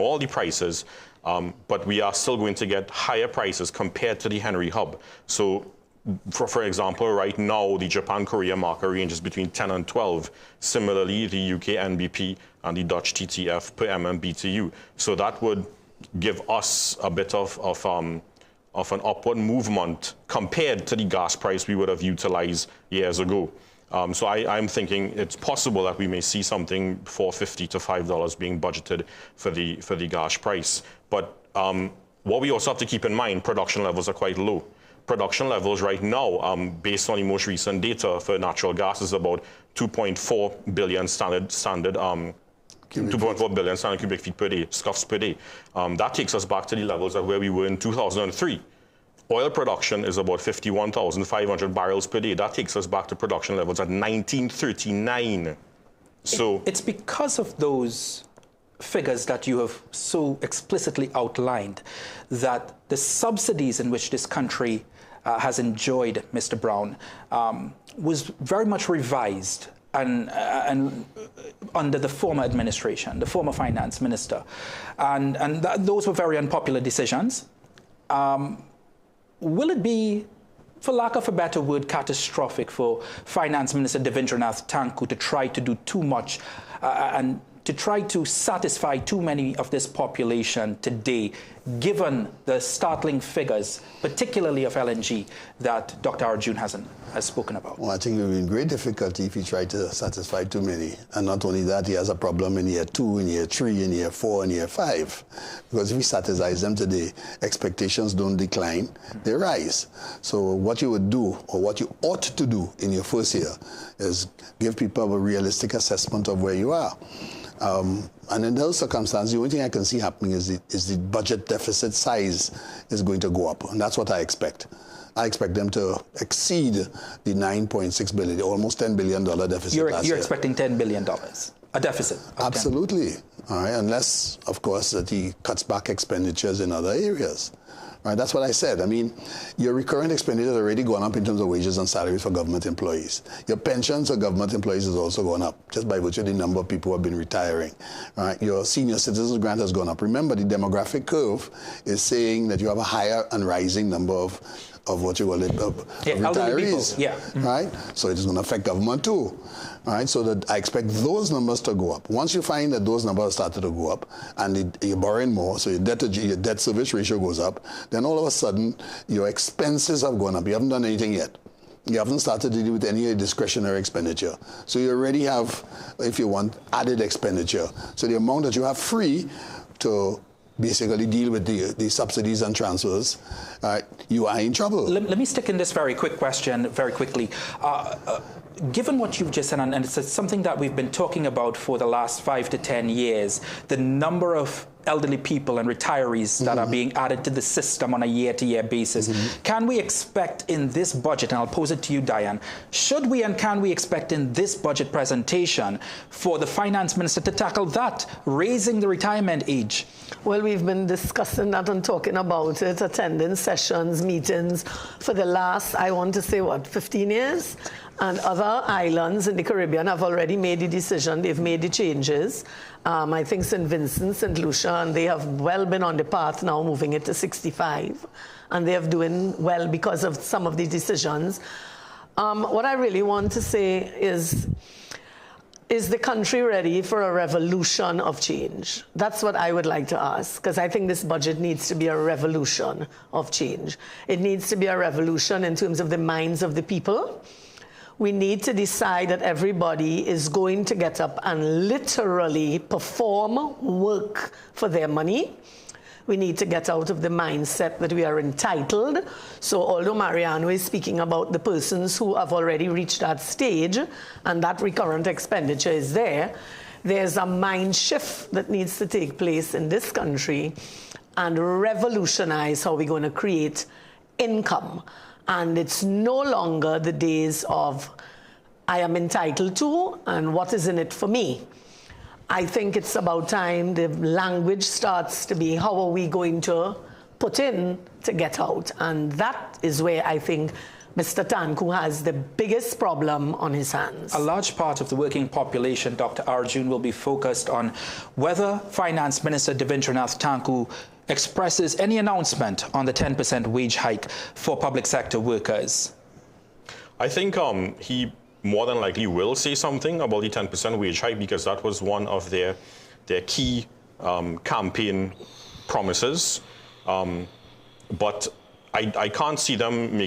all the prices, but we are still going to get higher prices compared to the Henry Hub. So, for example, right now, the Japan-Korea market ranges between 10 and 12. Similarly, the UK NBP and the Dutch TTF per MMBTU. So that would give us a bit of an upward movement compared to the gas price we would have utilized years ago. So I'm thinking it's possible that we may see something $4.50 to $5 being budgeted for the gas price. But what we also have to keep in mind, production levels are quite low. Production levels right now, based on the most recent data for natural gas, is about 2.4 billion standard 2.4 billion standard cubic feet per day, scuffs per day. That takes us back to the levels of where we were in 2003. Oil production is about 51,500 barrels per day. That takes us back to production levels at 1939. So it's because of those figures that you have so explicitly outlined that the subsidies in which this country has enjoyed, Mr. Brown, was very much revised and under the former administration, the former finance minister. And those were very unpopular decisions. Will it be, for lack of a better word, catastrophic for Finance Minister Devendranath Thakur to try to do too much and to try to satisfy too many of this population today, given the startling figures, particularly of LNG, that Dr. Arjun has spoken about? Well, I think it will be in great difficulty if he tried to satisfy too many. And not only that, he has a problem in year 2, in year 3, in year 4, in year 5. Because if he satisfies them today, expectations don't decline, they rise. So what you would do, or what you ought to do in your first year, is give people a realistic assessment of where you are. And in those circumstances, the only thing I can see happening is the budget deficit size is going to go up. And that's what I expect. I expect them to exceed the $9.6 billion, almost $10 billion deficit last year. You're expecting $10 billion, a deficit? Absolutely. All right, unless, of course, that he cuts back expenditures in other areas. Right, that's what I said. I mean, your recurrent expenditure has already gone up in terms of wages and salaries for government employees. Your pensions for government employees has also gone up, just by virtue of the number of people who have been retiring. Right, your senior citizens grant has gone up. Remember, the demographic curve is saying that you have a higher and rising number of what you call it, of retirees. Yeah. Right? So it is going to affect government too. All right, so that I expect those numbers to go up. Once you find that those numbers started to go up and you're borrowing more, so your debt service ratio goes up, then all of a sudden your expenses have gone up. You haven't done anything yet. You haven't started to deal with any discretionary expenditure. So you already have, if you want, added expenditure. So the amount that you have free to basically deal with the subsidies and transfers, you are in trouble. Let me stick in this very quick question very quickly. Given what you've just said, and it's something that we've been talking about for the last 5 to 10 years, the number of elderly people and retirees that are being added to the system on a year-to-year basis. Can we expect in this budget, and I'll pose it to you, Diane, should we and can we expect in this budget presentation for the finance minister to tackle that, raising the retirement age? Well, we've been discussing that and talking about it, attending sessions, meetings for the last, I want to say, what, 15 years? And other islands in the Caribbean have already made the decision. They've made the changes. I think St. Vincent, St. Lucia, and they have well been on the path now, moving it to 65. And they are doing well because of some of the decisions. What I really want to say is the country ready for a revolution of change? That's what I would like to ask, because I think this budget needs to be a revolution of change. It needs to be a revolution in terms of the minds of the people. We need to decide that everybody is going to get up and literally perform work for their money. We need to get out of the mindset that we are entitled. So although Mariano is speaking about the persons who have already reached that stage and that recurrent expenditure is there, there's a mind shift that needs to take place in this country and revolutionize how we're going to create income. And it's no longer the days of I am entitled to and what is in it for me. I think it's about time the language starts to be how are we going to put in to get out. And that is where I think Mr. Tanku has the biggest problem on his hands. A large part of the working population, Dr. Arjun, will be focused on whether Finance Minister Devendranath Tanku expresses any announcement on the 10% wage hike for public sector workers. I think he more than likely will say something about the 10% wage hike, because that was one of their key campaign promises. But I can't see them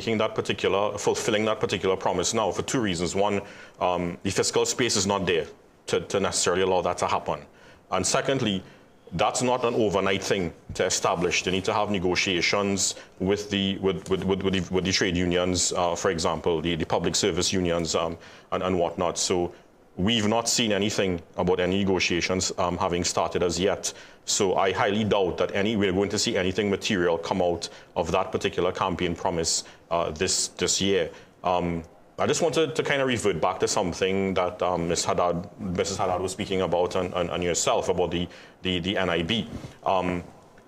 fulfilling that particular promise now for two reasons. One, the fiscal space is not there to necessarily allow that to happen. And secondly, that's not an overnight thing to establish. They need to have negotiations with the trade unions, for example, the public service unions and whatnot. So we've not seen anything about any negotiations having started as yet. So I highly doubt that we're going to see anything material come out of that particular campaign promise this year. I just wanted to kind of revert back to something that Mrs. Haddad was speaking about, and yourself about the NIB.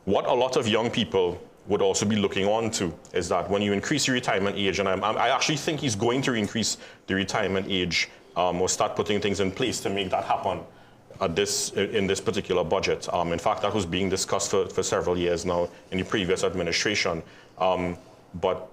What a lot of young people would also be looking on to is that when you increase your retirement age, and I actually think he's going to increase the retirement age or start putting things in place to make that happen in this particular budget. In fact, that was being discussed for several years now in the previous administration. But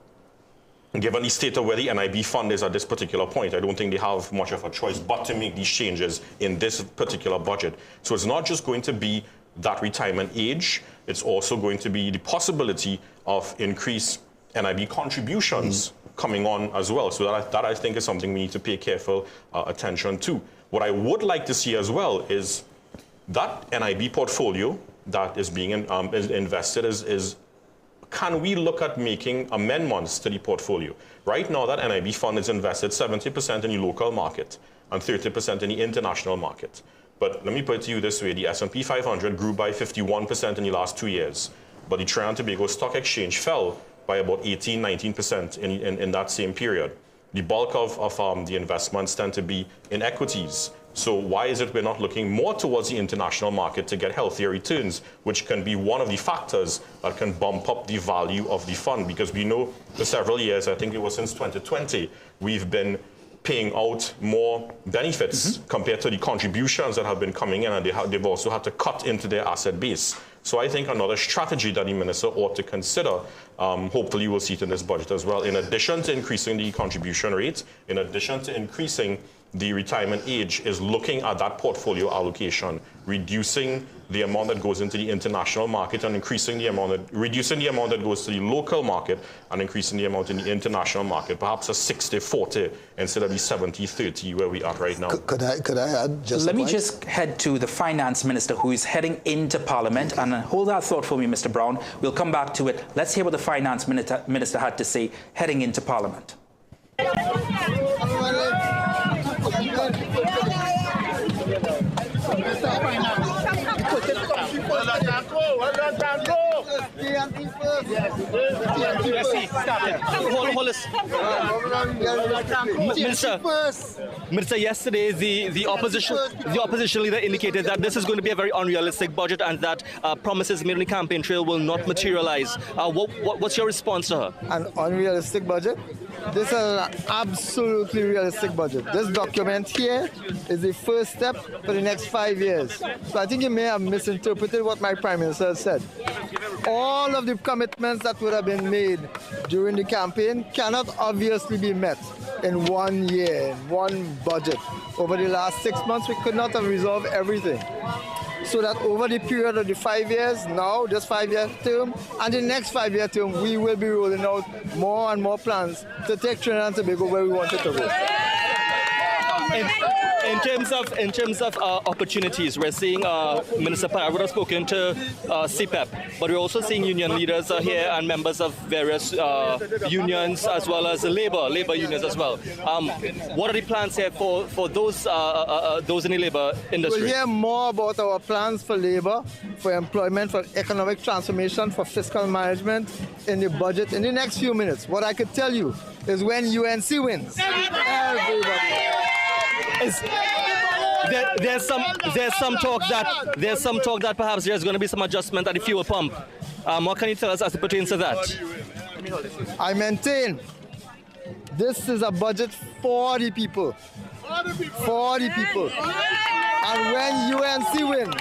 given the state of where the NIB fund is at this particular point, I don't think they have much of a choice but to make these changes in this particular budget. So it's not just going to be that retirement age, it's also going to be the possibility of increased NIB contributions coming on as well. So that I think is something we need to pay careful attention to. What I would like to see as well is that NIB portfolio that is being invested can we look at making amendments to the portfolio? Right now, that NIB fund is invested 70% in the local market and 30% in the international market. But let me put it to you this way. The S&P 500 grew by 51% in the last 2 years, but the Trinidad and Tobago Stock Exchange fell by about 18-19% in that same period. The bulk of the investments tend to be in equities. So why is it we're not looking more towards the international market to get healthier returns, which can be one of the factors that can bump up the value of the fund? Because we know for several years, I think it was since 2020, we've been paying out more benefits compared to the contributions that have been coming in, and they've also had to cut into their asset base. So I think another strategy that the minister ought to consider, hopefully we'll see it in this budget as well, in addition to increasing the contribution rate, in addition to increasing the retirement age, is looking at that portfolio allocation, reducing the amount that goes into the international market and reducing the amount that goes to the local market and increasing the amount in the international market, perhaps a 60-40 instead of the 70-30 where we are right now. Could I add just Let me just head to the finance minister who is heading into Parliament, and hold that thought for me, Mr. Brown. We'll come back to it. Let's hear what the finance minister had to say heading into Parliament. Minister, yesterday the opposition leader indicated that this is going to be a very unrealistic budget and that promises made on the campaign trail will not materialize. What's your response to her? An unrealistic budget? This is an absolutely realistic budget. This document here is the first step for the next 5 years. So I think you may have misinterpreted what my Prime Minister said. All of the commitments that would have been made during the campaign cannot obviously be met in 1 year, in one budget. Over the last 6 months, we could not have resolved everything. So that over the period of the 5 years, now this 5-year term, and the next 5-year term, we will be rolling out more and more plans to take Trinidad and Tobago where we want it to go. In terms of opportunities, we're seeing Minister Parag would have spoken to CPEP, but we're also seeing union leaders here and members of various unions as well as labor unions as well. What are the plans here for those in the labor industry? We'll hear more about our plans for labor, for employment, for economic transformation, for fiscal management in the budget in the next few minutes. What I could tell you is when UNC wins, everybody. There's some talk that perhaps there's going to be some adjustment at the fuel pump. What can you tell us as it pertains to that? I maintain This is a budget for the people. For the people. And when UNC wins,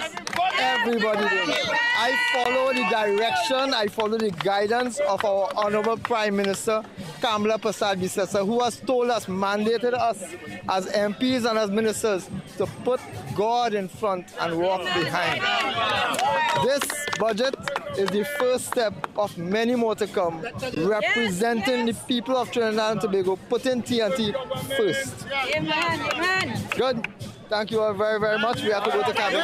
everybody wins. I follow the direction, I follow the guidance of our Honorable Prime Minister, Kamala Persad-Bissessar, who has told us, mandated us as MPs and as ministers to put God in front and walk behind. This budget is the first step of many more to come, representing the people of Trinidad and Tobago, putting TNT first. Amen. Amen. Good. Thank you all very, very much. We have to go to cabinet.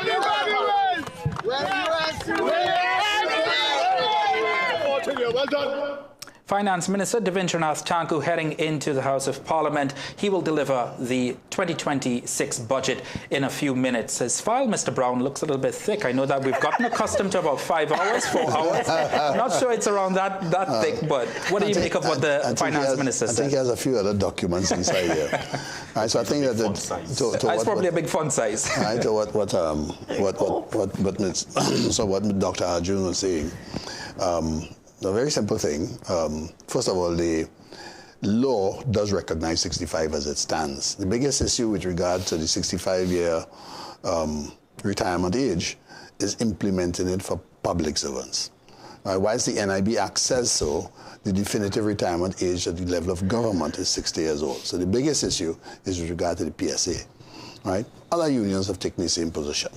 Everybody wins! Well done. Finance Minister Devindranath Thakur heading into the House of Parliament. He will deliver the 2026 budget in a few minutes. His file, Mr. Brown, looks a little bit thick. I know that we've gotten accustomed to about 5 hours, 4 hours. I'm not sure it's around that thick, but what do you make of what the Finance Minister said? I think he has a few other documents inside here. Right, so I think that it's probably a big font size. Right, to what Dr. Arjun was saying. A very simple thing. First of all, the law does recognize 65 as it stands. The biggest issue with regard to the 65-year retirement age is implementing it for public servants. Whilst the NIB Act says so, the definitive retirement age at the level of government is 60 years old. So the biggest issue is with regard to the PSA. Right? Other unions have taken the same position.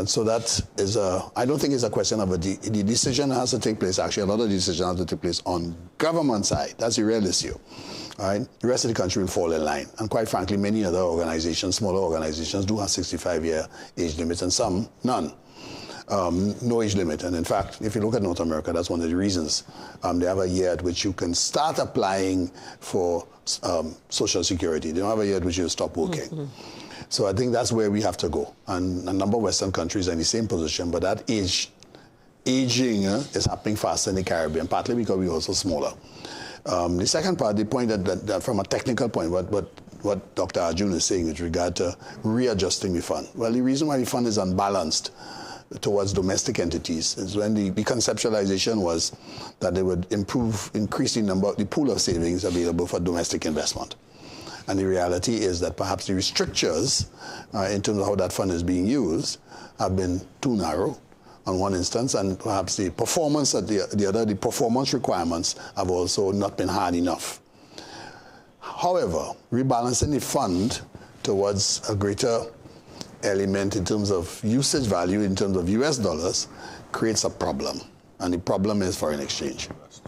So that is I don't think it's a question of the decision has to take place. Actually, a lot of the decision has to take place on government side. That's the real issue. All right? The rest of the country will fall in line. And quite frankly, many other organizations, smaller organizations, do have 65-year age limits, and some, none. No age limit. And in fact, if you look at North America, that's one of the reasons. They have a year at which you can start applying for Social Security. They don't have a year at which you stop working. Mm-hmm. So I think that's where we have to go. And a number of Western countries are in the same position, but that aging is happening faster in the Caribbean, partly because we're also smaller. The second part, the point that from a technical point, what Dr. Arjun is saying with regard to readjusting the fund. Well, the reason why the fund is unbalanced towards domestic entities is when the conceptualization was that they would increase the pool of savings available for domestic investment. And the reality is that perhaps the strictures in terms of how that fund is being used have been too narrow on one instance, and perhaps the performance at the performance requirements have also not been hard enough. However, rebalancing the fund towards a greater element in terms of usage value, in terms of US dollars, creates a problem. And the problem is foreign exchange,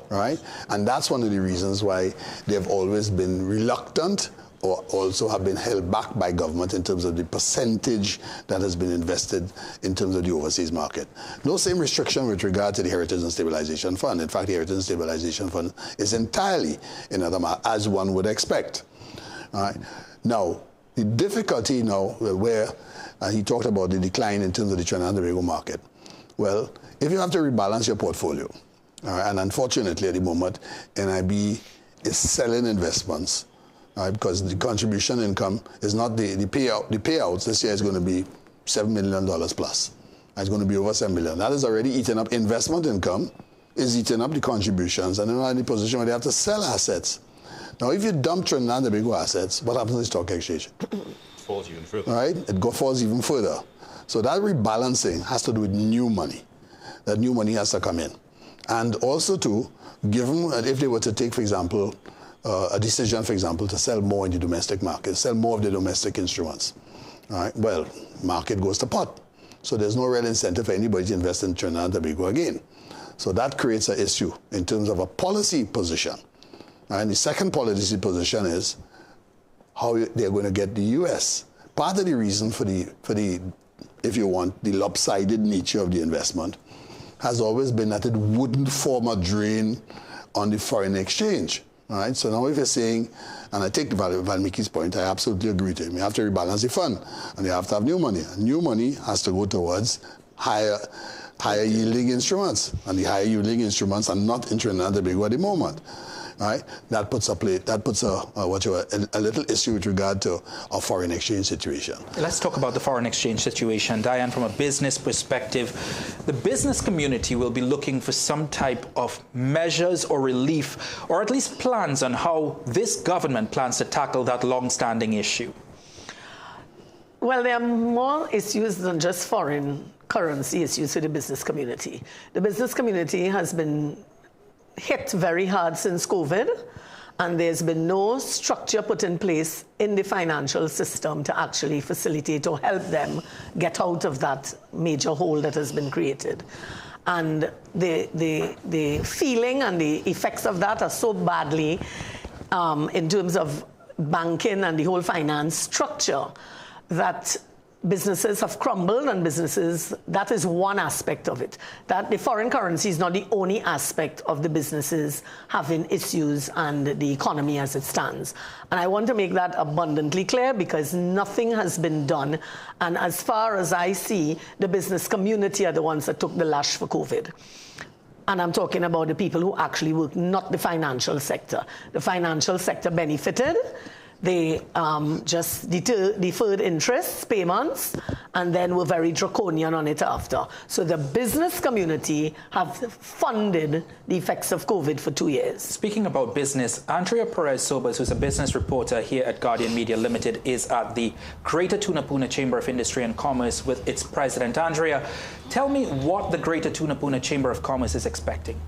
right? And that's one of the reasons why they've always been reluctant or also have been held back by government in terms of the percentage that has been invested in terms of the overseas market. No same restriction with regard to the Heritage and Stabilization Fund. In fact, the Heritage and Stabilization Fund is entirely in other markets, as one would expect. All right? Now, the difficulty now where he talked about the decline in terms of the Trinidad and Tobago market. Well, if you have to rebalance your portfolio, and unfortunately at the moment, NIB is selling investments, because the contribution income is not the payouts this year is going to be $7 million plus. It's going to be over $7 million. That is already eaten up. Investment income is eating up the contributions, and they're not in the position where they have to sell assets. Now, if you dump Trinidad and Tobago assets, what happens to the stock exchange? Falls even further. Right? It falls even further. So that rebalancing has to do with new money. That new money has to come in. And also, too, given that if they were to take, for example, a decision, for example, to sell more in the domestic market, sell more of the domestic instruments, all right? Well, market goes to pot. So there's no real incentive for anybody to invest in Trinidad and Tobago again. So that creates an issue in terms of a policy position. And the second policy position is how they're going to get the U.S. Part of the reason for the, if you want, the lopsided nature of the investment has always been that it wouldn't form a drain on the foreign exchange. All right? So now if you're saying, and I take Valmiki's point, I absolutely agree to him. You have to rebalance the fund, and you have to have new money. And new money has to go towards higher yielding instruments. And the higher yielding instruments are not in Trinidad and Tobago at the moment. right? That puts a little issue with regard to our foreign exchange situation. Let's talk about the foreign exchange situation. Diane, from a business perspective, the business community will be looking for some type of measures or relief, or at least plans on how this government plans to tackle that long-standing issue. Well, there are more issues than just foreign currency issues for the business community. The business community has been hit very hard since COVID, and there's been no structure put in place in the financial system to actually facilitate or help them get out of that major hole that has been created. And the feeling and the effects of that are so badly in terms of banking and the whole finance structure that businesses have crumbled, and businesses, that is one aspect of it. That the foreign currency is not the only aspect of the businesses having issues and the economy as it stands. And I want to make that abundantly clear, because nothing has been done. And as far as I see, the business community are the ones that took the lash for COVID. And I'm talking about the people who actually work, not the financial sector. The financial sector benefited. They just deferred interest payments and then were very draconian on it after. So the business community have funded the effects of COVID for 2 years. Speaking about business, Andrea Perez-Sobers, who's a business reporter here at Guardian Media Limited, is at the Greater Tunapuna Chamber of Industry and Commerce with its president. Andrea, tell me what the Greater Tunapuna Chamber of Commerce is expecting.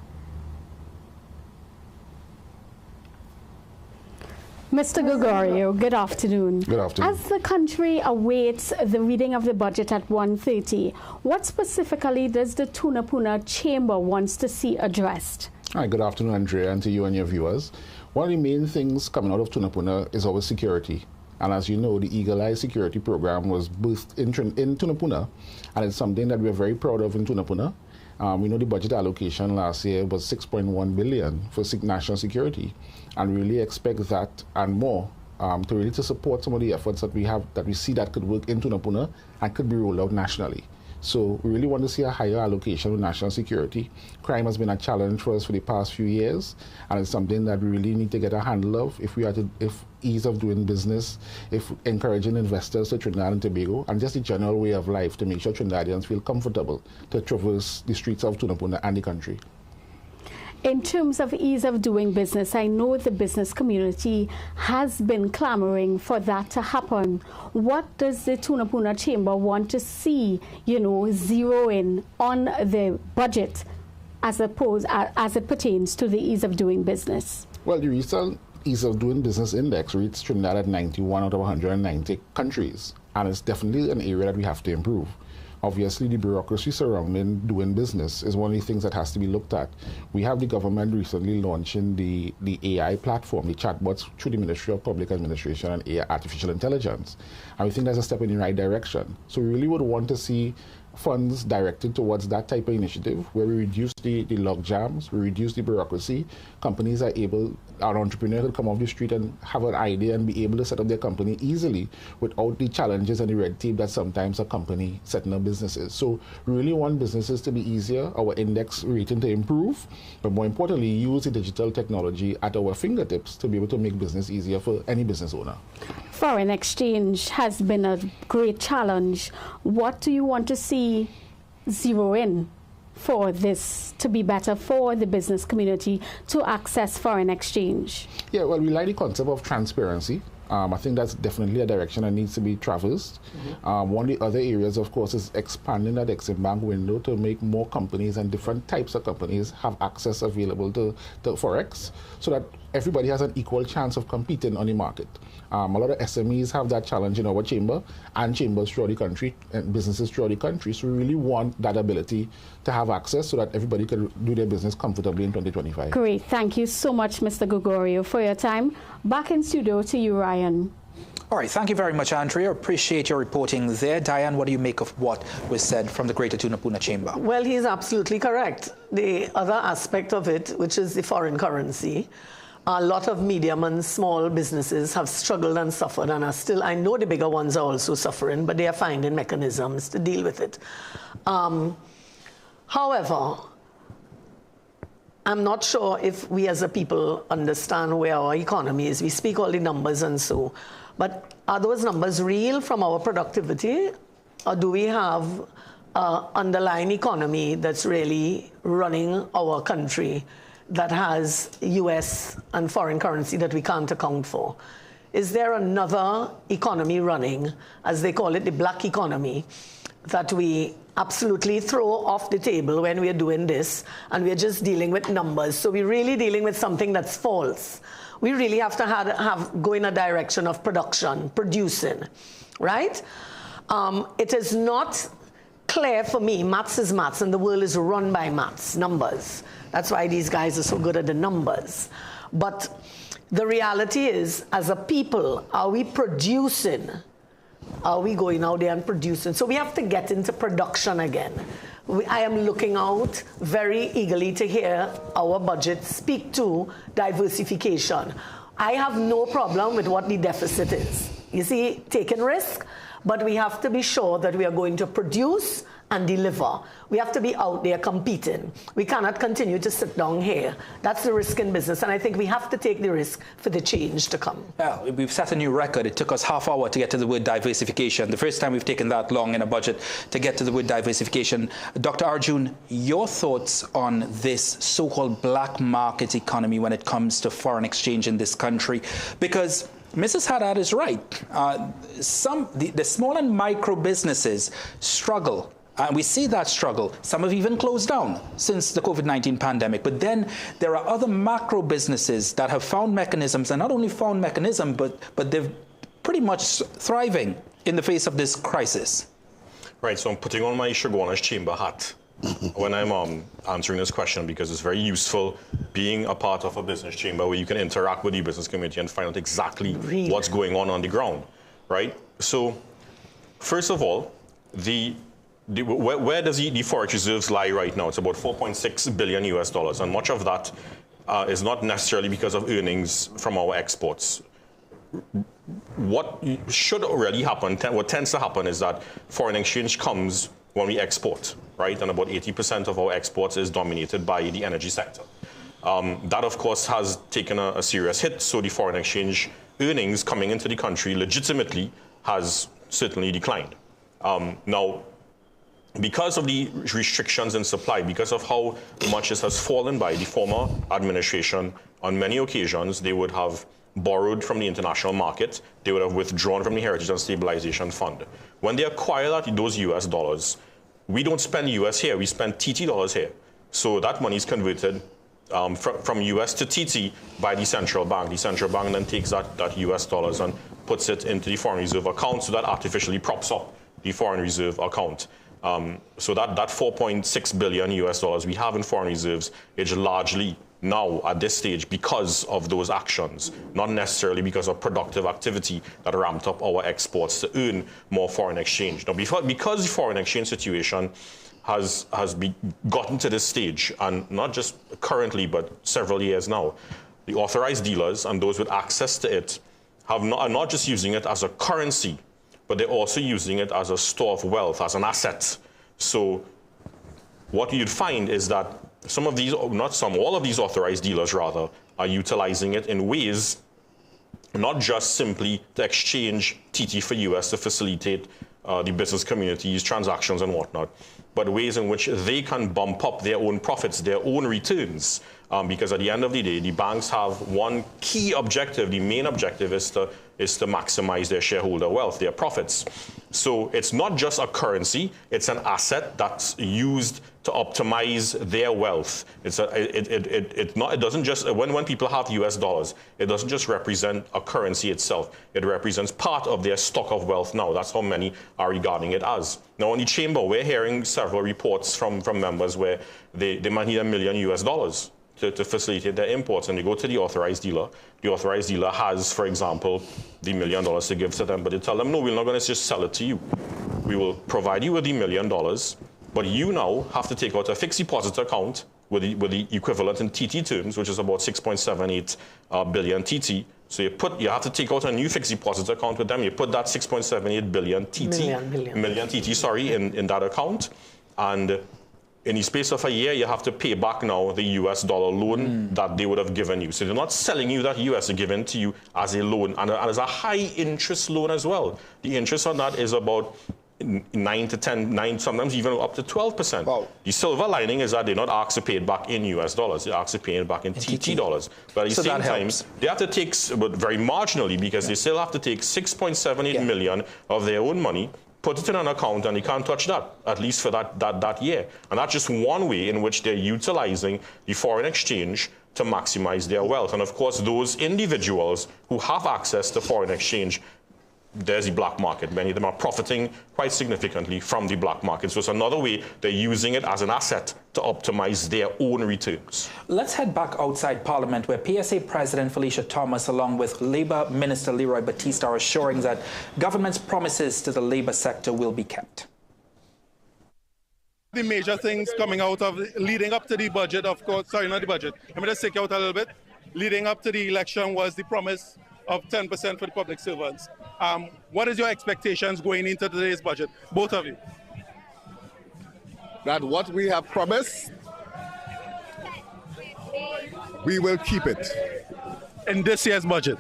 Mr. Gregorio, good afternoon. Good afternoon. As the country awaits the reading of the budget at 1:30, what specifically does the Tunapuna Chamber wants to see addressed? Hi, good afternoon, Andrea, and to you and your viewers. One of the main things coming out of Tunapuna is our security. And as you know, the Eagle Eye Security Program was birthed in Tunapuna, and it's something that we're very proud of in Tunapuna. We know the budget allocation last year was 6.1 billion for national security, and we really expect that and more to support some of the efforts that we have, that we see that could work in Tunapuna and could be rolled out nationally. So we really want to see a higher allocation of national security. Crime has been a challenge for us for the past few years, and it's something that we really need to get a handle of if ease of doing business, if encouraging investors to Trinidad and Tobago, and just the general way of life to make sure Trinidadians feel comfortable to traverse the streets of Tunapuna and the country. In terms of ease of doing business, I know the business community has been clamoring for that to happen. What does the Tunapuna Chamber want to see, zero in on the budget as it pertains to the ease of doing business? Well, the recent Ease of Doing Business Index reached Trinidad at 91 out of 190 countries, and it's definitely an area that we have to improve. Obviously, the bureaucracy surrounding doing business is one of the things that has to be looked at. We have the government recently launching the AI platform, the chatbots through the Ministry of Public Administration and AI, Artificial Intelligence. And we think that's a step in the right direction. So we really would want to see funds directed towards that type of initiative where we reduce the log jams, we reduce the bureaucracy. Companies are able, our entrepreneurs could come off the street and have an idea and be able to set up their company easily without the challenges and the red tape that sometimes a company setting up businesses. So we really want businesses to be easier, our index rating to improve, but more importantly, use the digital technology at our fingertips to be able to make business easier for any business owner. Foreign exchange has been a great challenge. What do you want to see zero in for this to be better for the business community to access foreign exchange? Yeah, well, we like the concept of transparency. I think that's definitely a direction that needs to be traversed. One of the other areas, of course, is expanding that Exim Bank window to make more companies and different types of companies have access available to Forex so that everybody has an equal chance of competing on the market. A lot of SMEs have that challenge in our chamber and chambers throughout the country and businesses throughout the country. So we really want that ability to have access so that everybody can do their business comfortably in 2025. Great. Thank you so much, Mr. Gregorio, for your time. Back in studio to you, Ryan. All right, thank you very much, Andrea. Appreciate your reporting there. Diane, what do you make of what was said from the Greater Tunapuna Chamber? Well, he's absolutely correct. The other aspect of it, which is the foreign currency, a lot of medium and small businesses have struggled and suffered and are still, I know the bigger ones are also suffering, but they are finding mechanisms to deal with it. However, I'm not sure if we as a people understand where our economy is. We speak all the numbers and so, but are those numbers real from our productivity, or do we have an underlying economy that's really running our country that has US and foreign currency that we can't account for? Is there another economy running, as they call it, the black economy, that we absolutely throw off the table when we're doing this, and we're just dealing with numbers? So we're really dealing with something that's false. We really have to go in a direction of production, producing, right? It is not clear for me. Maths is maths, and the world is run by maths, numbers. That's why these guys are so good at the numbers. But the reality is, as a people, are we producing? Are we going out there and producing? So we have to get into production again. I am looking out very eagerly to hear our budget speak to diversification. I have no problem with what the deficit is. You see, taking risk, but we have to be sure that we are going to produce and deliver. We have to be out there competing. We cannot continue to sit down here. That's the risk in business, and I think we have to take the risk for the change to come. Well, we've set a new record. It took us half hour to get to the word diversification. The first time we've taken that long in a budget to get to the word diversification. Dr. Arjun, your thoughts on this so-called black market economy when it comes to foreign exchange in this country? Because Mrs. Haddad is right. The small and micro businesses struggle. We see that struggle. Some have even closed down since the COVID-19 pandemic. But then there are other macro businesses that have found mechanisms, and not only found mechanism, but they're pretty much thriving in the face of this crisis. Right, so I'm putting on my Shoguna's chamber hat when I'm answering this question, because it's very useful being a part of a business chamber where you can interact with the business community and find out exactly what's going on the ground, right? So, first of all, where does the forex reserves lie right now? It's about $4.6 billion US, and much of that is not necessarily because of earnings from our exports. What should already happen, what tends to happen, is that foreign exchange comes when we export, right? And about 80% of our exports is dominated by the energy sector. That, of course, has taken a serious hit, so the foreign exchange earnings coming into the country legitimately has certainly declined. Now, because of the restrictions in supply, because of how much this has fallen by the former administration, on many occasions, they would have borrowed from the international market. They would have withdrawn from the Heritage and Stabilization Fund. When they acquire those US dollars, we don't spend US here, we spend TT dollars here. So that money is converted from US to TT by the central bank. The central bank then takes that US dollars and puts it into the foreign reserve account, so that artificially props up the foreign reserve account. So that $4.6 billion US we have in foreign reserves is largely now at this stage because of those actions, not necessarily because of productive activity that ramped up our exports to earn more foreign exchange. Now, because the foreign exchange situation has gotten to this stage, and not just currently, but several years now, the authorized dealers and those with access to it are not just using it as a currency, but they're also using it as a store of wealth, as an asset. So what you'd find is that all of these authorized dealers, rather, are utilizing it in ways not just simply to exchange TT for US to facilitate the business community's transactions and whatnot, but ways in which they can bump up their own profits, their own returns. Because at the end of the day, the banks have one key objective. The main objective is to maximize their shareholder wealth, their profits. So it's not just a currency, it's an asset that's used to optimize their wealth. It doesn't just, when people have US dollars, it doesn't just represent a currency itself. It represents part of their stock of wealth now. That's how many are regarding it as. Now, in the chamber, we're hearing several reports from members where they might need $1 million US to facilitate their imports, and they go to the authorized dealer. The authorized dealer has, for example, the $1 million to give to them, but they tell them, no, we're not going to just sell it to you. We will provide you with the $1 million, but you now have to take out a fixed deposit account with the equivalent in TT terms, which is about 6.78 billion TT. So you have to take out a new fixed deposit account with them. You put that 6.78 billion TT, million TT, sorry, in that account, and in the space of a year, you have to pay back now the US dollar loan that they would have given you. So they're not selling you that US, they're giving to you as a loan. And as a high interest loan as well. The interest on that is about 9 to 10, sometimes even up to 12%. Wow. The silver lining is that they're not asked to pay it back in US dollars. They're asked to pay it back in TT dollars. But at the same time, they have to take, but very marginally, because they still have to take 6.78 million of their own money, put it in an account, and they can't touch that, at least for that year. And that's just one way in which they're utilizing the foreign exchange to maximize their wealth. And of course, those individuals who have access to foreign exchange, there's the black market. Many of them are profiting quite significantly from the black market. So it's another way they're using it as an asset to optimize their own returns. Let's head back outside Parliament, where PSA President Felicia Thomas, along with Labour Minister Leroy Batista, are assuring that government's promises to the labour sector will be kept. The major things coming out of leading up to the budget, of course, sorry, not the budget. Let me just take out a little bit. Leading up to the election was the promise of 10% for the public servants. What is your expectations going into today's budget, both of you? That what we have promised, we will keep it. In this year's budget?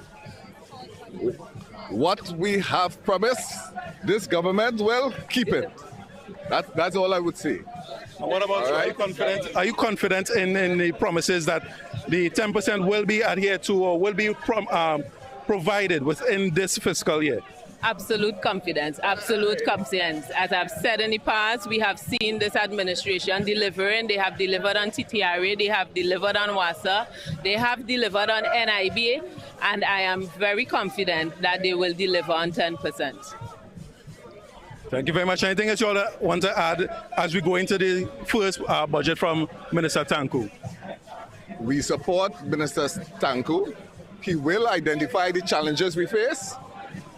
What we have promised, this government will keep it. That's all I would say. And what about you? Right. Are you confident in the promises that the 10% will be adhered to or will be provided within this fiscal year? Absolute confidence, absolute confidence. As I've said in the past, we have seen this administration delivering. They have delivered on TTRA, they have delivered on WASA, they have delivered on NIB, and I am very confident that they will deliver on 10%. Thank you very much. Anything else you all want to add as we go into the first budget from Minister Tanku? We support Minister Tanku. He will identify the challenges we face,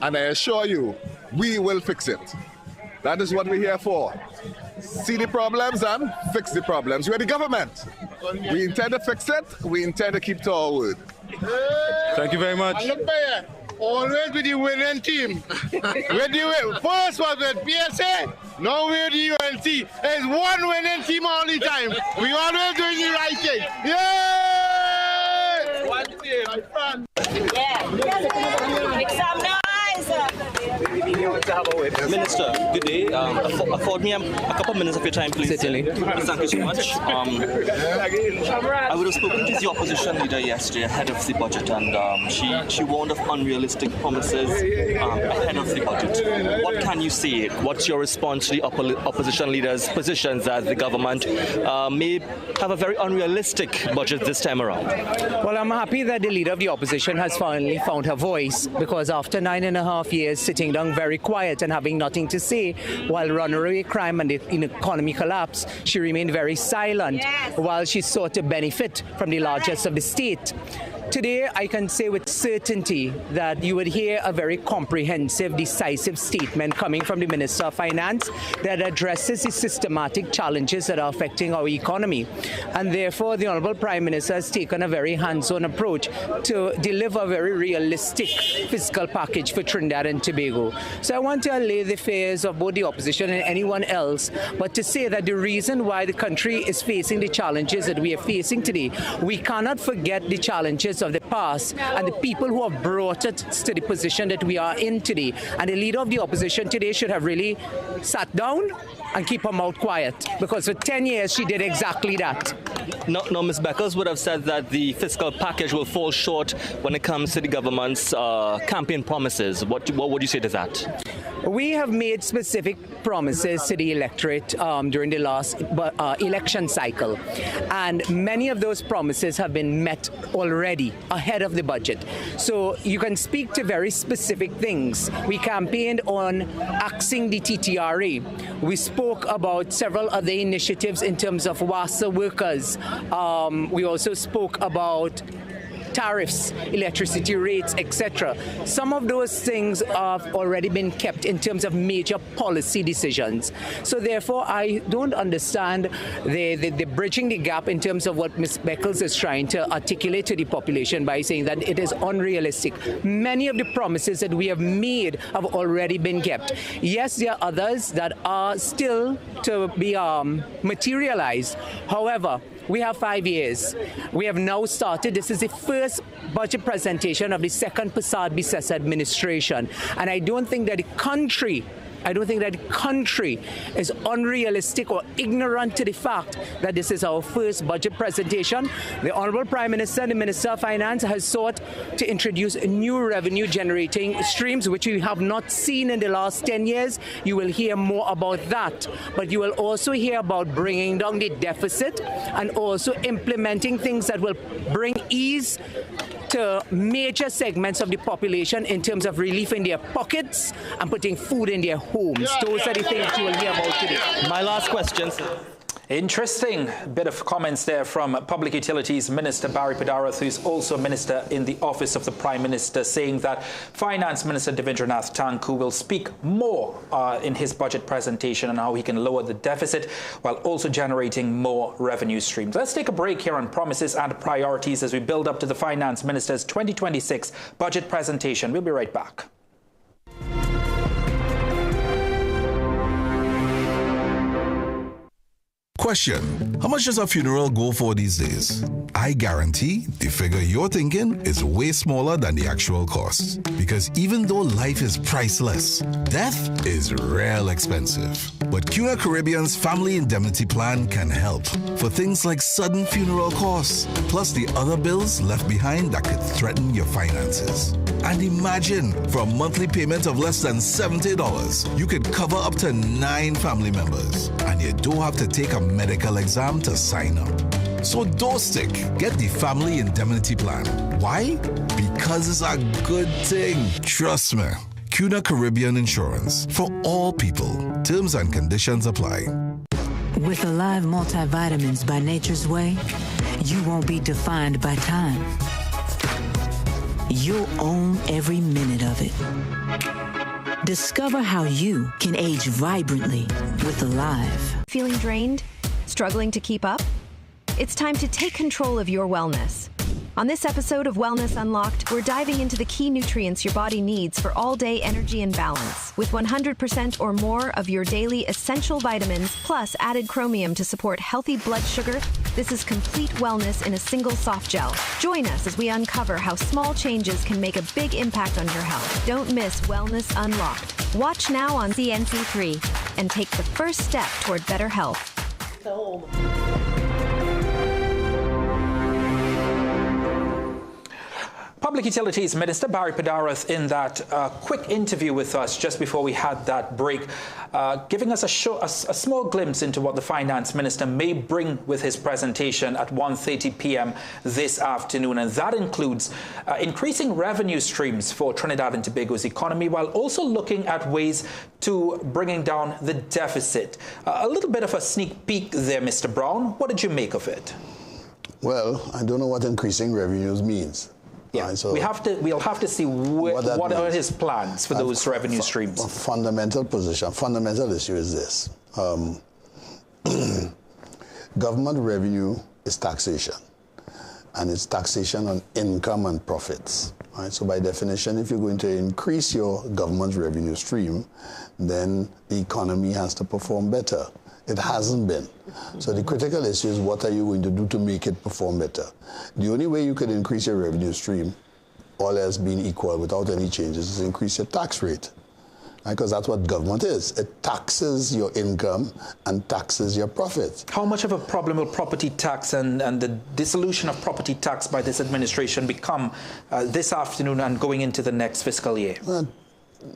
and I assure you, we will fix it. That is what we're here for. See the problems and fix the problems. We're the government. We intend to fix it. We intend to keep to our word. Thank you very much. Always with the winning team. First was with PSA, now we're the UNC. There's one winning team all the time. We always doing the right thing. Yay! One team. Yeah. Make some noise. Minister, good day. Afford me a couple of minutes of your time, please. Certainly. Thank you so much. I would have spoken to the opposition leader yesterday ahead of the budget, and she warned of unrealistic promises ahead of the budget. What can you say? What's your response to the opposition leader's positions that the government may have a very unrealistic budget this time around? Well, I'm happy that the leader of the opposition has finally found her voice, because after 9.5 years sitting down very quiet and having nothing to say while runaway crime and the economy collapse, she remained very silent while she sought to benefit from the largesse of the state. Today, I can say with certainty that you would hear a very comprehensive, decisive statement coming from the Minister of Finance that addresses the systematic challenges that are affecting our economy. And therefore, the Honourable Prime Minister has taken a very hands-on approach to deliver a very realistic fiscal package for Trinidad and Tobago. So I want to allay the fears of both the opposition and anyone else, but to say that the reason why the country is facing the challenges that we are facing today, we cannot forget the challenges of the past and the people who have brought it to the position that we are in today. And the leader of the opposition today should have really sat down and keep her mouth quiet, because for 10 years she did exactly that. No, Ms. Beckers would have said that the fiscal package will fall short when it comes to the government's campaign promises. What would you say to that? We have made specific promises to the electorate during the last election cycle, and many of those promises have been met already ahead of the budget. So you can speak to very specific things. We campaigned on axing the TTRA. We spoke about several other initiatives in terms of WASA workers. We also spoke about tariffs, electricity rates, etc. Some of those things have already been kept in terms of major policy decisions. So therefore, I don't understand the bridging the gap in terms of what Ms. Beckles is trying to articulate to the population by saying that it is unrealistic. Many of the promises that we have made have already been kept. Yes, there are others that are still to be materialized. However, we have 5 years. We have now started. This is the first budget presentation of the second Prasad-Bissessar administration. And I don't think that the country is unrealistic or ignorant to the fact that this is our first budget presentation. The Honorable Prime Minister and the Minister of Finance has sought to introduce new revenue-generating streams, which we have not seen in the last 10 years. You will hear more about that. But you will also hear about bringing down the deficit and also implementing things that will bring ease to major segments of the population in terms of relief in their pockets and putting food in their homes. Those are the things you will hear about today. My last question, sir. Interesting bit of comments there from Public Utilities Minister Barry Pidarath, who's also Minister in the Office of the Prime Minister, saying that Finance Minister Devendranath Tanku will speak more in his budget presentation on how he can lower the deficit while also generating more revenue streams. Let's take a break here on promises and priorities as we build up to the Finance Minister's 2026 budget presentation. We'll be right back. Question: how much does a funeral go for these days? I guarantee the figure you're thinking is way smaller than the actual cost. Because even though life is priceless, death is real expensive. But CUNA Caribbean's Family Indemnity Plan can help for things like sudden funeral costs, plus the other bills left behind that could threaten your finances. And imagine, for a monthly payment of less than $70, you could cover up to 9 family members. And you don't have to take a medical exam to sign up. So don't stick. Get the Family Indemnity Plan. Why? Because it's a good thing. Trust me. CUNA Caribbean Insurance. For all people. Terms and conditions apply. With Alive Multivitamins by Nature's Way, you won't be defined by time. You'll own every minute of it. Discover how you can age vibrantly with Alive. Feeling drained? Struggling to keep up? It's time to take control of your wellness. On this episode of Wellness Unlocked, we're diving into the key nutrients your body needs for all-day energy and balance, with 100% or more of your daily essential vitamins, plus added chromium to support healthy blood sugar. This is complete wellness in a single soft gel. Join us as we uncover how small changes can make a big impact on your health. Don't miss Wellness Unlocked. Watch now on CNC3 and take the first step toward better health. Public Utilities Minister Barry Pidarath in that quick interview with us just before we had that break, giving us a small glimpse into what the Finance Minister may bring with his presentation at 1:30 p.m. this afternoon. And that includes increasing revenue streams for Trinidad and Tobago's economy while also looking at ways to bringing down the deficit. A little bit of a sneak peek there, Mr. Brown. What did you make of it? Well, I don't know what increasing revenues means. Yeah, right, so we'll have to see what are his plans for those revenue streams. A fundamental issue is this. Government revenue is taxation, and it's taxation on income and profits. Right? So by definition, if you're going to increase your government revenue stream, then the economy has to perform better. It hasn't been. So the critical issue is what are you going to do to make it perform better? The only way you could increase your revenue stream, all else being equal without any changes, is increase your tax rate. Because that's what government is. It taxes your income and taxes your profits. How much of a problem will property tax and the dissolution of property tax by this administration become this afternoon and going into the next fiscal year?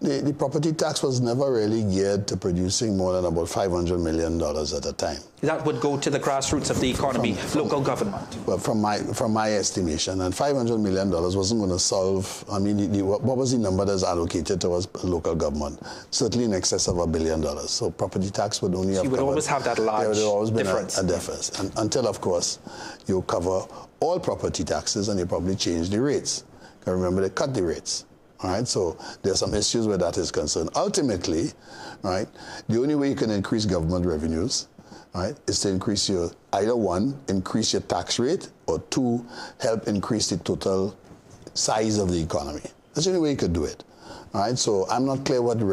the property tax was never really geared to producing more than about $500 million at a time. That would go to the grassroots of the economy, local government. Well, from my estimation, and $500 million wasn't going to solve. I mean, what was the number that's allocated towards local government? Certainly in excess of $1 billion. So property tax would only have. You would always have that large difference. There would always been difference. a difference, and until of course you cover all property taxes and you probably change the rates. Because remember, they cut the rates. All right, so there are some issues where that is concerned. Ultimately, right, the only way you can increase government revenues, right, is to increase your, either one, increase your tax rate, or two, help increase the total size of the economy. That's the only way you could do it. All right, so I'm not clear what the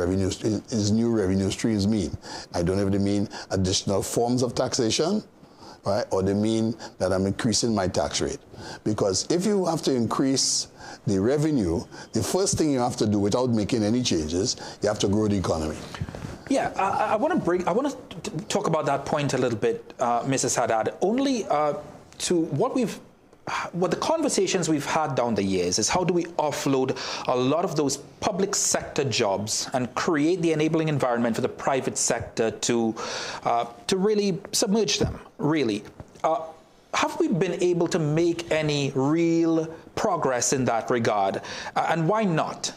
new revenue streams mean. I don't know if they mean additional forms of taxation, right, or they mean that I'm increasing my tax rate. Because if you have to increase the revenue, the first thing you have to do without making any changes, you have to grow the economy. Yeah, I want to talk about that point a little bit, Mrs. Haddad. Only to what the conversations we've had down the years is how do we offload a lot of those public sector jobs and create the enabling environment for the private sector to really submerge them, really. Have we been able to make any real progress in that regard? And why not?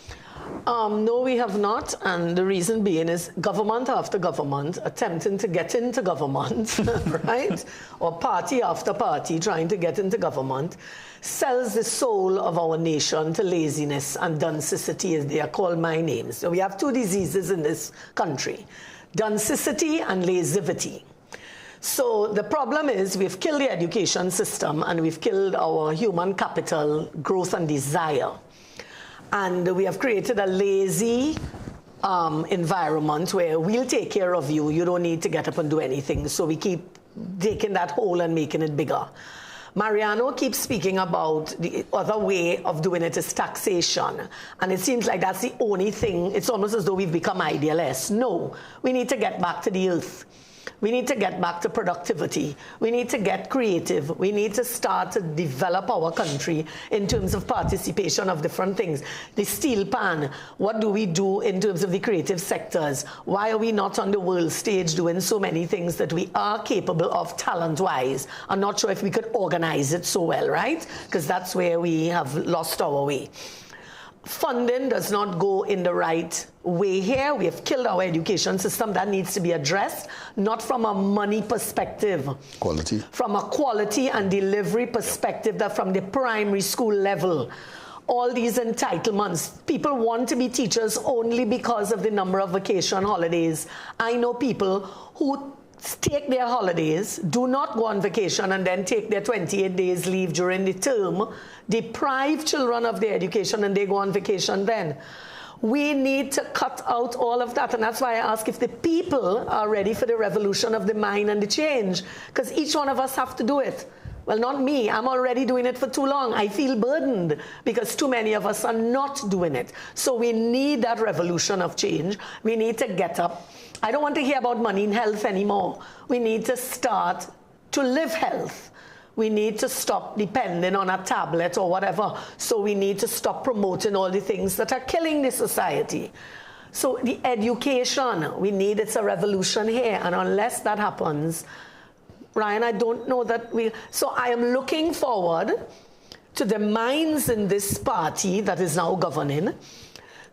No, we have not, and the reason being is government after government attempting to get into government, right? Or party after party trying to get into government sells the soul of our nation to laziness and density, as they are called my names. So we have two diseases in this country, density and lasivity. So the problem is we've killed the education system and we've killed our human capital, growth and desire. And we have created a lazy environment where we'll take care of you. You don't need to get up and do anything. So we keep taking that hole and making it bigger. Mariano keeps speaking about the other way of doing it is taxation. And it seems like that's the only thing. It's almost as though we've become idealists. No, we need to get back to the earth. We need to get back to productivity. We need to get creative. We need to start to develop our country in terms of participation of different things. The steel pan, what do we do in terms of the creative sectors? Why are we not on the world stage doing so many things that we are capable of talent-wise? I'm not sure if we could organize it so well, right? Because that's where we have lost our way. Funding does not go in the right way here. We have killed our education system. That needs to be addressed, not from a money perspective. Quality. From a quality and delivery perspective, that from the primary school level. All these entitlements. People want to be teachers only because of the number of vacation holidays. I know people who take their holidays, do not go on vacation, and then take their 28 days leave during the term, deprive children of their education, and they go on vacation then. We need to cut out all of that, and that's why I ask if the people are ready for the revolution of the mind and the change, because each one of us have to do it. Well, not me. I'm already doing it for too long. I feel burdened because too many of us are not doing it. So we need that revolution of change. We need to get up. I don't want to hear about money in health anymore. We need to start to live health. We need to stop depending on a tablet or whatever. So we need to stop promoting all the things that are killing the society. So the education, we need, it's a revolution here. And unless that happens, Ryan, I don't know that we... So I am looking forward to the minds in this party that is now governing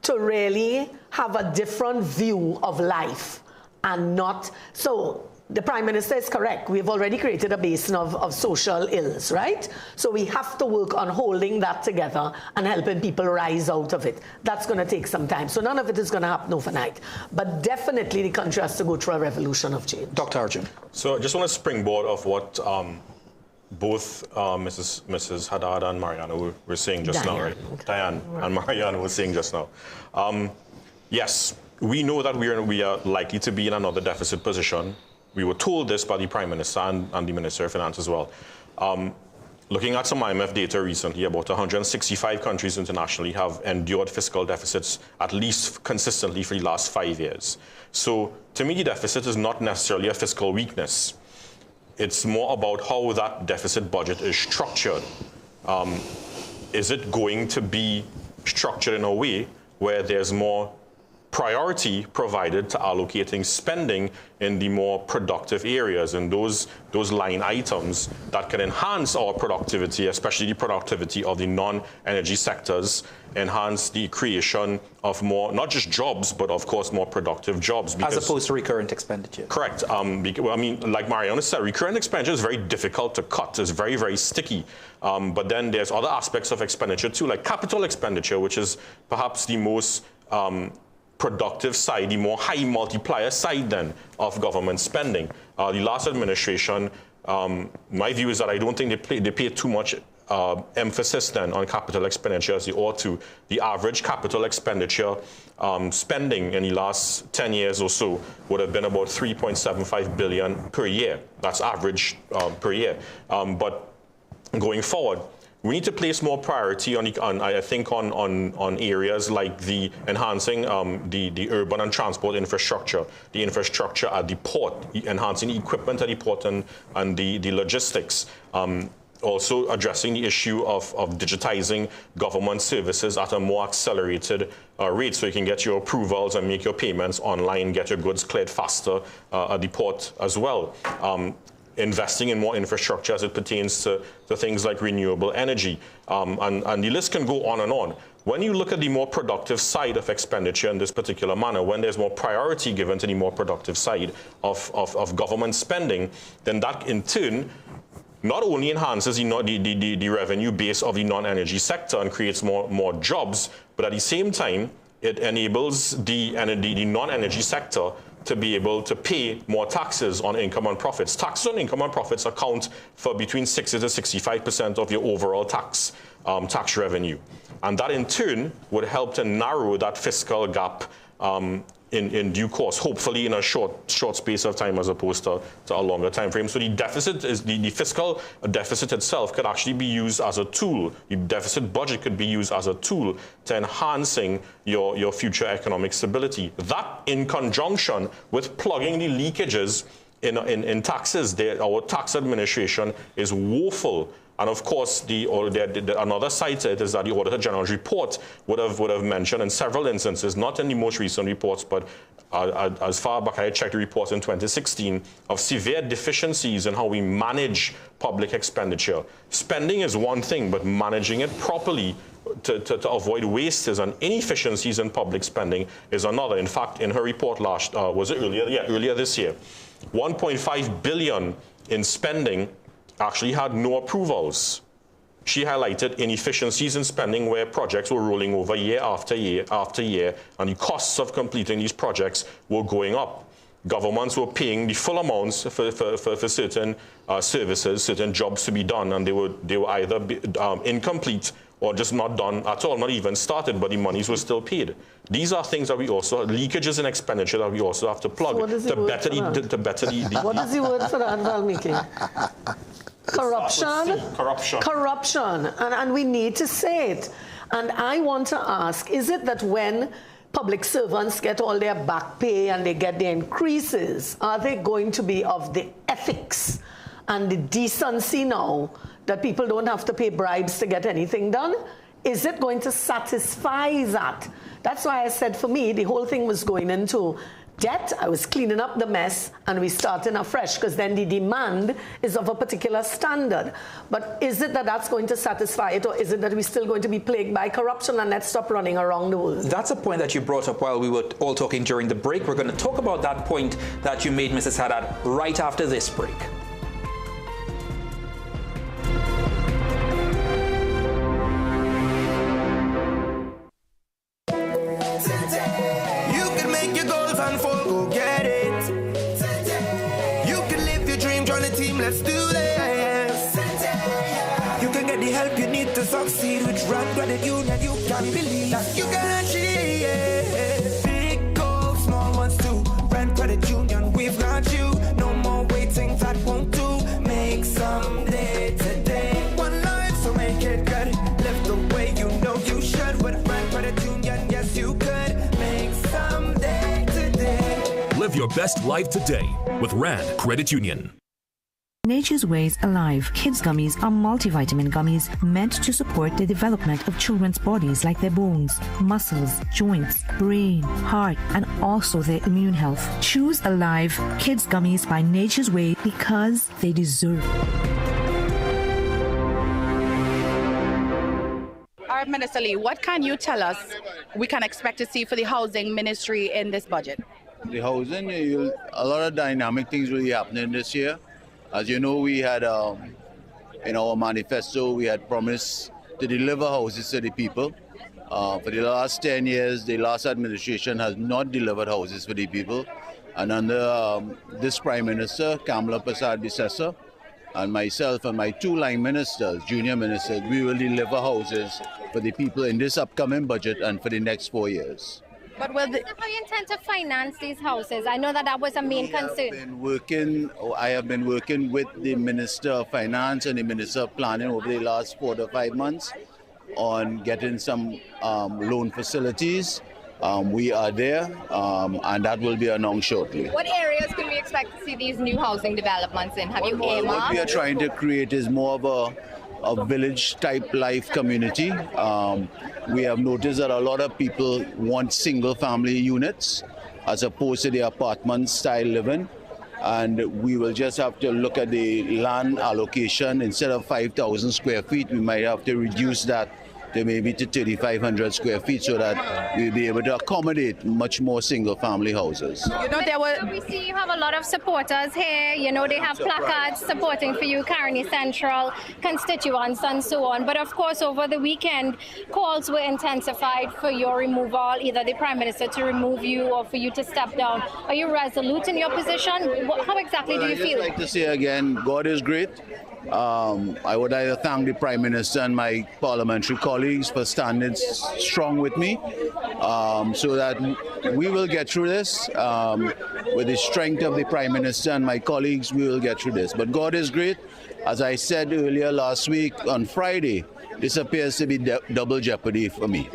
to really have a different view of life and not... So the Prime Minister is correct. We've already created a basin of social ills, right? So we have to work on holding that together and helping people rise out of it. That's going to take some time. So none of it is going to happen overnight. But definitely the country has to go through a revolution of change. Dr. Arjun. So I just want to springboard off what both Mrs. Haddad and Mariano were saying just now, right? Diane and Mariano were saying just now. Yes, we know that we are likely to be in another deficit position. We were told this by the Prime Minister and the Minister of Finance as well. Looking at some IMF data recently, about 165 countries internationally have endured fiscal deficits at least consistently for the last 5 years. So to me, the deficit is not necessarily a fiscal weakness. It's more about how that deficit budget is structured. Is it going to be structured in a way where there's more priority provided to allocating spending in the more productive areas and those line items that can enhance our productivity, especially the productivity of the non-energy sectors, enhance the creation of more, not just jobs, but of course more productive jobs. As opposed to recurrent expenditure. Correct. I mean, like Mariana said, recurrent expenditure is very difficult to cut. It's very, very sticky. But then there's other aspects of expenditure too, like capital expenditure, which is perhaps the most productive side, the more high multiplier side then of government spending. The last administration, my view is that I don't think they pay too much emphasis then on capital expenditure as they ought to. The average capital expenditure spending in the last 10 years or so would have been about 3.75 billion per year. That's average per year. But going forward, we need to place more priority on areas like the enhancing the urban and transport infrastructure, the infrastructure at the port, enhancing the equipment at the port and the logistics. Also addressing the issue of digitizing government services at a more accelerated rate so you can get your approvals and make your payments online, get your goods cleared faster at the port as well. Investing in more infrastructure as it pertains to things like renewable energy. And the list can go on and on. When you look at the more productive side of expenditure in this particular manner, when there's more priority given to the more productive side of government spending, then that in turn not only enhances the revenue base of the non-energy sector and creates more jobs, but at the same time, it enables the non-energy sector to be able to pay more taxes on income and profits. Taxes on income and profits account for between 60 to 65% of your overall tax revenue. And that in turn would help to narrow that fiscal gap in due course, hopefully in a short space of time as opposed to a longer time frame. So the deficit is the fiscal deficit itself could actually be used as a tool. The deficit budget could be used as a tool to enhancing your future economic stability. That in conjunction with plugging the leakages in taxes, our tax administration is woeful. And of course, another side to it is that the Auditor General's report would have mentioned in several instances, not in the most recent reports, but as far back I checked the reports in 2016, of severe deficiencies in how we manage public expenditure. Spending is one thing, but managing it properly to avoid wastes and inefficiencies in public spending is another. In fact, in her report earlier this year, 1.5 billion in spending actually had no approvals. She highlighted inefficiencies in spending where projects were rolling over year after year after year, and the costs of completing these projects were going up. Governments were paying the full amounts for certain services, certain jobs to be done, and they were either incomplete or just not done at all, not even started, but the monies were still paid. These are things that we also, leakages in expenditure that we also have to plug to better the... What is the word for that, Valmiki? Corruption. Corruption. And we need to say it. And I want to ask, is it that when public servants get all their back pay and they get their increases, are they going to be of the ethics and the decency now that people don't have to pay bribes to get anything done? Is it going to satisfy that? That's why I said for me, the whole thing was going into debt. I was cleaning up the mess and we starting afresh because then the demand is of a particular standard. But is it that that's going to satisfy it, or is it that we're still going to be plagued by corruption and let's stop running around the world? That's a point that you brought up while we were all talking during the break. We're going to talk about that point that you made, Mrs. Haddad, right after this break. Let's do this. You can get the help you need to succeed with Rand Credit Union. You can believe that you can achieve big goals, small ones too. Rand Credit Union, we've got you. No more waiting, that won't do. Make someday today. One life, so make it good. Live the way you know you should. With Rand Credit Union, yes you could. Make someday today. Live your best life today with Rand Credit Union. Nature's Ways Alive Kids Gummies are multivitamin gummies meant to support the development of children's bodies like their bones, muscles, joints, brain, heart, and also their immune health. Choose Alive Kids Gummies by Nature's Way because they deserve it. All right, Minister Lee, what can you tell us we can expect to see for the housing ministry in this budget? The housing, a lot of dynamic things really happening this year. As you know, we had, in our manifesto, we had promised to deliver houses to the people. For the last 10 years, the last administration has not delivered houses for the people. And under this Prime Minister, Kamala Persad-Bissessar, and myself and my two line ministers, junior ministers, we will deliver houses for the people in this upcoming budget and for the next 4 years. But how you intend to finance these houses? I know that was a main concern. I have been working with the Minister of Finance and the Minister of Planning over the last 4 to 5 months on getting some loan facilities. We are there, and that will be announced shortly. What areas can we expect to see these new housing developments in? Have you earmarked? What we are trying to create is more of a village-type life community. We have noticed that a lot of people want single-family units as opposed to the apartment-style living. And we will just have to look at the land allocation. Instead of 5,000 square feet, we might have to reduce that to maybe to 3,500 square feet so that we'll be able to accommodate much more single-family houses. You know, we see you have a lot of supporters here. You know, they have placards supporting for you, Carney Central, constituents, and so on. But of course, over the weekend, calls were intensified for your removal, either the Prime Minister to remove you or for you to step down. Are you resolute in your position? How exactly do you feel? I'd like to say again, God is great. I would like to thank the Prime Minister and my parliamentary colleagues for standing strong with me so that we will get through this. With the strength of the Prime Minister and my colleagues, we will get through this. But God is great. As I said earlier last week on Friday, this appears to be double jeopardy for me.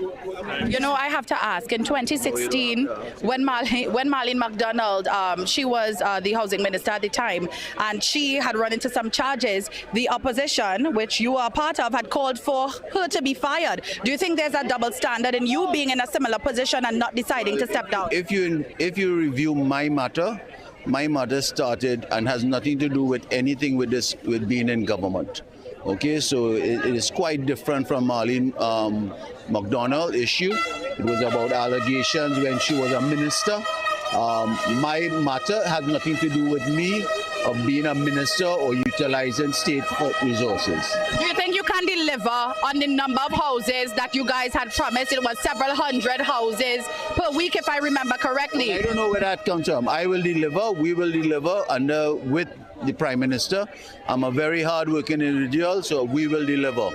You know, I have to ask, in 2016, when Marlene McDonald, she was the housing minister at the time, and she had run into some charges, the opposition, which you are part of, had called for her to be fired. Do you think there's a double standard in you being in a similar position and not deciding to step down? If you review my matter started and has nothing to do with anything with being in government. Okay, so it is quite different from Marlene McDonald issue. It was about allegations when she was a minister. My matter has nothing to do with me of being a minister or utilizing state resources. Do you think you can deliver on the number of houses that you guys had promised? It was several hundred houses per week, if I remember correctly. I don't know where that comes from. I will deliver, we will deliver with the Prime Minister. I'm a very hard-working individual, so we will deliver.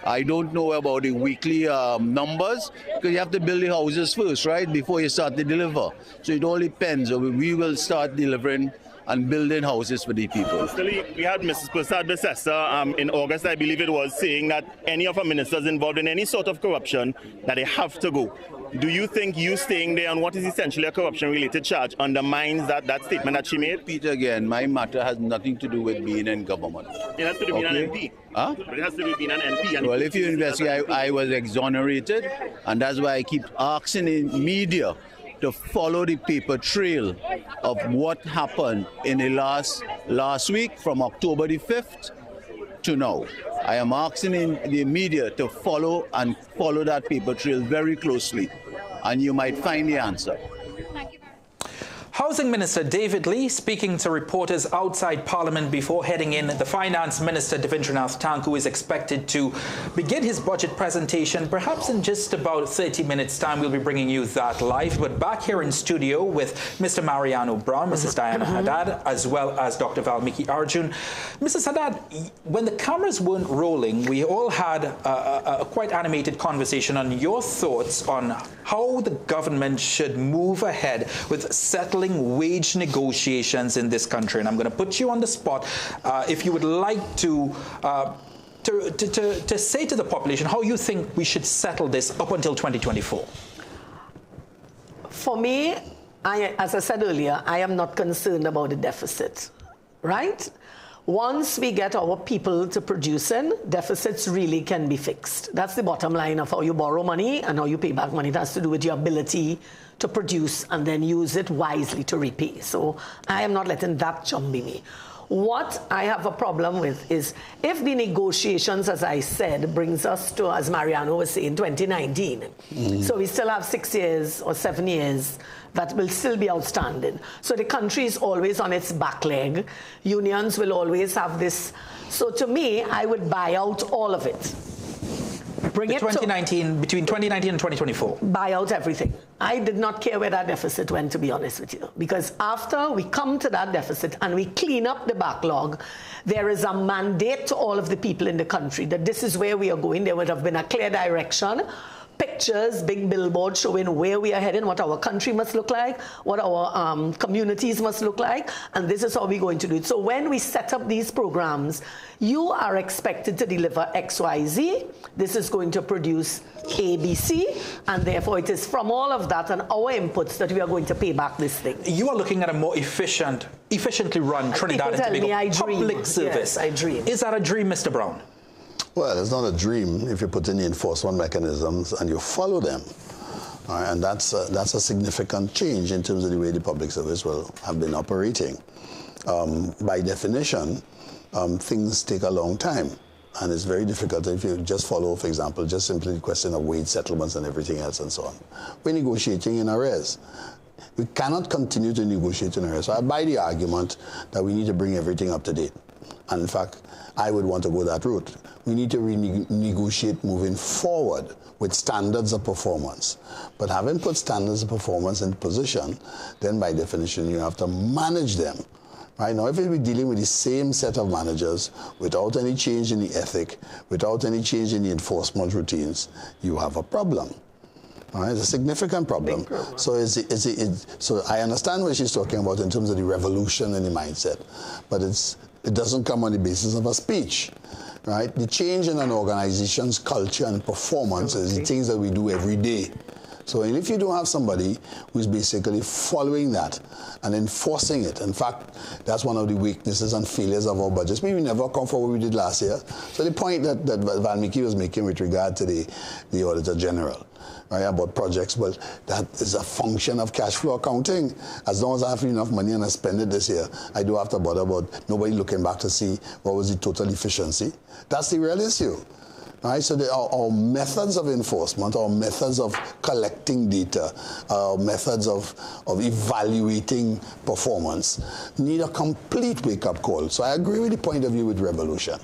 I don't know about the weekly numbers, because you have to build the houses first, right, before you start to deliver. So it all depends. So we will start delivering and building houses for the people. We had Mrs. Persad-Bissessar in August, I believe it was, saying that any of our ministers involved in any sort of corruption, that they have to go. Do you think you staying there on what is essentially a corruption-related charge undermines that statement that she made? Repeat again, my matter has nothing to do with being in government. It has to do with being an MP. Huh? But it has to do with being an MP. Well, if you investigate, I was exonerated, and that's why I keep asking the media to follow the paper trail of what happened in the last week from October the 5th to now. I am asking the media to follow that paper trail very closely, and you might find the answer. Housing Minister David Lee speaking to reporters outside Parliament before heading in. The Finance Minister Devendranath Tanku is expected to begin his budget presentation perhaps in just about 30 minutes time. We'll be bringing you that live. But back here in studio with Mr. Mariano Brown, Mrs. Diana Haddad, as well as Dr. Valmiki Arjun. Mrs. Haddad, when the cameras weren't rolling, we all had a quite animated conversation on your thoughts on how the government should move ahead with settling wage negotiations in this country. And I'm going to put you on the spot. If you would like to say to the population how you think we should settle this up until 2024. For me, as I said earlier, I am not concerned about the deficit, right? Once we get our people to producing, deficits really can be fixed. That's the bottom line of how you borrow money and how you pay back money. It has to do with your ability to produce and then use it wisely to repay. So I am not letting that chum be me. What I have a problem with is if the negotiations, as I said, brings us to, as Mariano was saying, 2019. So we still have 6 years or 7 years that will still be outstanding. So the country is always on its back leg. Unions will always have this. So to me, I would buy out all of it. Bring it 2019, between 2019 and 2024. Buy out everything. I did not care where that deficit went, to be honest with you. Because after we come to that deficit and we clean up the backlog, there is a mandate to all of the people in the country that this is where we are going. There would have been a clear direction. Pictures, big billboards showing where we are heading, what our country must look like, what our communities must look like, and this is how we're going to do it. So when we set up these programs, you are expected to deliver X, Y, Z. This is going to produce A, B, C, and therefore it is from all of that and our inputs that we are going to pay back this thing. You are looking at a more efficiently run Trinidad and Tobago public service. Yes, I dream. Is that a dream, Mr. Brown? Well, it's not a dream if you put in the enforcement mechanisms and you follow them. All right, and that's a significant change in terms of the way the public service will have been operating. By definition, things take a long time. And it's very difficult if you just follow, for example, just simply the question of wage settlements and everything else and so on. We're negotiating in arrears. We cannot continue to negotiate in arrears. So I buy the argument that we need to bring everything up to date. And in fact, I would want to go that route. We need to renegotiate moving forward with standards of performance. But having put standards of performance in position, then by definition you have to manage them. Right now, if we're dealing with the same set of managers without any change in the ethic, without any change in the enforcement routines, you have a problem. All right, it's a significant problem. So, so I understand what she's talking about in terms of the revolution in the mindset, but it doesn't come on the basis of a speech. Right? The change in an organization's culture and performance is the things that we do every day. So if you don't have somebody who's basically following that and enforcing it, in fact, that's one of the weaknesses and failures of our budgets. We never come for what we did last year. So the point that Valmiki was making with regard to the Auditor General, right, about projects, well, that is a function of cash flow accounting. As long as I have enough money and I spend it this year, I do have to bother about nobody looking back to see what was the total efficiency. That's the real issue. Right, so our methods of enforcement, our methods of collecting data, our methods of evaluating performance need a complete wake-up call. So I agree with the point of view with revolution.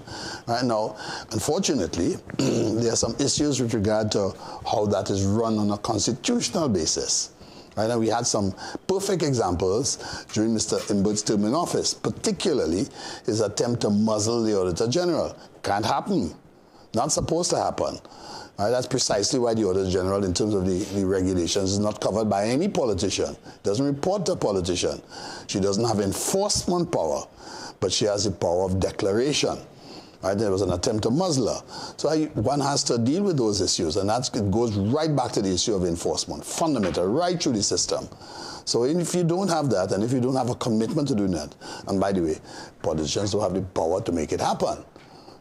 Right now, unfortunately, there are some issues with regard to how that is run on a constitutional basis. Right, and we had some perfect examples during Mr. Imbert's term in office, particularly his attempt to muzzle the Auditor General. Can't happen. Not supposed to happen. Right, that's precisely why the Auditor General, in terms of the regulations, is not covered by any politician. Doesn't report to a politician. She doesn't have enforcement power, but she has the power of declaration. Right, there was an attempt to muzzle her. So one has to deal with those issues, and it goes right back to the issue of enforcement, fundamental, right through the system. So if you don't have that, and if you don't have a commitment to doing that, and by the way, politicians don't have the power to make it happen.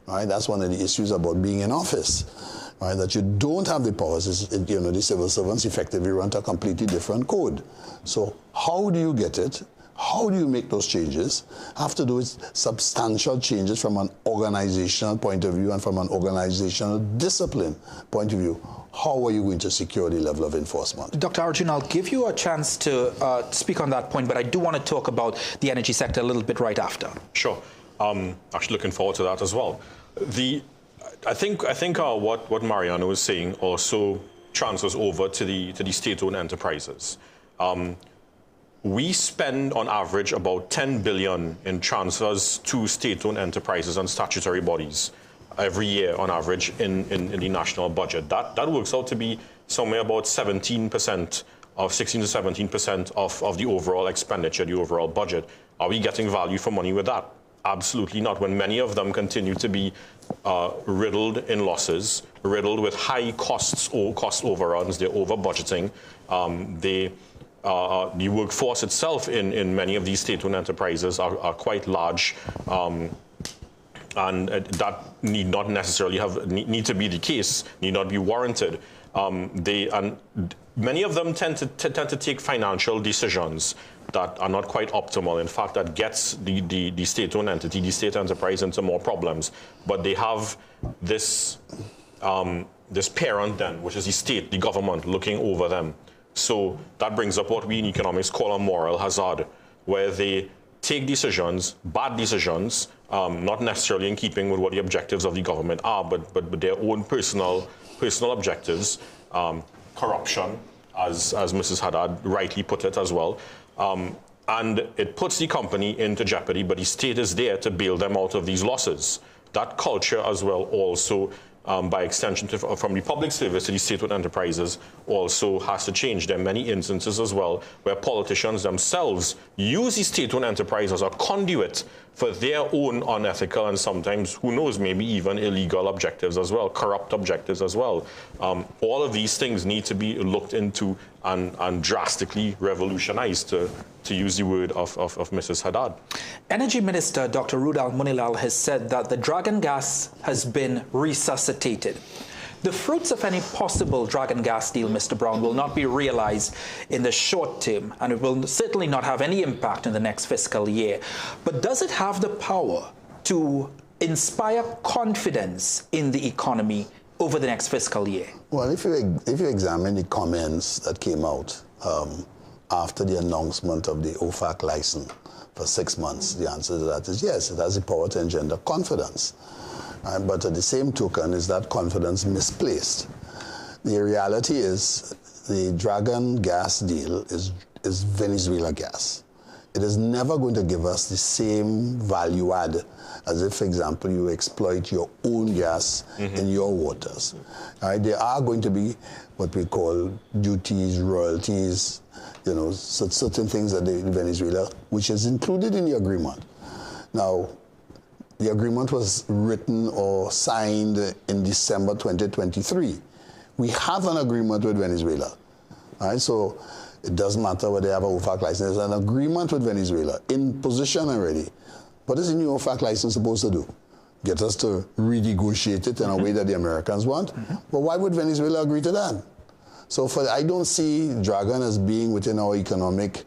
Right, that's one of the issues about being in office, right, that you don't have the powers. The civil servants effectively run to a completely different code. So how do you get it? How do you make those changes? Have to do with substantial changes from an organizational point of view and from an organizational discipline point of view. How are you going to secure the level of enforcement? Dr. Arjun, I'll give you a chance to speak on that point, but I do want to talk about the energy sector a little bit right after. Sure. Actually looking forward to that as well. I think what Mariano was saying also transfers over to the state-owned enterprises. We spend on average about 10 billion in transfers to state-owned enterprises and statutory bodies every year on average in the national budget. That works out to be somewhere about 17% of 16 to 17% of the overall expenditure, the overall budget. Are we getting value for money with that? Absolutely not. When many of them continue to be riddled in losses, riddled with high costs or cost overruns, they're over budgeting. The workforce itself in many of these state-owned enterprises are quite large that need not necessarily need to be the case, need not be warranted. Many of them tend to take financial decisions that are not quite optimal. In fact, that gets the state-owned entity, the state enterprise, into more problems. But they have this parent then, which is the state, the government, looking over them. So that brings up what we in economics call a moral hazard, where they take decisions, bad decisions, not necessarily in keeping with what the objectives of the government are, but their own personal objectives, corruption, as Mrs. Haddad rightly put it as well. And it puts the company into jeopardy, but the state is there to bail them out of these losses. That culture as well also, by extension from the public service to the state-owned enterprises, also has to change. There are many instances as well where politicians themselves use the state-owned enterprise as a conduit for their own unethical and sometimes, who knows, maybe even illegal objectives as well, corrupt objectives as well. All of these things need to be looked into and drastically revolutionized, to use the word of Mrs. Haddad. Energy Minister Dr. Rudal Munilal has said that the dragon gas has been resuscitated. The fruits of any possible dragon gas deal, Mr. Brown, will not be realized in the short term, and it will certainly not have any impact in the next fiscal year. But does it have the power to inspire confidence in the economy over the next fiscal year? Well, if you examine the comments that came out after the announcement of the OFAC license for 6 months, the answer to that is yes, it has the power to engender confidence. But at the same token, is that confidence misplaced? The reality is the dragon gas deal is Venezuela gas. It is never going to give us the same value add as if, for example, you exploit your own gas in your waters. There are going to be what we call duties, royalties, certain things that Venezuela, which is included in the agreement. Now, the agreement was written or signed in December 2023. We have an agreement with Venezuela. So it doesn't matter whether they have an OFAC license. There's an agreement with Venezuela in position already. What is the new OFAC license supposed to do? Get us to renegotiate it in a way that the Americans want? But why would Venezuela agree to that? So I don't see Dragon as being within our economic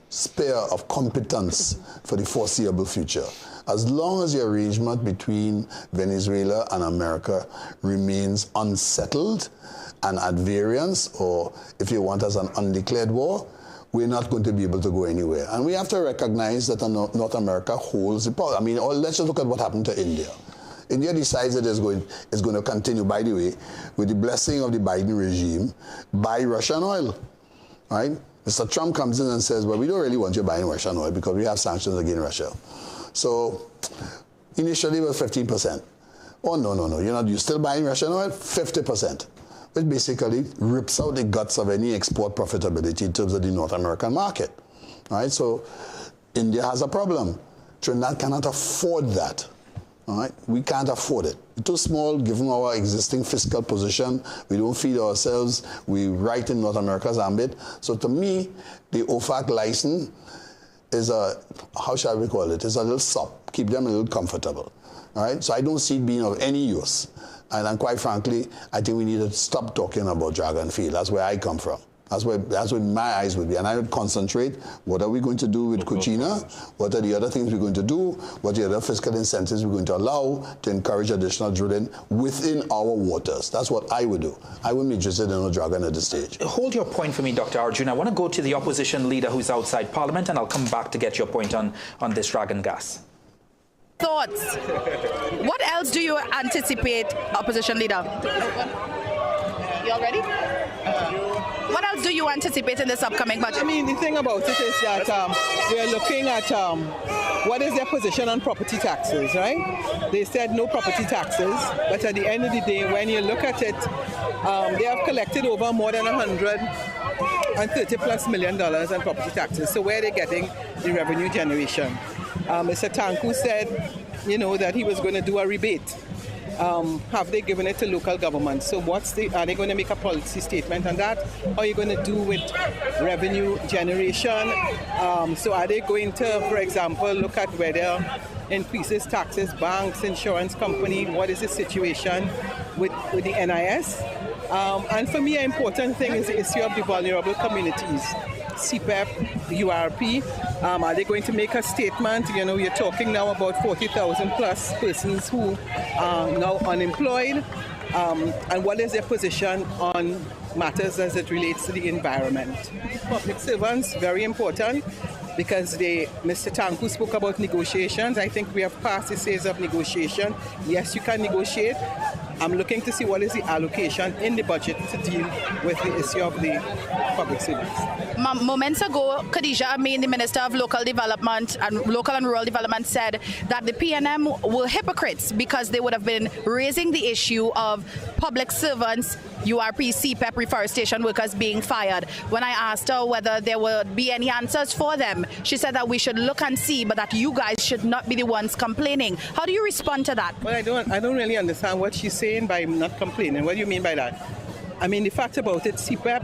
sphere of competence for the foreseeable future. As long as the arrangement between Venezuela and America remains unsettled and at variance, or if you want, as an undeclared war, we're not going to be able to go anywhere. And we have to recognize that North America holds the power. I mean, let's just look at what happened to India. India decides that it's going to continue, by the way, with the blessing of the Biden regime, buy Russian oil, right? Mr. Trump comes in and says, well, we don't really want you buying Russian oil because we have sanctions against Russia. So initially it was 15%. Oh, no, you're still buying Russian oil? 50%. Which basically rips out the guts of any export profitability in terms of the North American market. Right? So India has a problem. Trinidad cannot afford that. All right? We can't afford it. It's too small given our existing fiscal position. We don't feed ourselves. We write in North America's ambit. So to me, the OFAC license is how shall we call it? It's a little sop. Keep them a little comfortable. All right? So I don't see it being of any use. And quite frankly, I think we need to stop talking about Dragon Field. That's where I come from. That's where my eyes would be. And I would concentrate, what are we going to do with Cucina? What are the other things we're going to do? What are the other fiscal incentives we're going to allow to encourage additional drilling within our waters? That's what I would do. I wouldn't be interested in a Dragon at this stage. Hold your point for me, Dr. Arjun. I want to go to the opposition leader who's outside Parliament, and I'll come back to get your point on this Dragon gas. Thoughts? What else do you anticipate, opposition leader? You all ready? What else do you anticipate in this upcoming budget? I mean, the thing about it is that we're looking at what is their position on property taxes, right? They said no property taxes, but at the end of the day, when you look at it, they have collected over more than $130+ million in property taxes. So where are they getting the revenue generation? Mr. Tanku said, that he was going to do a rebate. Have they given it to local government? So are they going to make a policy statement on that? How are you going to do with revenue generation? So are they going to, for example, look at whether increases taxes, banks, insurance company, what is the situation with the NIS. And for me, an important thing is the issue of the vulnerable communities. CPEP, URP, are they going to make a statement? You know, you're talking now about 40,000 plus persons who are now unemployed. And what is their position on matters as it relates to the environment? Public servants, very important, because Mr. Tanku spoke about negotiations. I think we have passed the stage of negotiation. Yes, you can negotiate. I'm looking to see what is the allocation in the budget to deal with the issue of the public servants. Moments ago, Khadija Amin, the Minister of Local Development and Local and Rural Development, said that the PNM were hypocrites because they would have been raising the issue of public servants, URP, CPEP, reforestation workers being fired. When I asked her whether there would be any answers for them, she said that we should look and see, but that you guys should not be the ones complaining. How do you respond to that? Well, I don't really understand what she's saying by not complaining. What do you mean by that? I mean, the fact about it, CPEP,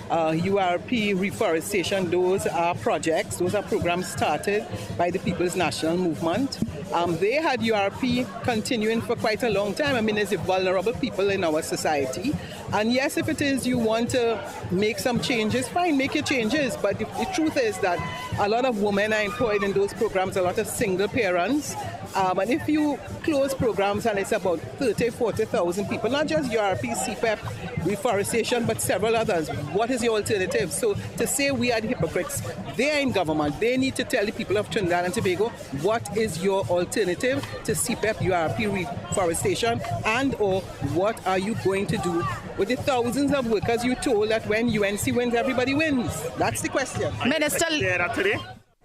URP, reforestation, those are projects, those are programs started by the People's National Movement. They had URP continuing for quite a long time. I mean, there's the vulnerable people in our society. And yes, if it is you want to make some changes, fine, make your changes. But the truth is that a lot of women are employed in those programs, a lot of single parents. And if you close programs and it's about 30,000, 40,000 people, not just URP, CPEP, reforestation, but several others, what is the alternative? So to say we are the hypocrites, they are in government. They need to tell the people of Trinidad and Tobago, what is your alternative to CPEP, URP, reforestation, and or what are you going to do with the thousands of workers you told that when UNC wins, everybody wins? That's the question. Minister...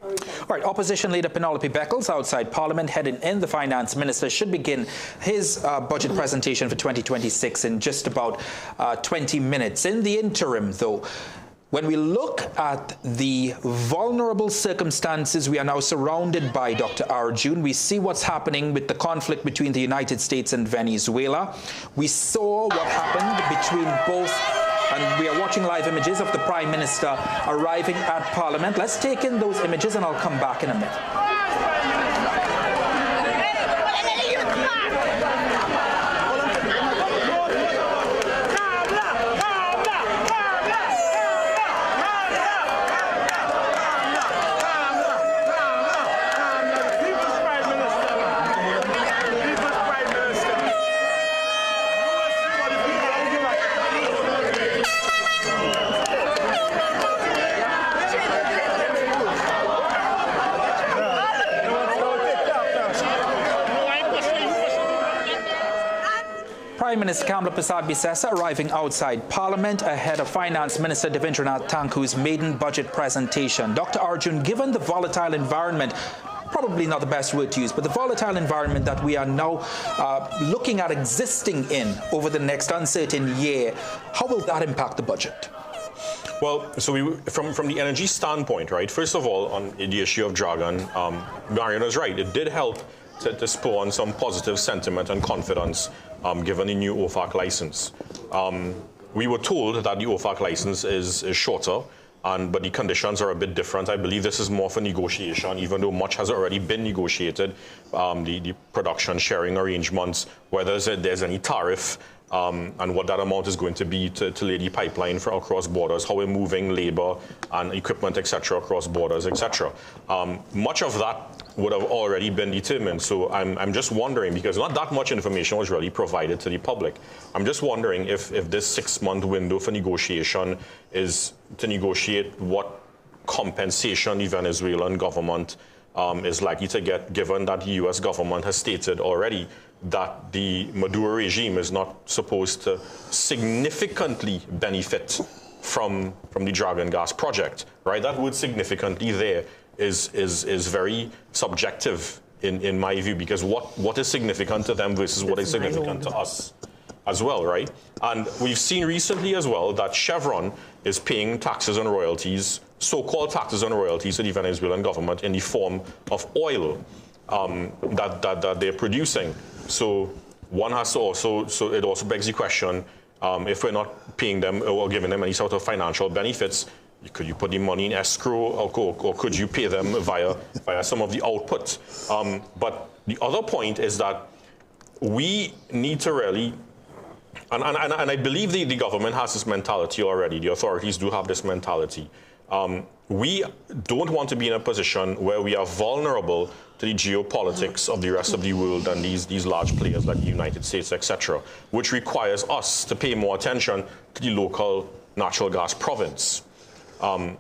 All right, Opposition Leader Penelope Beckles outside Parliament heading in. The Finance Minister should begin his budget presentation for 2026 in just about 20 minutes. In the interim, though, when we look at the vulnerable circumstances we are now surrounded by, Dr. Arjun, we see what's happening with the conflict between the United States and Venezuela. We saw what happened between both, and we are watching live images of the Prime Minister arriving at Parliament. Let's take in those images and I'll come back in a minute. Prime Minister Kamla Persad-Bissessar arriving outside Parliament ahead of Finance Minister Devendranath Tanku's maiden budget presentation. Dr. Arjun, given the volatile environment, probably not the best word to use, but the volatile environment that we are now looking at existing in over the next uncertain year, how will that impact the budget? Well, so from the energy standpoint, right, first of all, on the issue of Dragon, Mariana's right, it did help to spawn some positive sentiment and confidence given the new OFAC license. We were told that the OFAC license is shorter, but the conditions are a bit different. I believe this is more for negotiation, even though much has already been negotiated. The production sharing arrangements, whether there's any tariff, and what that amount is going to be to lay the pipeline for across borders, how we're moving labor and equipment, etc., across borders, etc. Much of that would have already been determined. So I'm just wondering, because not that much information was really provided to the public. I'm just wondering if this 6-month window for negotiation is to negotiate what compensation the Venezuelan government is likely to get, given that the U.S. government has stated already that the Maduro regime is not supposed to significantly benefit from the Dragon gas project, right? That word significantly there is very subjective in my view, because what is significant to them versus what is significant to us as well, right? And we've seen recently as well that Chevron is paying taxes and royalties, so-called taxes and royalties to the Venezuelan government in the form of oil that they're producing. So one has to also, so it also begs the question, if we're not paying them or giving them any sort of financial benefits, Could you put the money in escrow, or could you pay them via some of the output? But the other point is that we need to really, and I believe the government has this mentality already. The authorities do have this mentality. We don't want to be in a position where we are vulnerable to the geopolitics of the rest of the world and these large players like the United States, etc., which requires us to pay more attention to the local natural gas province.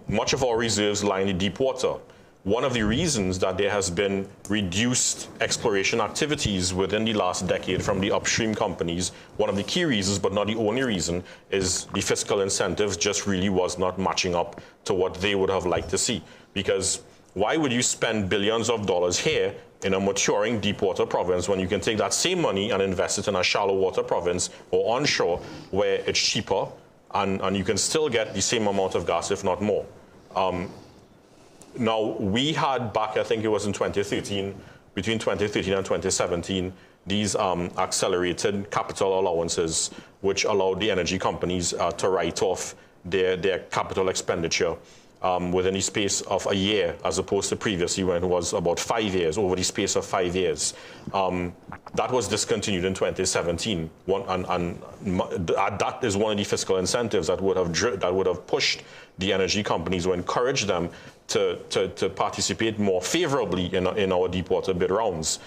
Much of our reserves lie in the deep water. One of the reasons that there has been reduced exploration activities within the last decade from the upstream companies, one of the key reasons, but not the only reason, is the fiscal incentives just really was not matching up to what they would have liked to see. Because why would you spend billions of dollars here in a maturing deep water province when you can take that same money and invest it in a shallow water province or onshore where it's cheaper and you can still get the same amount of gas, if not more? Now, we had back, I think it was in 2013, between 2013 and 2017, these accelerated capital allowances, which allowed the energy companies to write off their capital expenditure within the space of a year, as opposed to previously when it was about 5 years, over the space of 5 years. That was discontinued in 2017, that is one of the fiscal incentives that would have pushed the energy companies or encouraged them to participate more favorably in our deep water bid rounds.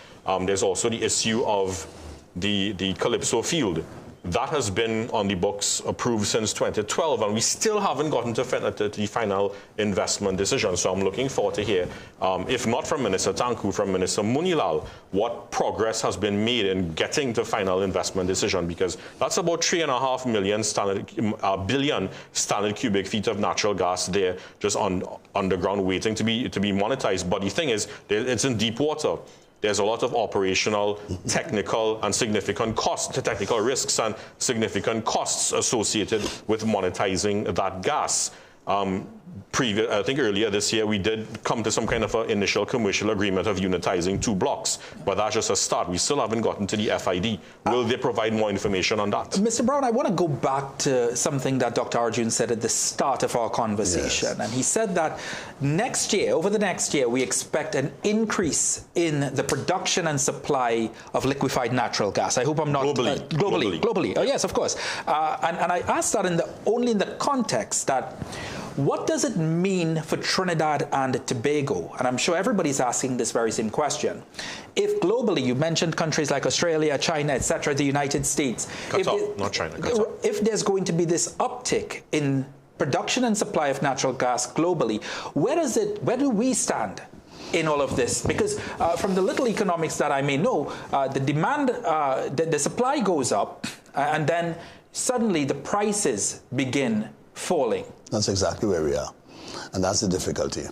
There's also the issue of the Calypso field. That has been on the books, approved since 2012, and we still haven't gotten to the final investment decision. So I'm looking forward to hear, if not from Minister Tanku, from Minister Munilal, what progress has been made in getting to final investment decision, because that's about 3.5 billion standard cubic feet of natural gas there, just underground, waiting to be monetized. But the thing is, it's in deep water. There's a lot of operational, technical, and significant costs, technical risks and significant costs associated with monetizing that gas. I think earlier this year we did come to some kind of an initial commercial agreement of unitizing 2 blocks, but that's just a start. We still haven't gotten to the FID. Will they provide more information on that? Mr. Brown, I want to go back to something that Dr. Arjun said at the start of our conversation. Yes. And he said that next year, over the next year, we expect an increase in the production and supply of liquefied natural gas. I hope I'm not... Globally. Oh, yes, of course. And I asked that only in the context that what does it mean for Trinidad and Tobago? And I'm sure everybody's asking this very same question. If globally, you mentioned countries like Australia, China, etc., the United States. Qatar, not China, Qatar. If there's going to be this uptick in production and supply of natural gas globally, where do we stand in all of this? Because from the little economics that I may know, the demand, the supply goes up, and then suddenly the prices begin falling. That's exactly where we are. And that's the difficulty.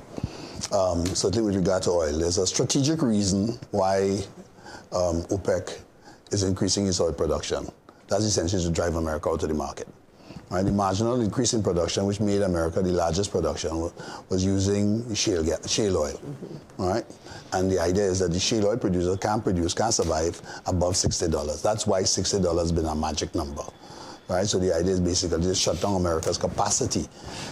Certainly with regard to oil, there's a strategic reason why OPEC is increasing its oil production. That's essentially to drive America out of the market. Right? The marginal increase in production, which made America the largest production, was using shale oil. Right? And the idea is that the shale oil producer can't survive above $60. That's why $60 has been a magic number. Right, so the idea is basically to shut down America's capacity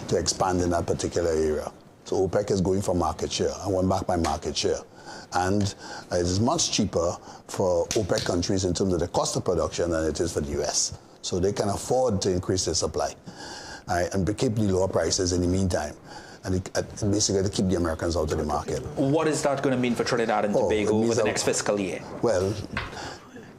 to expand in that particular area. So OPEC is going for market share. I went back by market share. And it is much cheaper for OPEC countries in terms of the cost of production than it is for the US. So they can afford to increase their supply, right, and keep the lower prices in the meantime. And basically to keep the Americans out of the market. What is that going to mean for Trinidad and Tobago over the next fiscal year? Well,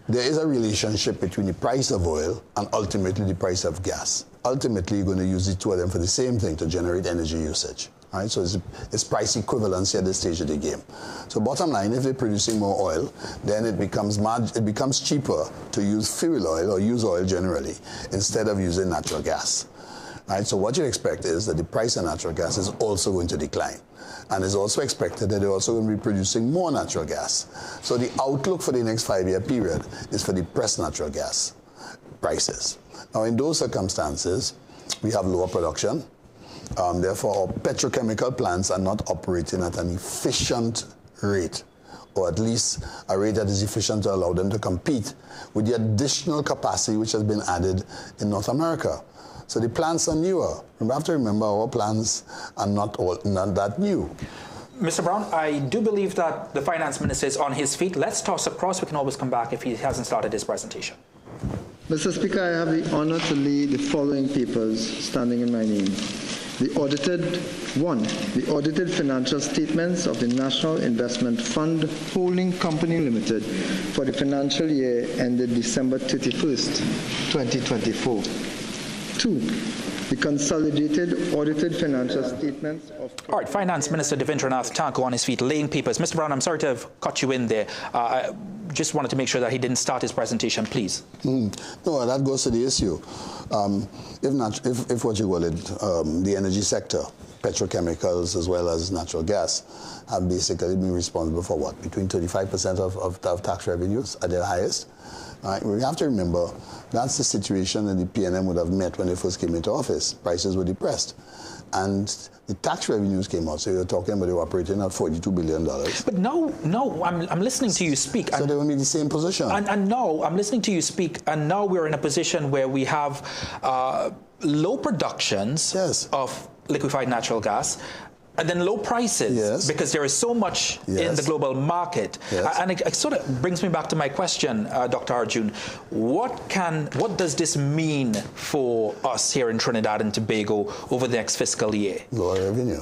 there is a relationship between the price of oil and ultimately the price of gas. Ultimately, you're going to use the two of them for the same thing, to generate energy usage. Right? So it's price equivalency at this stage of the game. So bottom line, if they're producing more oil, then it becomes cheaper to use fuel oil or use oil generally instead of using natural gas. Right? So what you expect is that the price of natural gas is also going to decline. And it's also expected that they're also going to be producing more natural gas. So the outlook for the next 5-year period is for depressed natural gas prices. Now, in those circumstances, we have lower production. Therefore, our petrochemical plants are not operating at an efficient rate, or at least a rate that is efficient to allow them to compete with the additional capacity which has been added in North America. So the plans are newer. We have to remember our plans are not that new. Mr. Brown, I do believe that the finance minister is on his feet. Let's toss across. We can always come back if he hasn't started his presentation. Mr. Speaker, I have the honor to lead the following papers standing in my name. The audited financial statements of the National Investment Fund Holding Company Limited for the financial year ended December 31st, 2024. 2. The consolidated audited financial statements of... All right, Finance Minister Devendranath Thakur on his feet, laying papers. Mr. Brown, I'm sorry to have cut you in there. I just wanted to make sure that he didn't start his presentation, please. No, that goes to the issue. If what you call it, the energy sector, petrochemicals as well as natural gas, have basically been responsible for what? Between 35% of tax revenues at their highest. We have to remember that's the situation that the PNM would have met when they first came into office. Prices were depressed. And the tax revenues came out. So you're talking about they were operating at $42 billion. But no, I'm listening to you speak. So they will be in the same position. And no, I'm listening to you speak. And now we're in a position where we have low productions of liquefied natural gas. And then low prices, because there is so much in the global market. And it sort of brings me back to my question, Dr. Arjun. What does this mean for us here in Trinidad and Tobago over the next fiscal year? Lower revenue.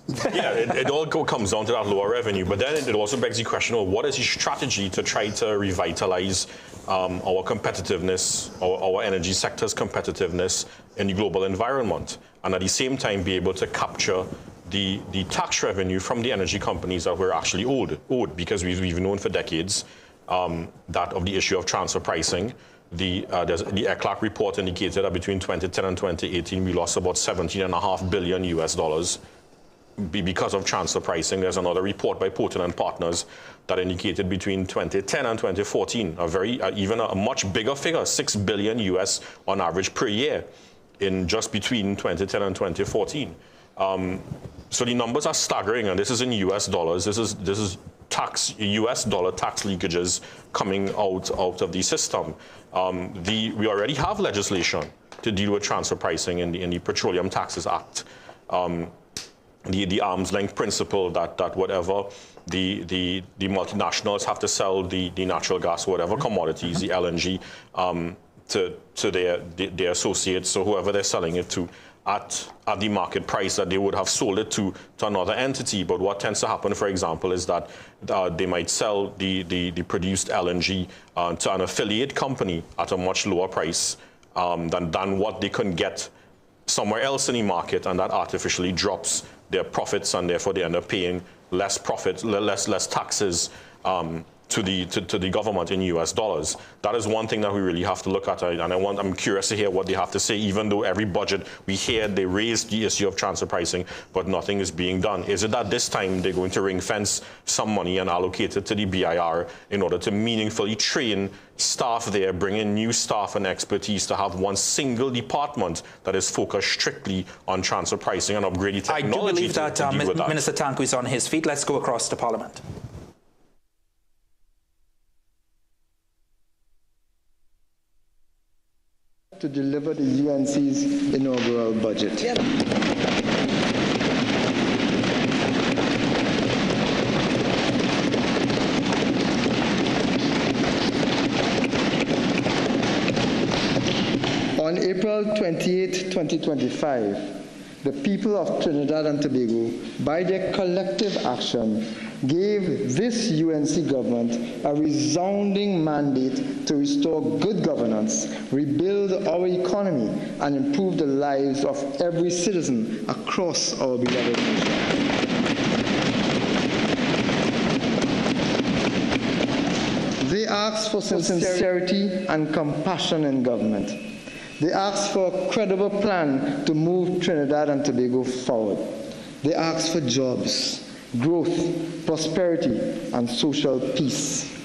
It all comes down to that lower revenue. But then it also begs the question of what is the strategy to try to revitalize our competitiveness, our energy sector's competitiveness in the global environment, and at the same time be able to capture the tax revenue from the energy companies that we're actually owed, because we've known for decades that of the issue of transfer pricing. The ECLAC report indicated that between 2010 and 2018 we lost about $17.5 billion US because of transfer pricing. There's another report by Porton and Partners that indicated between 2010 and 2014 even a much bigger figure, $6 billion US on average per year in just between 2010 and 2014. So the numbers are staggering, and this is in US dollars. This is US dollar tax leakages coming out of the system. We already have legislation to deal with transfer pricing in the Petroleum Taxes Act. The arm's length principle that whatever the multinationals have to sell the natural gas, whatever commodities, the LNG, to their associates, so whoever they're selling it to, at the market price that they would have sold it to another entity. But what tends to happen, for example, is that they might sell the produced LNG to an affiliate company at a much lower price than what they can get somewhere else in the market, and that artificially drops their profits, and therefore they end up paying less profits, less taxes to the government in US dollars. That is one thing that we really have to look at, and I'm curious to hear what they have to say. Even though every budget we hear they raise the issue of transfer pricing, but nothing is being done. Is it that this time they're going to ring fence some money and allocate it to the BIR in order to meaningfully train staff there, bring in new staff and expertise to have one single department that is focused strictly on transfer pricing and upgrading technology? I do believe that, to deal with that. Minister Thakur is on his feet. Let's go across to Parliament. To deliver the UNC's inaugural budget. On April 28, 2025, the people of Trinidad and Tobago, by their collective action, gave this UNC government a resounding mandate to restore good governance, rebuild our economy, and improve the lives of every citizen across our beloved nation. They asked for sincerity and compassion in government. They asked for a credible plan to move Trinidad and Tobago forward. They asked for jobs, growth, prosperity, and social peace.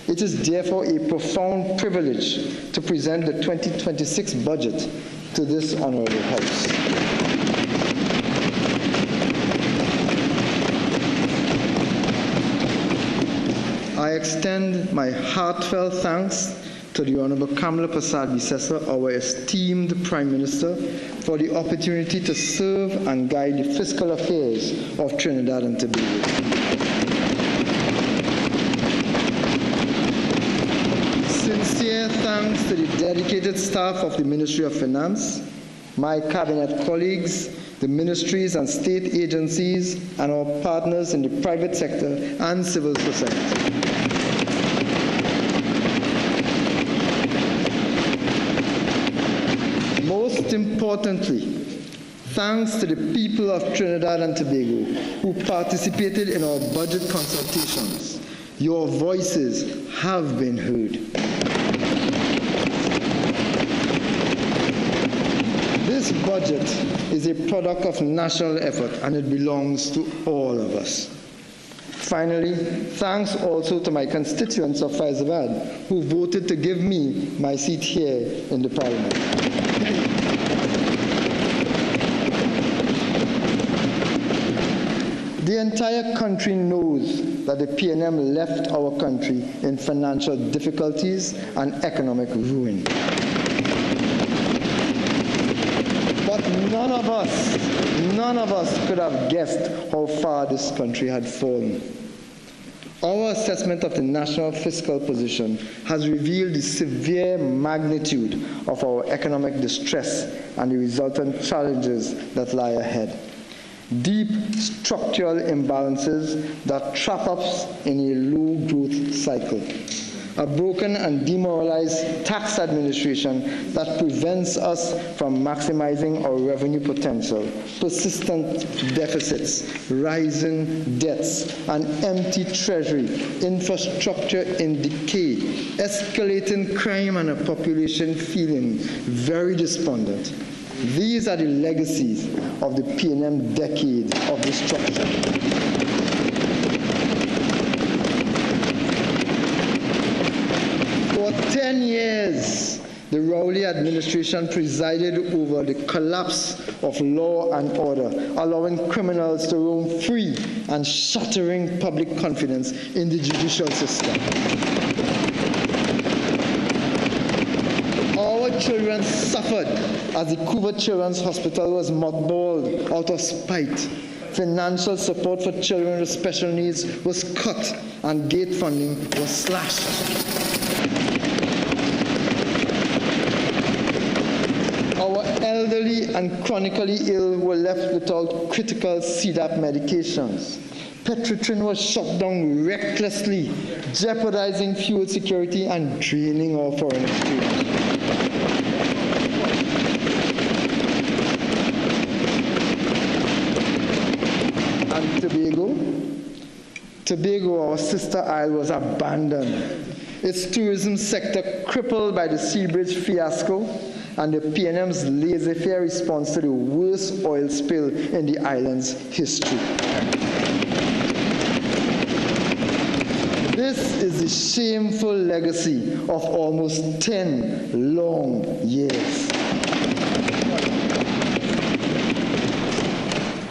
It is therefore a profound privilege to present the 2026 budget to this honorable House. I extend my heartfelt thanks to the Honorable Kamala Persad-Bissessar, our esteemed Prime Minister, for the opportunity to serve and guide the fiscal affairs of Trinidad and Tobago. Sincere thanks to the dedicated staff of the Ministry of Finance, my cabinet colleagues, the ministries and state agencies, and our partners in the private sector and civil society. Most importantly, thanks to the people of Trinidad and Tobago who participated in our budget consultations. Your voices have been heard. This budget is a product of national effort, and it belongs to all of us. Finally, thanks also to my constituents of Faizabad who voted to give me my seat here in the Parliament. The entire country knows that the PNM left our country in financial difficulties and economic ruin. But none of us could have guessed how far this country had fallen. Our assessment of the national fiscal position has revealed the severe magnitude of our economic distress and the resultant challenges that lie ahead. Deep structural imbalances that trap us in a low-growth cycle. A broken and demoralized tax administration that prevents us from maximizing our revenue potential, persistent deficits, rising debts, an empty treasury, infrastructure in decay, escalating crime, and a population feeling very despondent. These are the legacies of the PNM decade of destruction. For 10 years, the Rowley administration presided over the collapse of law and order, allowing criminals to roam free and shattering public confidence in the judicial system. Our children suffered as the Cuba Children's Hospital was mothballed out of spite. Financial support for children with special needs was cut and gate funding was slashed. Our elderly and chronically ill were left without critical CDAP medications. Petrotrin was shut down recklessly, jeopardizing fuel security and draining our foreign exchange. And Tobago, our sister isle, was abandoned. Its tourism sector crippled by the Sea Bridge fiasco and the PNM's laissez-faire response to the worst oil spill in the island's history. This is the shameful legacy of almost 10 long years.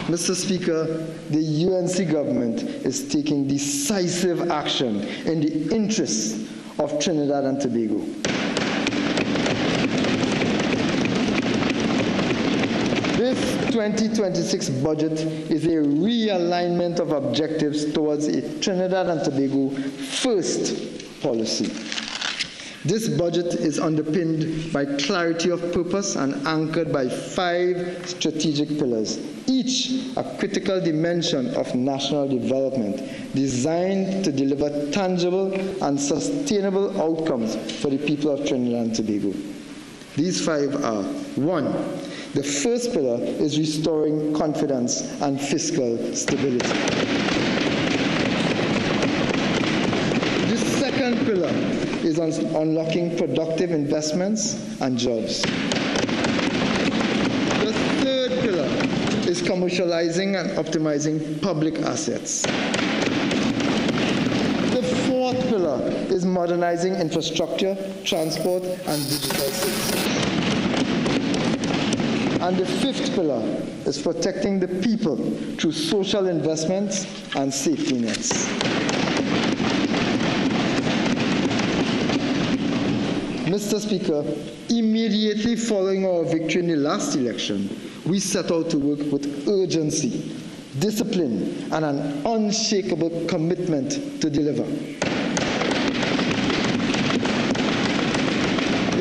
Mr. Speaker, the UNC government is taking decisive action in the interests of Trinidad and Tobago. This 2026 budget is a realignment of objectives towards a Trinidad and Tobago first policy. This budget is underpinned by clarity of purpose and anchored by 5 strategic pillars, each a critical dimension of national development, designed to deliver tangible and sustainable outcomes for the people of Trinidad and Tobago. These 5 are: 1, the first pillar is restoring confidence and fiscal stability. The second pillar is on unlocking productive investments and jobs. The third pillar is commercializing and optimizing public assets. The fourth pillar is modernizing infrastructure, transport, and digital systems. And the fifth pillar is protecting the people through social investments and safety nets. Mr. Speaker, immediately following our victory in the last election, we set out to work with urgency, discipline, and an unshakable commitment to deliver.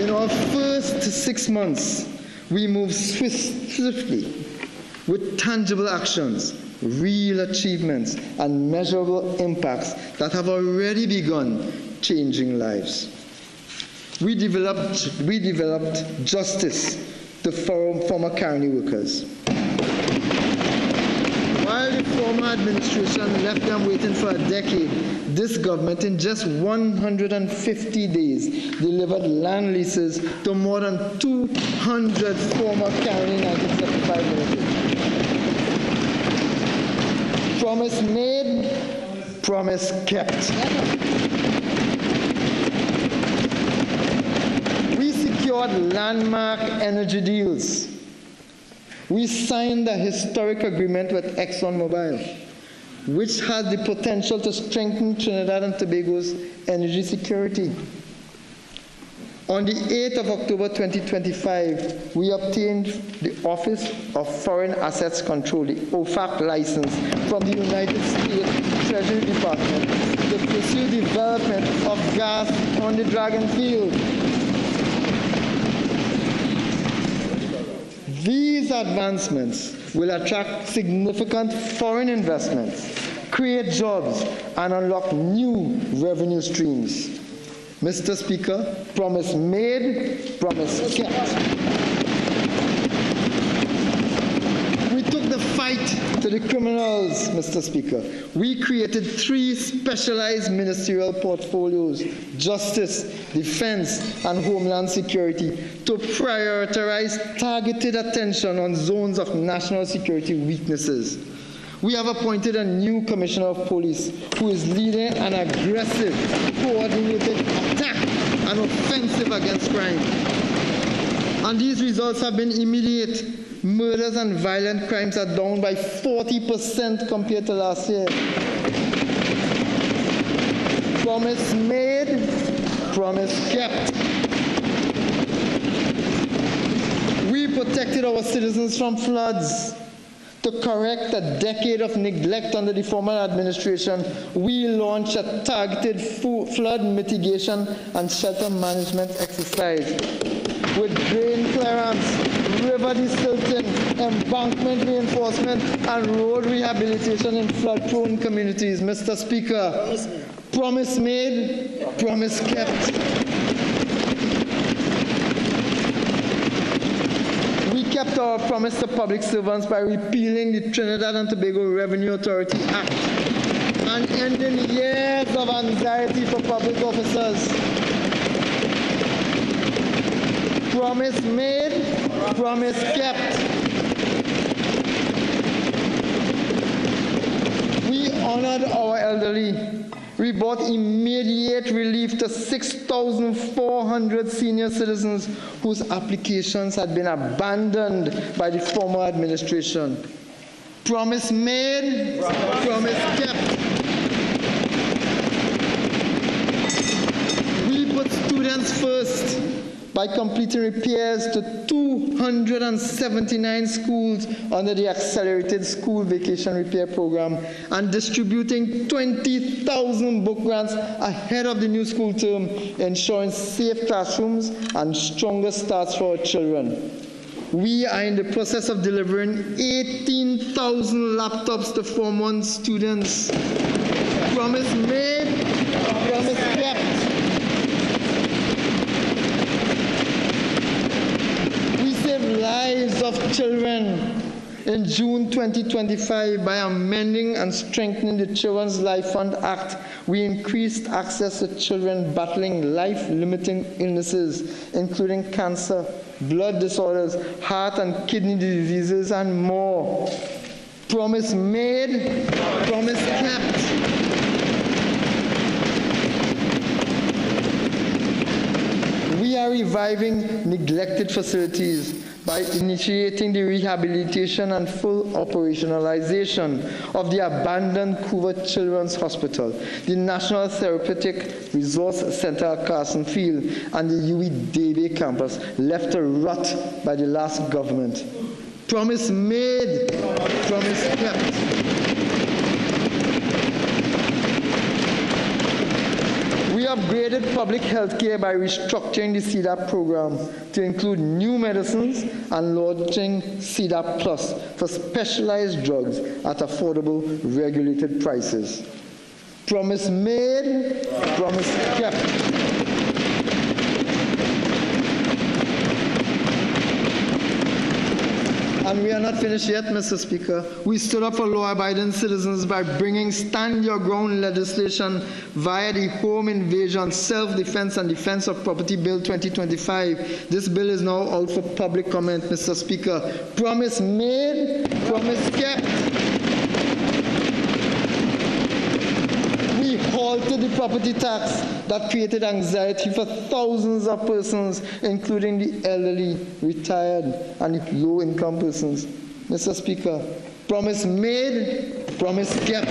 In our first 6 months, we moved swiftly with tangible actions, real achievements, and measurable impacts that have already begun changing lives. We developed justice to former Carney workers. While the former administration left them waiting for a decade, this government in just 150 days delivered land leases to more than 200 former Carney 1975 villages. Promise made, promise kept. We secured landmark energy deals. We signed a historic agreement with ExxonMobil, which has the potential to strengthen Trinidad and Tobago's energy security. On the 8th of October 2025, we obtained the Office of Foreign Assets Control, the OFAC license, from the United States Treasury Department to pursue development of gas on the Dragon Field. These advancements will attract significant foreign investments, create jobs, and unlock new revenue streams. Mr. Speaker, promise made, promise kept. We took the fight to the criminals, Mr. Speaker. We created 3 specialized ministerial portfolios: justice, defense, and homeland security, to prioritize targeted attention on zones of national security weaknesses. We have appointed a new commissioner of police who is leading an aggressive, coordinated attack and offensive against crime. And these results have been immediate. Murders and violent crimes are down by 40% compared to last year. Promise made, promise kept. We protected our citizens from floods. To correct a decade of neglect under the former administration, we launched a targeted flood mitigation and shelter management exercise with drain clearance, river desilting, embankment reinforcement, and road rehabilitation in flood-prone communities. Mr. Speaker, promise made, promise kept. We kept our promise to public servants by repealing the Trinidad and Tobago Revenue Authority Act and ending years of anxiety for public officers. Promise made, promise kept. We honored our elderly. We brought immediate relief to 6,400 senior citizens whose applications had been abandoned by the former administration. Promise made, promise kept. We put students first by completing repairs to 279 schools under the Accelerated School Vacation Repair Program and distributing 20,000 book grants ahead of the new school term, ensuring safe classrooms and stronger starts for our children. We are in the process of delivering 18,000 laptops to Form 1 students. Promise made, promise kept. Lives of children in June 2025 by amending and strengthening the Children's Life Fund Act. We increased access to children battling life-limiting illnesses, including cancer, blood disorders, heart and kidney diseases, and more. Promise made, promise kept. We are reviving neglected facilities by initiating the rehabilitation and full operationalization of the abandoned Coover Children's Hospital, the National Therapeutic Resource Center at Carson Field, and the Huey Davey campus, left to rot by the last government. Promise made, promise kept. We upgraded public health care by restructuring the CDAP program to include new medicines and launching CDAP Plus for specialized drugs at affordable, regulated prices. Promise made, promise kept. And we are not finished yet, Mr. Speaker. We stood up for law-abiding citizens by bringing stand-your-ground legislation via the Home Invasion, Self-Defense and Defense of Property Bill 2025. This bill is now out for public comment, Mr. Speaker. Promise made, promise kept. We halted the property tax that created anxiety for thousands of persons, including the elderly, retired, and low-income persons. Mr. Speaker, promise made, promise kept.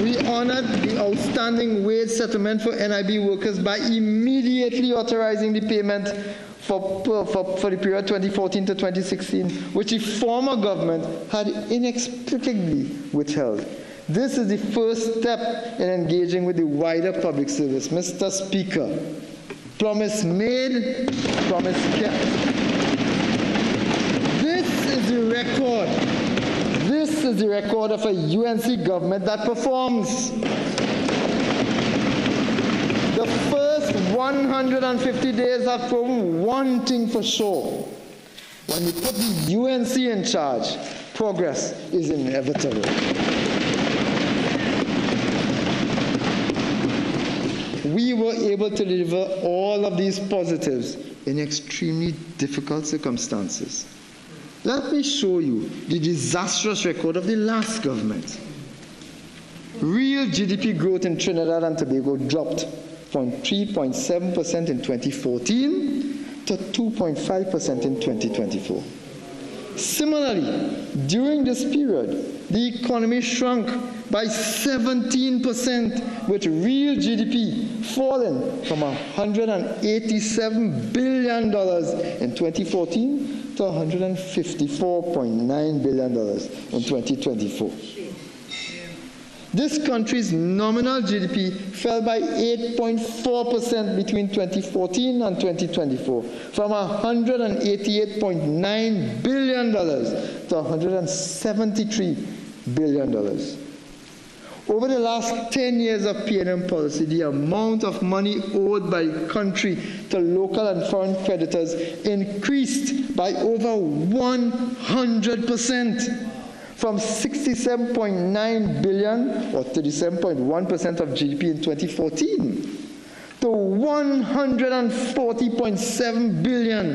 We honored the outstanding wage settlement for NIB workers by immediately authorizing the payment for the period 2014 to 2016, which the former government had inexplicably withheld. This is the first step in engaging with the wider public service. Mr. Speaker, promise made, promise kept. This is the record. This is the record of a UNC government that performs. The first 150 days have proven one thing for sure. When you put the UNC in charge, progress is inevitable. We were able to deliver all of these positives in extremely difficult circumstances. Let me show you the disastrous record of the last government. Real GDP growth in Trinidad and Tobago dropped from 3.7% in 2014 to 2.5% in 2024. Similarly, during this period, the economy shrunk by 17%, with real GDP falling from $187 billion in 2014 to $154.9 billion in 2024. This country's nominal GDP fell by 8.4% between 2014 and 2024, from $188.9 billion to $173 billion. Over the last 10 years of PNM policy, the amount of money owed by the country to local and foreign creditors increased by over 100%. From $67.9 billion, or 37.1% of GDP in 2014, to $140.7 billion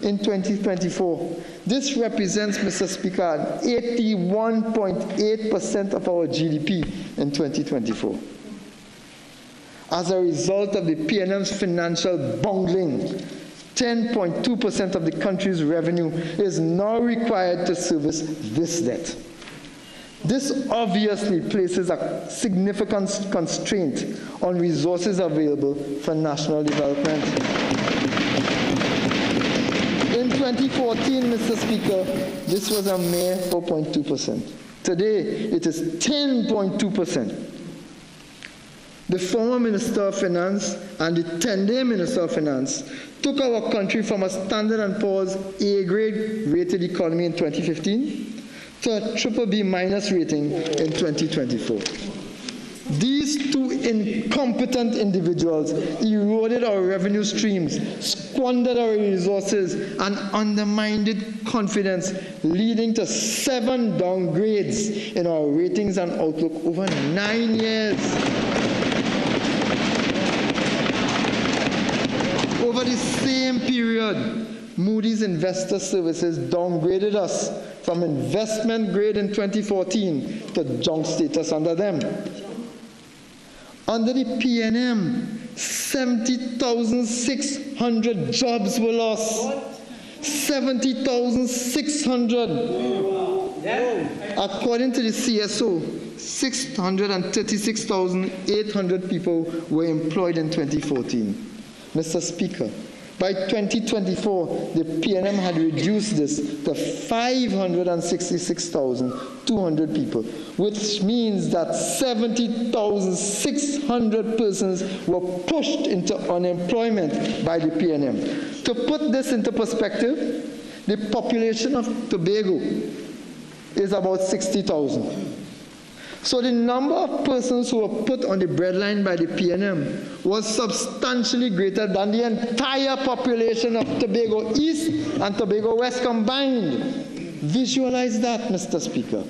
in 2024. This represents, Mr. Speaker, 81.8% of our GDP in 2024. As a result of the PNM's financial bungling, 10.2% of the country's revenue is now required to service this debt. This obviously places a significant constraint on resources available for national development. In 2014, Mr. Speaker, this was a mere 4.2%. Today, it is 10.2%. The former Minister of Finance and the 10-day Minister of Finance took our country from a Standard & Poor's A-grade rated economy in 2015 to a BBB minus rating in 2024. These two incompetent individuals eroded our revenue streams, squandered our resources, and undermined confidence, leading to 7 downgrades in our ratings and outlook over 9 years. Over the same period, Moody's Investor Services downgraded us from investment grade in 2014 to junk status under them. Under the PNM, 70,600 jobs were lost. 70,600. According to the CSO, 636,800 people were employed in 2014. Mr. Speaker, by 2024, the PNM had reduced this to 566,200 people, which means that 70,600 persons were pushed into unemployment by the PNM. To put this into perspective, the population of Tobago is about 60,000. So the number of persons who were put on the breadline by the PNM was substantially greater than the entire population of Tobago East and Tobago West combined. Visualize that, Mr. Speaker.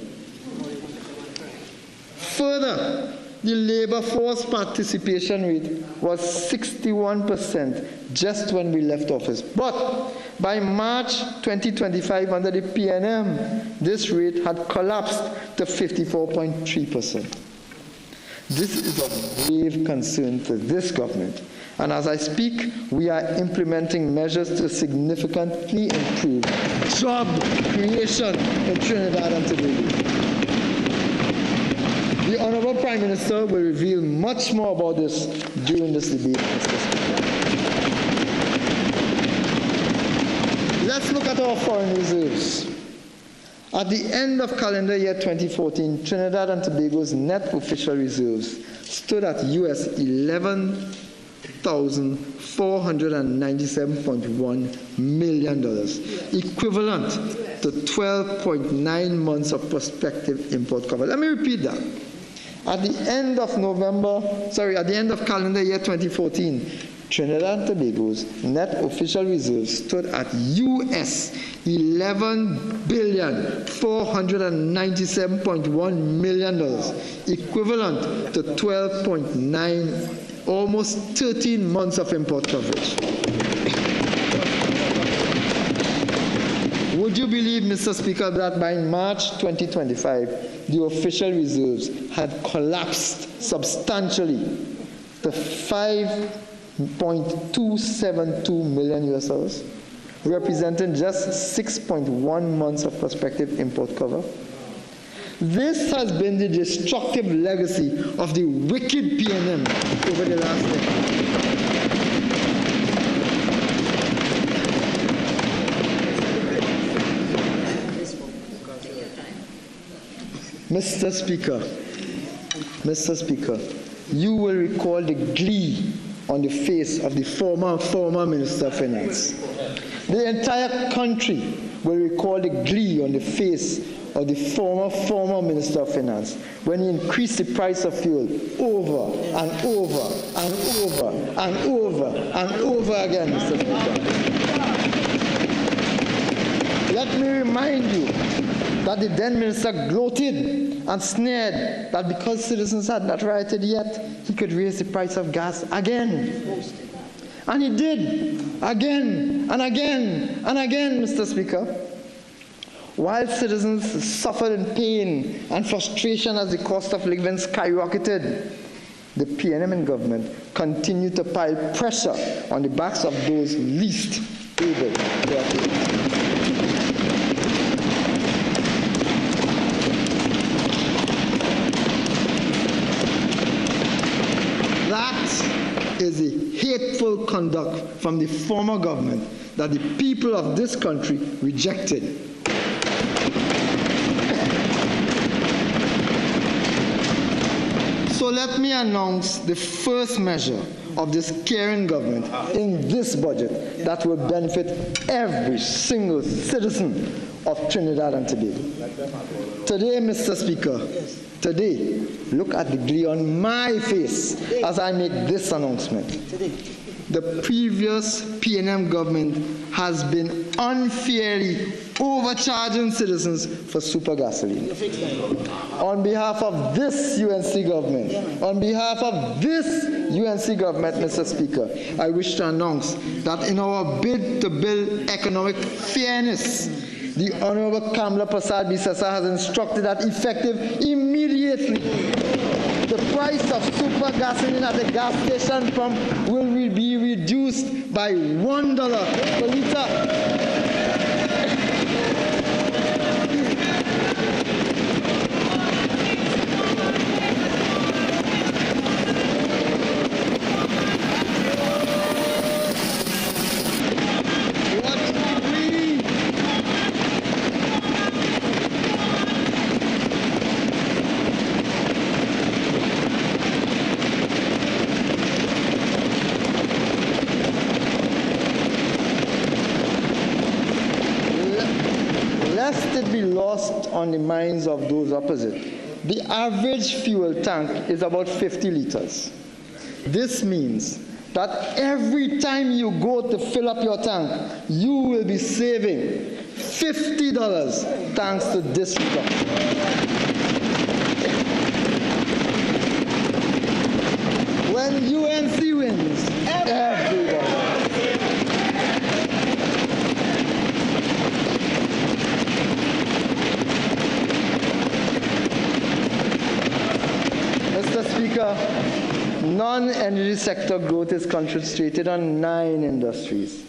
Further, the labor force participation rate was 61% just when we left office. But by March 2025, under the PNM, this rate had collapsed to 54.3%. This is of grave concern to this government. And as I speak, we are implementing measures to significantly improve job creation in Trinidad and Tobago. The Honorable Prime Minister will reveal much more about this during this debate, Mr. Speaker. Let's look at our foreign reserves. At the end of calendar year 2014, Trinidad and Tobago's net official reserves stood at US $11,497.1 million, equivalent to 12.9 months of prospective import cover. Let me repeat that. At the end of calendar year 2014, Trinidad and Tobago's net official reserves stood at US $11,497.1 million, equivalent to 12.9, almost 13 months of import coverage. Would you believe, Mr. Speaker, that by March 2025, the official reserves had collapsed substantially to $5.272 million, representing just 6.1 months of prospective import cover? This has been the destructive legacy of the wicked PNM over the last decade. Mr. Speaker, you will recall the glee on the face of the former Minister of Finance. The entire country will recall the glee on the face of the former Minister of Finance when he increased the price of fuel over and over and over and over and over again, Mr. Speaker. Let me remind you that the then minister gloated and sneered that because citizens had not rioted yet, he could raise the price of gas again. And he did, again and again and again, Mr. Speaker. While citizens suffered in pain and frustration as the cost of living skyrocketed, the PNM government continued to pile pressure on the backs of those least able to afford. That is a hateful conduct from the former government that the people of this country rejected. So let me announce the first measure of this caring government in this budget that will benefit every single citizen of Trinidad and Tobago. Today, Mr. Speaker, today, look at the glee on my face as I make this announcement. The previous PNM government has been unfairly overcharging citizens for super gasoline. On behalf of this UNC government, Mr. Speaker, I wish to announce that in our bid to build economic fairness, the Honorable Kamla Prasad Bisasa has instructed that effective immediately, the price of super gasoline at the gas station pump will be reduced by $1 per liter. On the minds of those opposite. The average fuel tank is about 50 liters. This means that every time you go to fill up your tank, you will be saving $50 thanks to this reduction. When UNC wins, everyone. Mr. Speaker, non-energy sector growth is concentrated on 9 industries,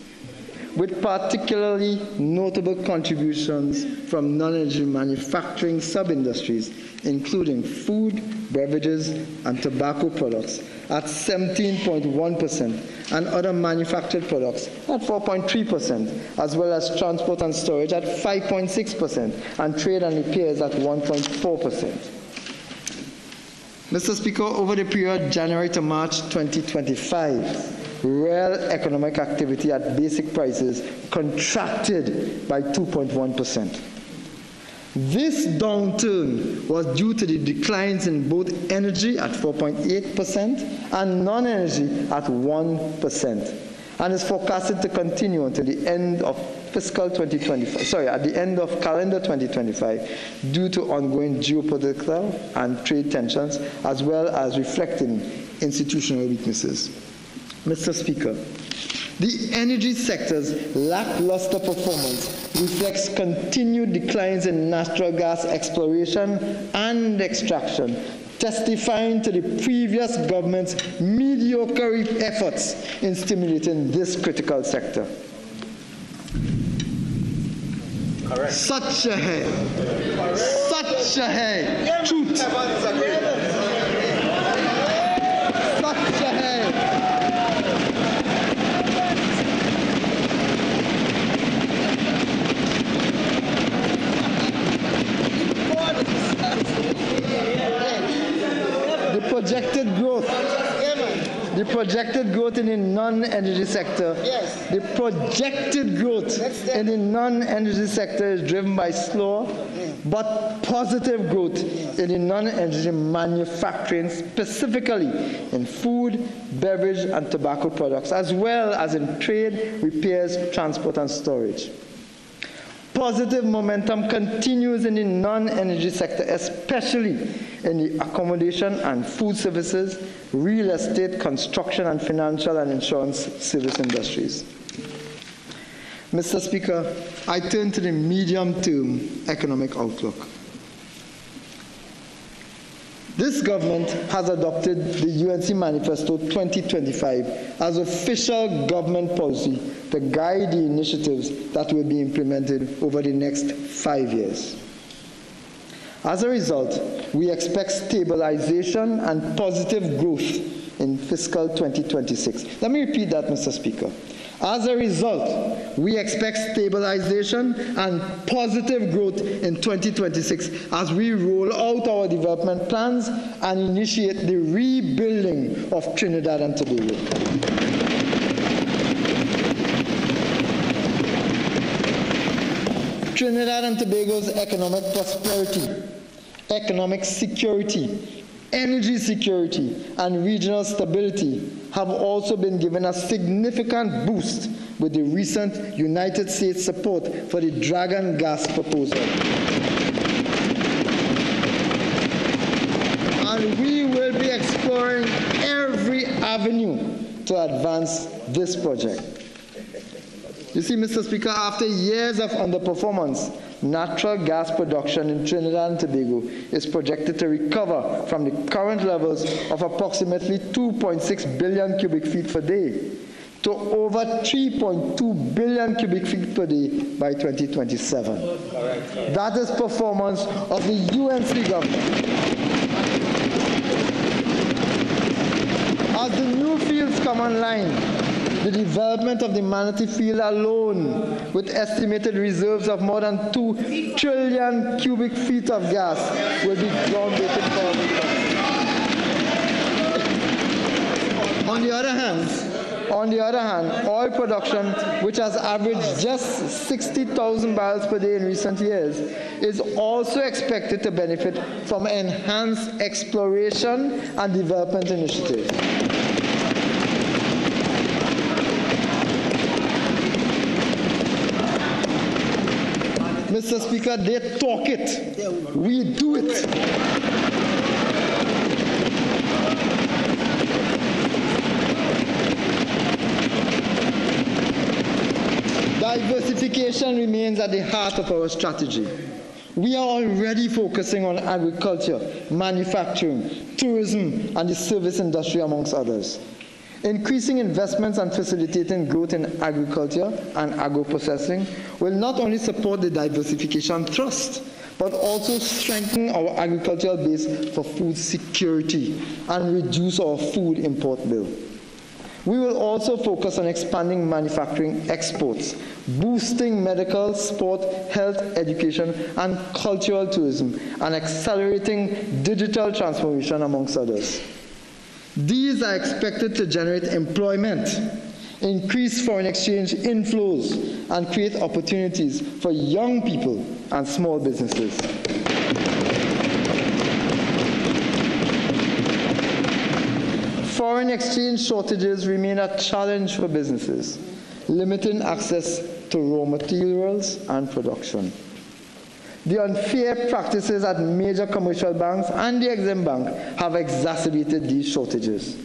with particularly notable contributions from non-energy manufacturing sub-industries, including food, beverages, and tobacco products at 17.1%, and other manufactured products at 4.3%, as well as transport and storage at 5.6%, and trade and repairs at 1.4%. Mr. Speaker, over the period January to March 2025, real economic activity at basic prices contracted by 2.1%. This downturn was due to the declines in both energy at 4.8% and non-energy at 1%, and is forecasted to continue until the end of at the end of calendar 2025, due to ongoing geopolitical and trade tensions, as well as reflecting institutional weaknesses. Mr. Speaker, the energy sector's lackluster performance reflects continued declines in natural gas exploration and extraction, testifying to the previous government's mediocre efforts in stimulating this critical sector. Correct. Such a hay. Such a hay. Truth. Such a hay. The projected growth. The projected growth in the non-energy sector, the projected growth in the non-energy sector is driven by slow but positive growth in the non-energy manufacturing, specifically in food, beverage, and tobacco products, as well as in trade, repairs, transport, and storage. Positive momentum continues in the non-energy sector, especially in the accommodation and food services, real estate, construction, and financial and insurance service industries. Mr. Speaker, I turn to the medium-term economic outlook. This government has adopted the UNC Manifesto 2025 as official government policy to guide the initiatives that will be implemented over the next 5 years. As a result, we expect stabilization and positive growth in fiscal 2026. Let me repeat that, Mr. Speaker. As a result, we expect stabilization and positive growth in 2026 as we roll out our development plans and initiate the rebuilding of Trinidad and Tobago. Trinidad and Tobago's economic prosperity, economic security, energy security, and regional stability have also been given a significant boost with the recent United States support for the Dragon gas proposal. And we will be exploring every avenue to advance this project. You see, Mr. Speaker, after years of underperformance, natural gas production in Trinidad and Tobago is projected to recover from the current levels of approximately 2.6 billion cubic feet per day to over 3.2 billion cubic feet per day by 2027. That is performance of the UNC government. As the new fields come online, the development of the Manatee field alone, with estimated reserves of more than 2 trillion cubic feet of gas, will be groundbreaking for our On the other hand, oil production, which has averaged just 60,000 barrels per day in recent years, is also expected to benefit from enhanced exploration and development initiatives. Mr. Speaker, they talk it, we do it. Diversification remains at the heart of our strategy. We are already focusing on agriculture, manufacturing, tourism, and the service industry, amongst others. Increasing investments and facilitating growth in agriculture and agro-processing will not only support the diversification thrust, but also strengthen our agricultural base for food security and reduce our food import bill. We will also focus on expanding manufacturing exports, boosting medical, sport, health, education, and cultural tourism, and accelerating digital transformation, amongst others. These are expected to generate employment, increase foreign exchange inflows, and create opportunities for young people and small businesses. Foreign exchange shortages remain a challenge for businesses, limiting access to raw materials and production. The unfair practices at major commercial banks and the Exim Bank have exacerbated these shortages.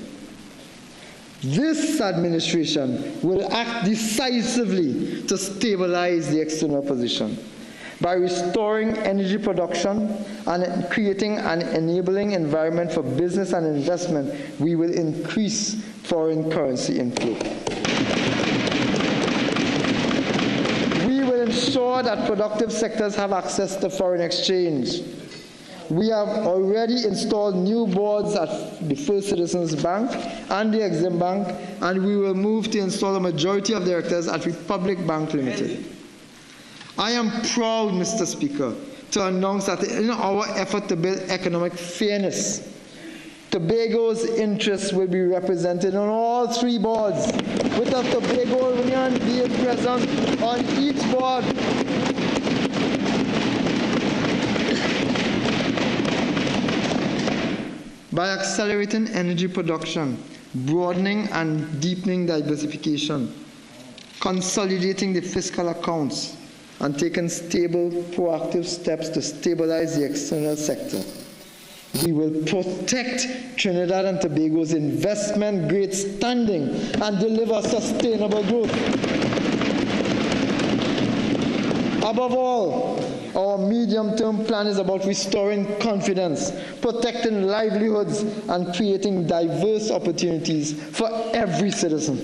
This administration will act decisively to stabilize the external position. By restoring energy production and creating an enabling environment for business and investment, we will increase foreign currency inflow. Ensure that productive sectors have access to foreign exchange. We have already installed new boards at the First Citizens Bank and the Exim Bank, and we will move to install a majority of directors at Republic Bank Limited. I am proud, Mr. Speaker, to announce that in our effort to build economic fairness, Tobago's interests will be represented on all 3 boards, with a Tobagonian being present on each board. By accelerating energy production, broadening and deepening diversification, consolidating the fiscal accounts, and taking stable, proactive steps to stabilize the external sector, we will protect Trinidad and Tobago's investment-grade standing and deliver sustainable growth. Above all, our medium-term plan is about restoring confidence, protecting livelihoods, and creating diverse opportunities for every citizen.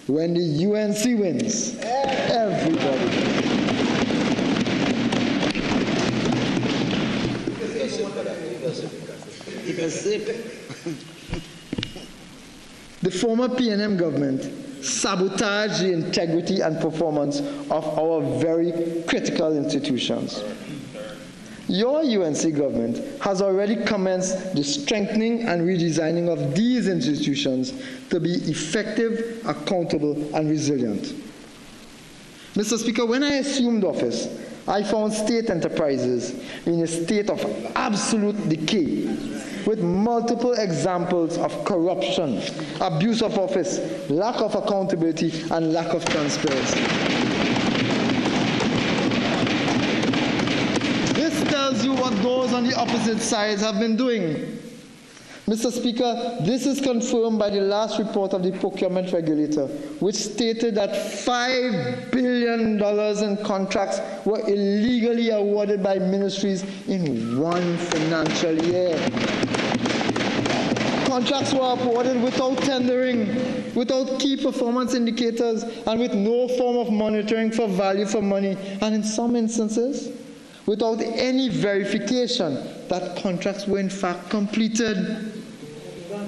When the UNC wins, everybody. The former PNM government sabotaged the integrity and performance of our very critical institutions. Your UNC government has already commenced the strengthening and redesigning of these institutions to be effective, accountable, and resilient. Mr. Speaker, when I assumed office, I found state enterprises in a state of absolute decay, with multiple examples of corruption, abuse of office, lack of accountability, and lack of transparency. This tells you what those on the opposite sides have been doing. Mr. Speaker, this is confirmed by the last report of the procurement regulator, which stated that $5 billion in contracts were illegally awarded by ministries in one financial year. Contracts were awarded without tendering, without key performance indicators, and with no form of monitoring for value for money, and in some instances, without any verification that contracts were in fact completed.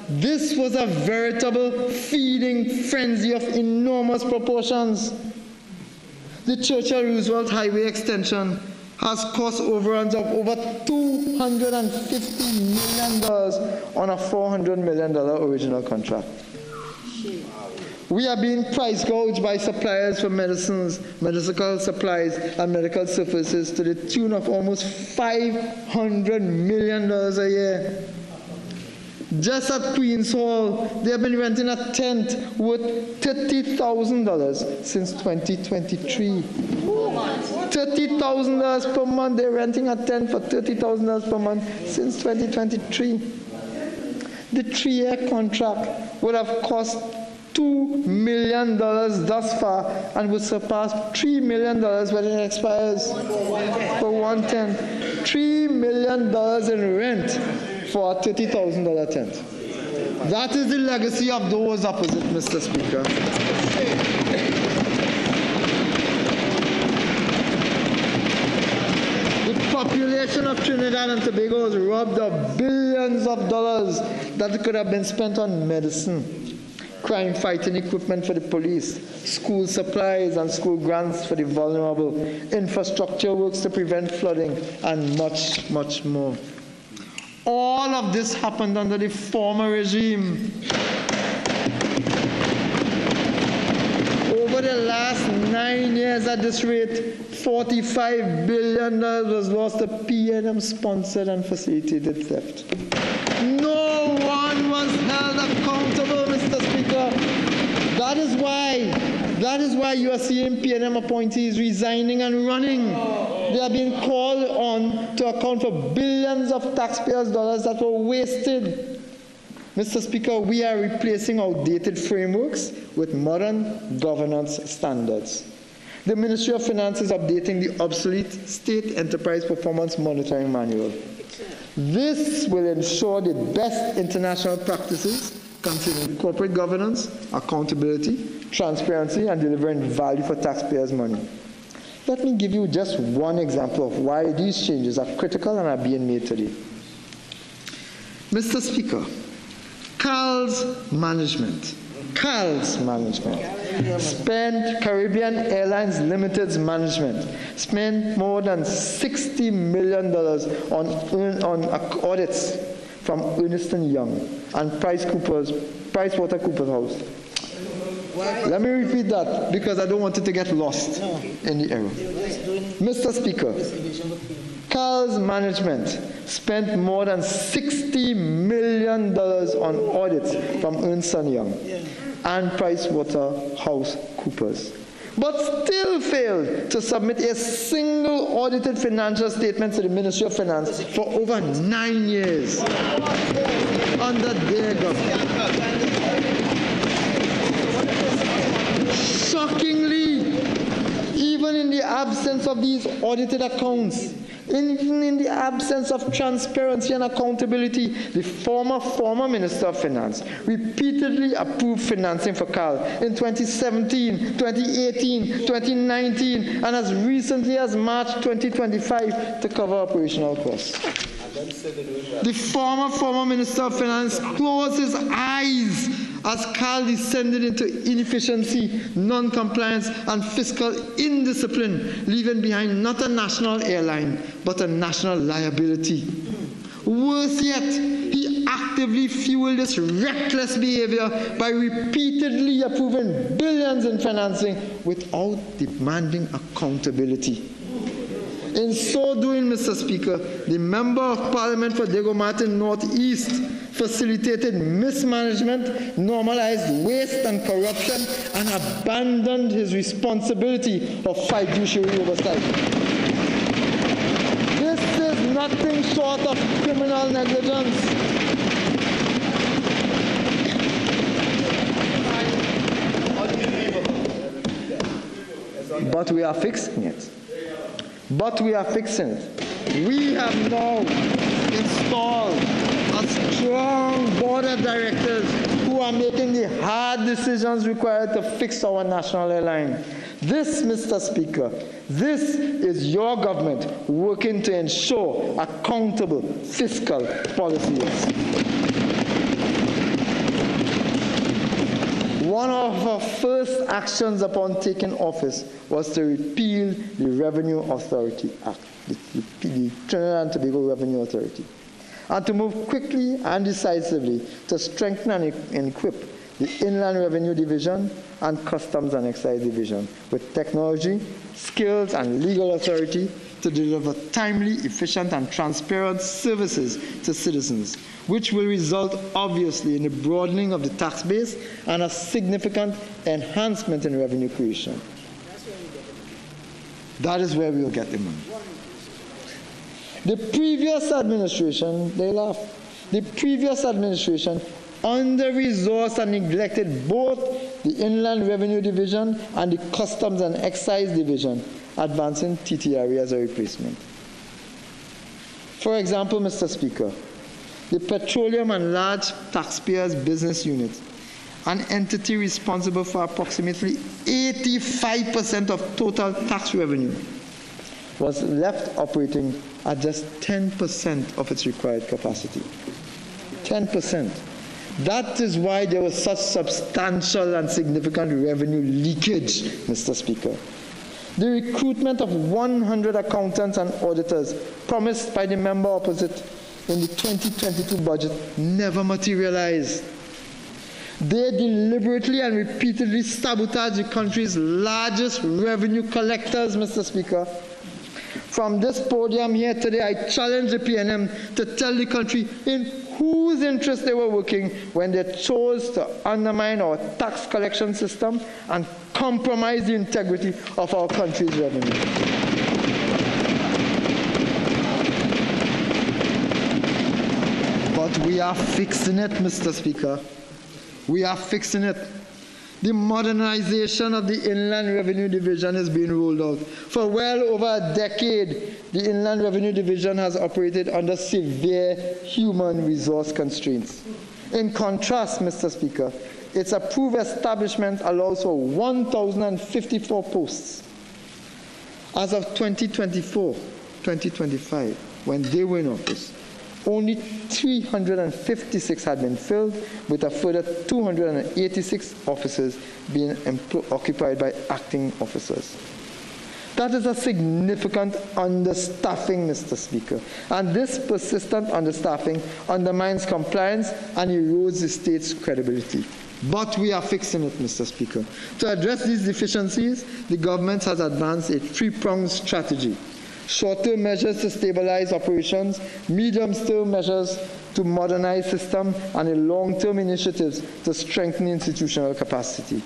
This was a veritable feeding frenzy of enormous proportions. The Churchill-Roosevelt Highway extension has cost overruns of over $250 million on a $400 million original contract. We are being price gouged by suppliers for medicines, medical supplies, and medical services to the tune of almost $500 million a year. Just at Queen's Hall, they have been renting a tent worth $30,000 since 2023. $30,000 per month. They're renting a tent for $30,000 per month since 2023. The 3-year contract would have cost $2 million thus far and would surpass $3 million when it expires for one tent. $3 million in rent for a $30,000 tent. That is the legacy of those opposite, Mr. Speaker. The population of Trinidad and Tobago is robbed of billions of dollars that could have been spent on medicine, crime-fighting equipment for the police, school supplies and school grants for the vulnerable, infrastructure works to prevent flooding, and much, much more. All of this happened under the former regime. Over the last 9 years at this rate, $45 billion was lost to PNM-sponsored and facilitated theft. No one was held accountable, Mr. Speaker. That is why you are seeing PNM appointees resigning and running. They are being called on to account for billions of taxpayers' dollars that were wasted. Mr. Speaker, we are replacing outdated frameworks with modern governance standards. The Ministry of Finance is updating the obsolete State Enterprise Performance Monitoring Manual. This will ensure the best international practices concerning corporate governance, accountability, transparency, and delivering value for taxpayers' money. Let me give you just one example of why these changes are critical and are being made today. Mr. Speaker, CAL's management spent Caribbean Airlines Limited's management spent more than $60 million on audits from Ernst & Young and PricewaterhouseCoopers. Let me repeat that because I don't want it to get lost in the error. Mr. Speaker, CAL's management spent more than $60 million on audits from Ernst & Young and PricewaterhouseCoopers, but still failed to submit a single audited financial statement to the Ministry of Finance for over 9 years under their government. Shockingly, even in the absence of these audited accounts, even in the absence of transparency and accountability, the former Minister of Finance repeatedly approved financing for CAL in 2017, 2018, 2019, and as recently as March 2025 to cover operational costs. The former Minister of Finance closed his eyes as CAL descended into inefficiency, non-compliance, and fiscal indiscipline, leaving behind not a national airline, but a national liability. Worse yet, he actively fueled this reckless behavior by repeatedly approving billions in financing without demanding accountability. In so doing, Mr. Speaker, the Member of Parliament for Diego Martin Northeast facilitated mismanagement, normalized waste and corruption, and abandoned his responsibility of fiduciary oversight. This is nothing short of criminal negligence. But we are fixing it. We have now installed a strong board of directors who are making the hard decisions required to fix our national airline. This, Mr. Speaker, this is your government working to ensure accountable fiscal policies. One of our first actions upon taking office was to repeal the Revenue Authority Act, the Trinidad and Tobago Revenue Authority, and to move quickly and decisively to strengthen and equip the Inland Revenue Division and Customs and Excise Division with technology, skills, and legal authority to deliver timely, efficient, and transparent services to citizens, which will result, obviously, in the broadening of the tax base and a significant enhancement in revenue creation. That is where we will get the money. The previous administration, they laugh, the previous administration under-resourced and neglected both the Inland Revenue Division and the Customs and Excise Division, advancing TTRE as a replacement. For example, Mr. Speaker, the Petroleum and Large Taxpayers Business Unit, an entity responsible for approximately 85% of total tax revenue, was left operating at just 10% of its required capacity. 10%. That is why there was such substantial and significant revenue leakage, Mr. Speaker. The recruitment of 100 accountants and auditors promised by the member opposite in the 2022 budget never materialized. They deliberately and repeatedly sabotaged the country's largest revenue collectors, Mr. Speaker. From this podium here today, I challenge the PNM to tell the country in whose interest they were working when they chose to undermine our tax collection system and compromise the integrity of our country's revenue. But we are fixing it, Mr. Speaker. We are fixing it. The modernization of the Inland Revenue Division is being rolled out. For well over a decade, the Inland Revenue Division has operated under severe human resource constraints. In contrast, Mr. Speaker, its approved establishment allows for 1,054 posts. As of 2024-2025, when they were in office, only 356 had been filled, with a further 286 offices being occupied by acting officers. That is a significant understaffing, Mr. Speaker. And this persistent understaffing undermines compliance and erodes the state's credibility. But we are fixing it, Mr. Speaker. To address these deficiencies, the government has advanced a three-pronged strategy. Short-term measures to stabilize operations, medium-term measures to modernize system, and long-term initiatives to strengthen institutional capacity.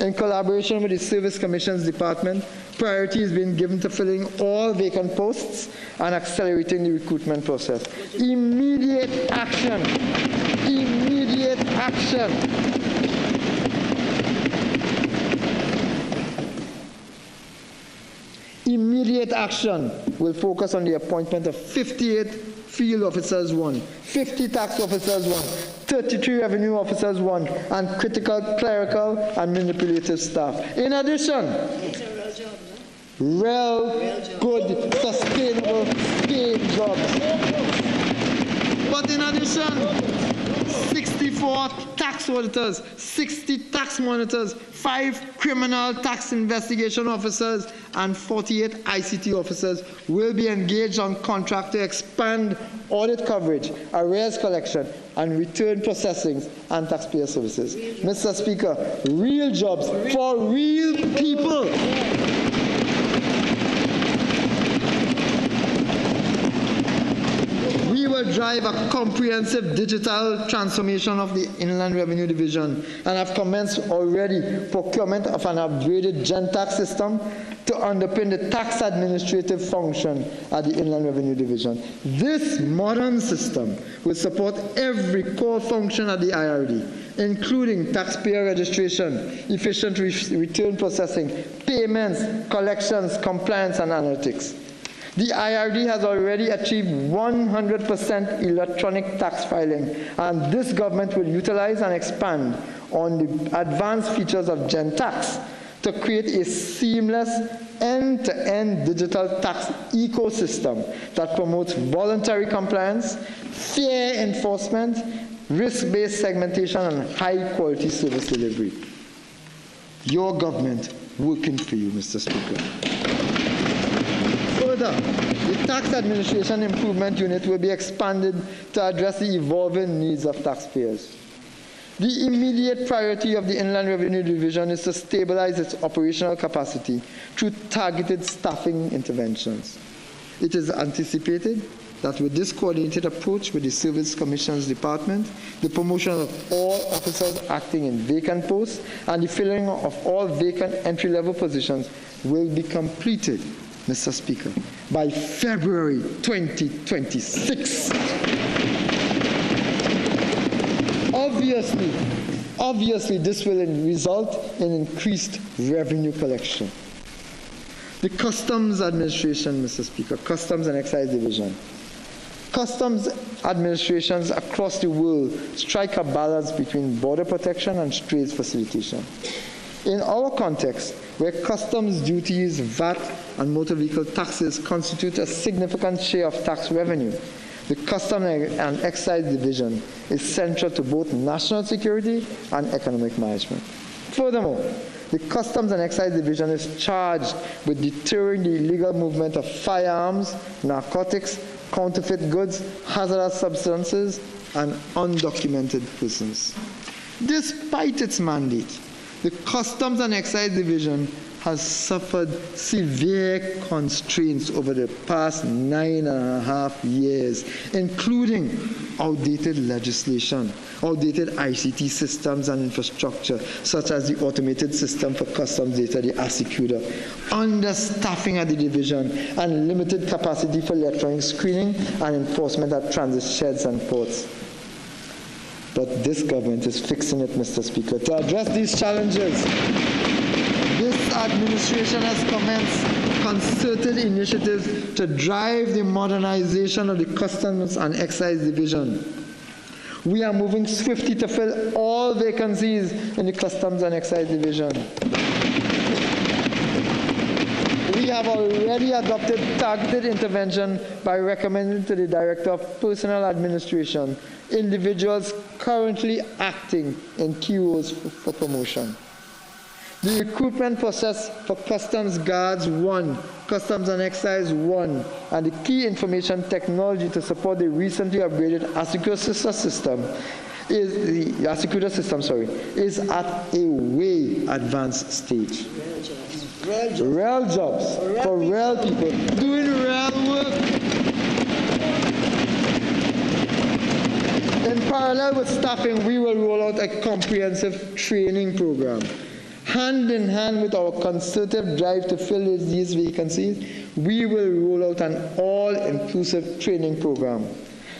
In collaboration with the Service Commission's department, priority is being given to filling all vacant posts and accelerating the recruitment process. Immediate action. Immediate action. Immediate action will focus on the appointment of 58 field officers 1, 50 tax officers 1, 33 revenue officers 1, and critical clerical and manipulative staff. In addition, real, good, sustainable, paid jobs. But in addition, 64 tax auditors, 60 tax monitors, 5 criminal tax investigation officers, and 48 ICT officers will be engaged on contract to expand audit coverage, arrears collection, and return processing and taxpayer services. Mr. Speaker, real jobs for real people. We will drive a comprehensive digital transformation of the Inland Revenue Division and have commenced already procurement of an upgraded GenTax system to underpin the tax administrative function at the Inland Revenue Division. This modern system will support every core function at the IRD, including taxpayer registration, efficient return processing, payments, collections, compliance, and analytics. The IRD has already achieved 100% electronic tax filing, and this government will utilize and expand on the advanced features of GenTax to create a seamless end-to-end digital tax ecosystem that promotes voluntary compliance, fair enforcement, risk-based segmentation, and high-quality service delivery. Your government working for you, Mr. Speaker. Further, the Tax Administration Improvement Unit will be expanded to address the evolving needs of taxpayers. The immediate priority of the Inland Revenue Division is to stabilize its operational capacity through targeted staffing interventions. It is anticipated that with this coordinated approach with the Service Commissions Department, the promotion of all officers acting in vacant posts and the filling of all vacant entry-level positions will be completed, Mr. Speaker, by February 2026. Obviously, this will result in increased revenue collection. The Customs Administration, Mr. Speaker, Customs and Excise Division. Customs administrations across the world strike a balance between border protection and trade facilitation. In our context, where customs duties, VAT, and motor vehicle taxes constitute a significant share of tax revenue, the Customs and Excise Division is central to both national security and economic management. Furthermore, the Customs and Excise Division is charged with deterring the illegal movement of firearms, narcotics, counterfeit goods, hazardous substances, and undocumented persons. Despite its mandate, the Customs and Excise Division has suffered severe constraints over the past 9.5 years, including outdated legislation, outdated ICT systems and infrastructure, such as the automated system for customs data, the Asecuda, understaffing at the division, and limited capacity for electronic screening and enforcement at transit sheds and ports. But this government is fixing it, Mr. Speaker. To address these challenges, this administration has commenced concerted initiatives to drive the modernization of the Customs and Excise Division. We are moving swiftly to fill all vacancies in the Customs and Excise Division. We have already adopted targeted intervention by recommending to the Director of Personnel Administration individuals currently acting in key roles for promotion. The recruitment process for Customs Guards 1, Customs and Excise 1, and the key information technology to support the recently upgraded Asecuda system is at a way advanced stage. Real jobs for real people doing real work. In parallel with staffing, we will roll out a comprehensive training program. Hand in hand with our concerted drive to fill these vacancies, we will roll out an all-inclusive training program.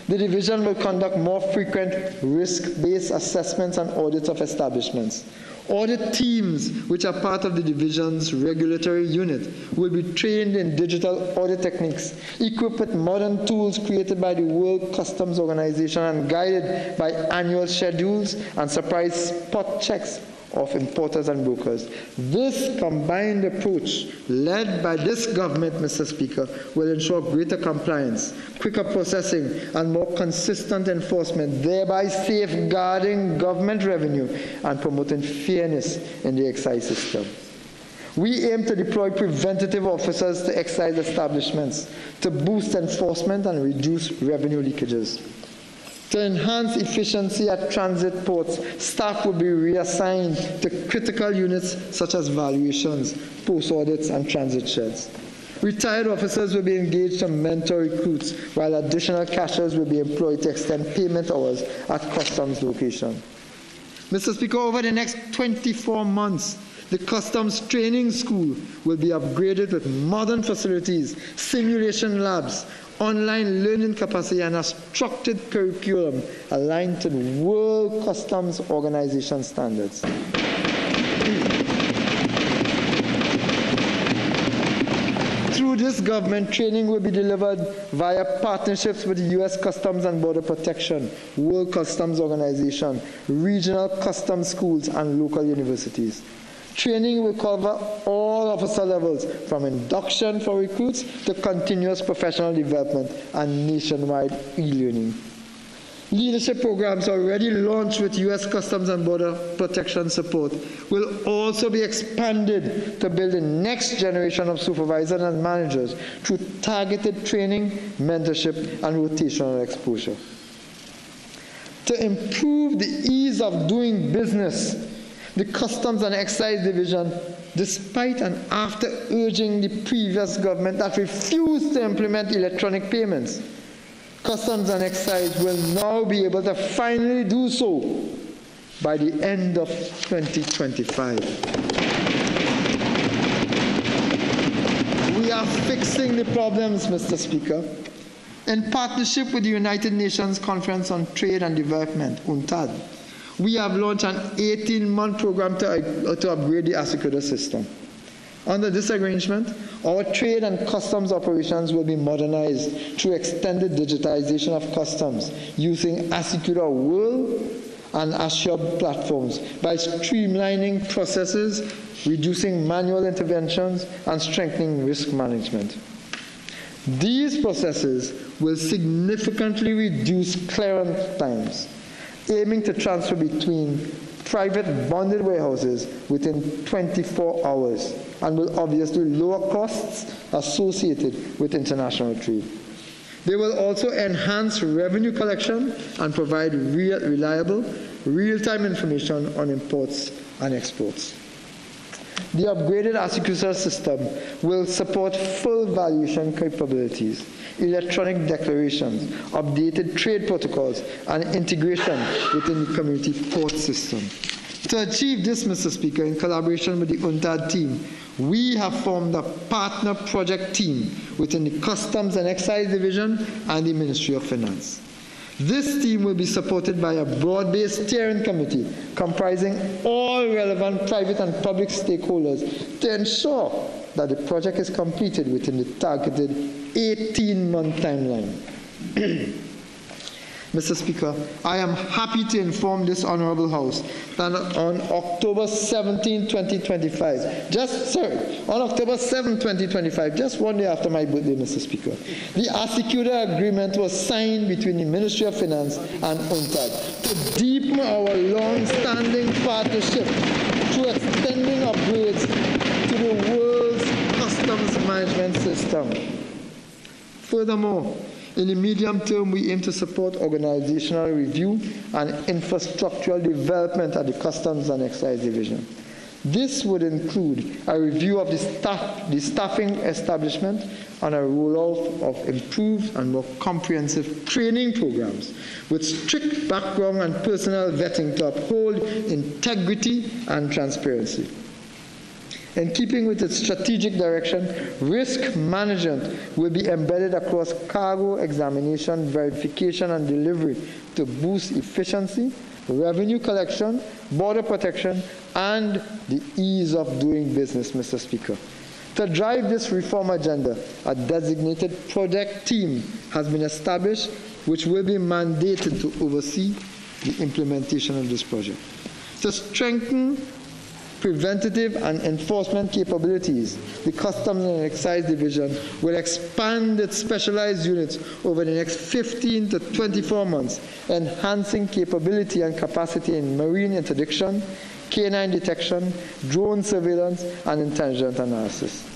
The division will conduct more frequent risk-based assessments and audits of establishments. Audit teams, which are part of the division's regulatory unit, will be trained in digital audit techniques, equipped with modern tools created by the World Customs Organization and guided by annual schedules and surprise spot checks of importers and brokers. This combined approach, led by this government, Mr. Speaker, will ensure greater compliance, quicker processing, and more consistent enforcement, thereby safeguarding government revenue and promoting fairness in the excise system. We aim to deploy preventative officers to excise establishments to boost enforcement and reduce revenue leakages. To enhance efficiency at transit ports, staff will be reassigned to critical units such as valuations, post audits, and transit sheds. Retired officers will be engaged to mentor recruits, while additional cashiers will be employed to extend payment hours at customs location. Mr. Speaker, over the next 24 months, the Customs Training School will be upgraded with modern facilities, simulation labs, online learning capacity, and a structured curriculum aligned to the World Customs Organization standards. Through this government, training will be delivered via partnerships with the U.S. Customs and Border Protection, World Customs Organization, regional customs schools, and local universities. Training will cover all officer levels, from induction for recruits to continuous professional development and nationwide e-learning. Leadership programs already launched with U.S. Customs and Border Protection support will also be expanded to build the next generation of supervisors and managers through targeted training, mentorship, and rotational exposure. To improve the ease of doing business, the Customs and Excise Division, despite and after urging the previous government that refused to implement electronic payments, Customs and Excise will now be able to finally do so by the end of 2025. We are fixing the problems, Mr. Speaker. In partnership with the United Nations Conference on Trade and Development, UNCTAD, we have launched an 18-month program to upgrade the Asicuda system. Under this arrangement, our trade and customs operations will be modernized through extended digitization of customs using Asicuda World and Ashub platforms by streamlining processes, reducing manual interventions, and strengthening risk management. These processes will significantly reduce clearance times, aiming to transfer between private bonded warehouses within 24 hours, and will obviously lower costs associated with international trade. They will also enhance revenue collection and provide reliable, real-time information on imports and exports. The upgraded Asicuda system will support full valuation capabilities, electronic declarations, updated trade protocols, and integration within the community port system. To achieve this, Mr. Speaker, in collaboration with the UNCTAD team, we have formed a partner project team within the Customs and Excise Division and the Ministry of Finance. This team will be supported by a broad-based steering committee comprising all relevant private and public stakeholders to ensure that the project is completed within the targeted 18-month timeline. Mr. Speaker, I am happy to inform this Honourable House that on October 17, 2025, on October 7, 2025, just one day after my birthday, Mr. Speaker, the Asicuda agreement was signed between the Ministry of Finance and UNCTAD to deepen our long-standing partnership through extending upgrades to the world's customs management system. Furthermore, in the medium term, we aim to support organizational review and infrastructural development at the Customs and Excise Division. This would include a review of the staffing establishment and a rollout of improved and more comprehensive training programs with strict background and personnel vetting to uphold integrity and transparency. In keeping with its strategic direction, risk management will be embedded across cargo examination, verification, and delivery to boost efficiency, revenue collection, border protection, and the ease of doing business, Mr. Speaker. To drive this reform agenda, a designated project team has been established which will be mandated to oversee the implementation of this project. To strengthen preventative and enforcement capabilities, the Customs and Excise Division will expand its specialized units over the next 15 to 24 months, enhancing capability and capacity in marine interdiction, canine detection, drone surveillance, and intelligence analysis.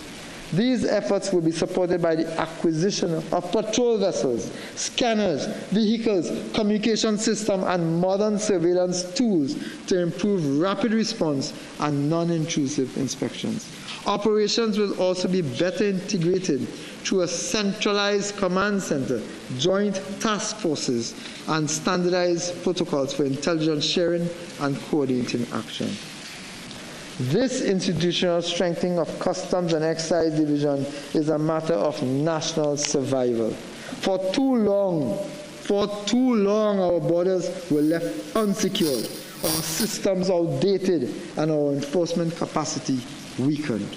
These efforts will be supported by the acquisition of patrol vessels, scanners, vehicles, communication system, and modern surveillance tools to improve rapid response and non-intrusive inspections. Operations will also be better integrated through a centralized command center, joint task forces, and standardized protocols for intelligence sharing and coordinating action. This institutional strengthening of Customs and Excise Division is a matter of national survival. For too long, our borders were left unsecured, our systems outdated, and our enforcement capacity weakened.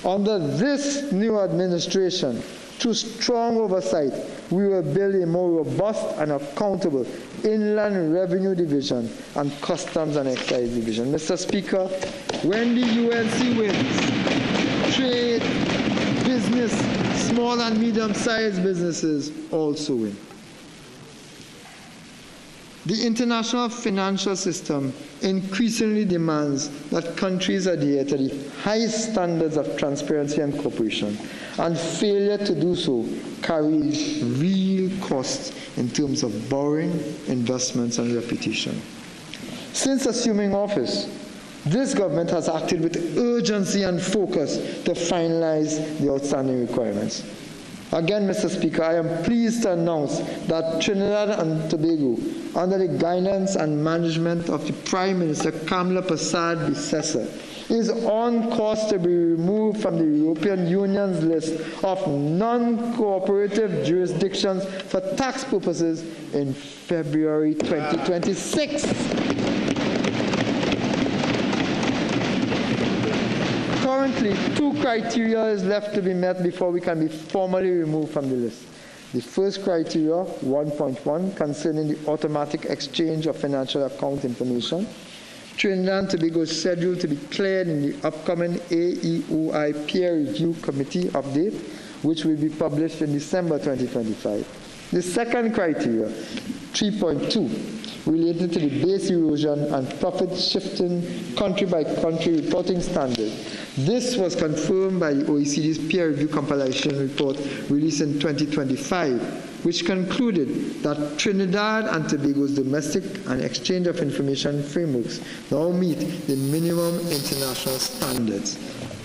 Under this new administration, through strong oversight, we will build a more robust and accountable Inland Revenue Division and Customs and Excise Division. Mr. Speaker, when the UNC wins, trade, business, small and medium-sized businesses also win. The international financial system increasingly demands that countries adhere to the highest standards of transparency and cooperation, and failure to do so carries real costs in terms of borrowing, investments, and reputation. Since assuming office, this government has acted with urgency and focus to finalize the outstanding requirements. Again, Mr. Speaker, I am pleased to announce that Trinidad and Tobago, under the guidance and management of the Prime Minister Kamla Persad-Bissessar, is on course to be removed from the European Union's list of non-cooperative jurisdictions for tax purposes in February 2026. Currently, 2 criteria is left to be met before we can be formally removed from the list. The first criteria, 1.1, concerning the automatic exchange of financial account information. Trinidad and Tobago is scheduled to be cleared in the upcoming AEOI Peer Review Committee update, which will be published in December 2025. The second criteria, 3.2, related to the base erosion and profit shifting country-by-country reporting standard. This was confirmed by the OECD's peer review compilation report released in 2025, which concluded that Trinidad and Tobago's domestic and exchange of information frameworks now meet the minimum international standards.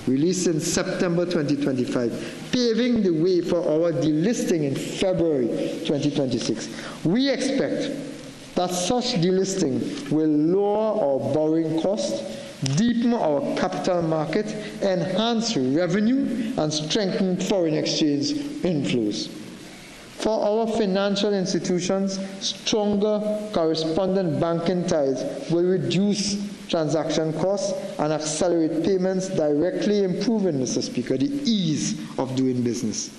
Released in September 2025, paving the way for our delisting in February 2026. We expect that such delisting will lower our borrowing costs, deepen our capital market, enhance revenue, and strengthen foreign exchange inflows. For our financial institutions, stronger correspondent banking ties will reduce transaction costs and accelerate payments, directly improving, Mr. Speaker, the ease of doing business.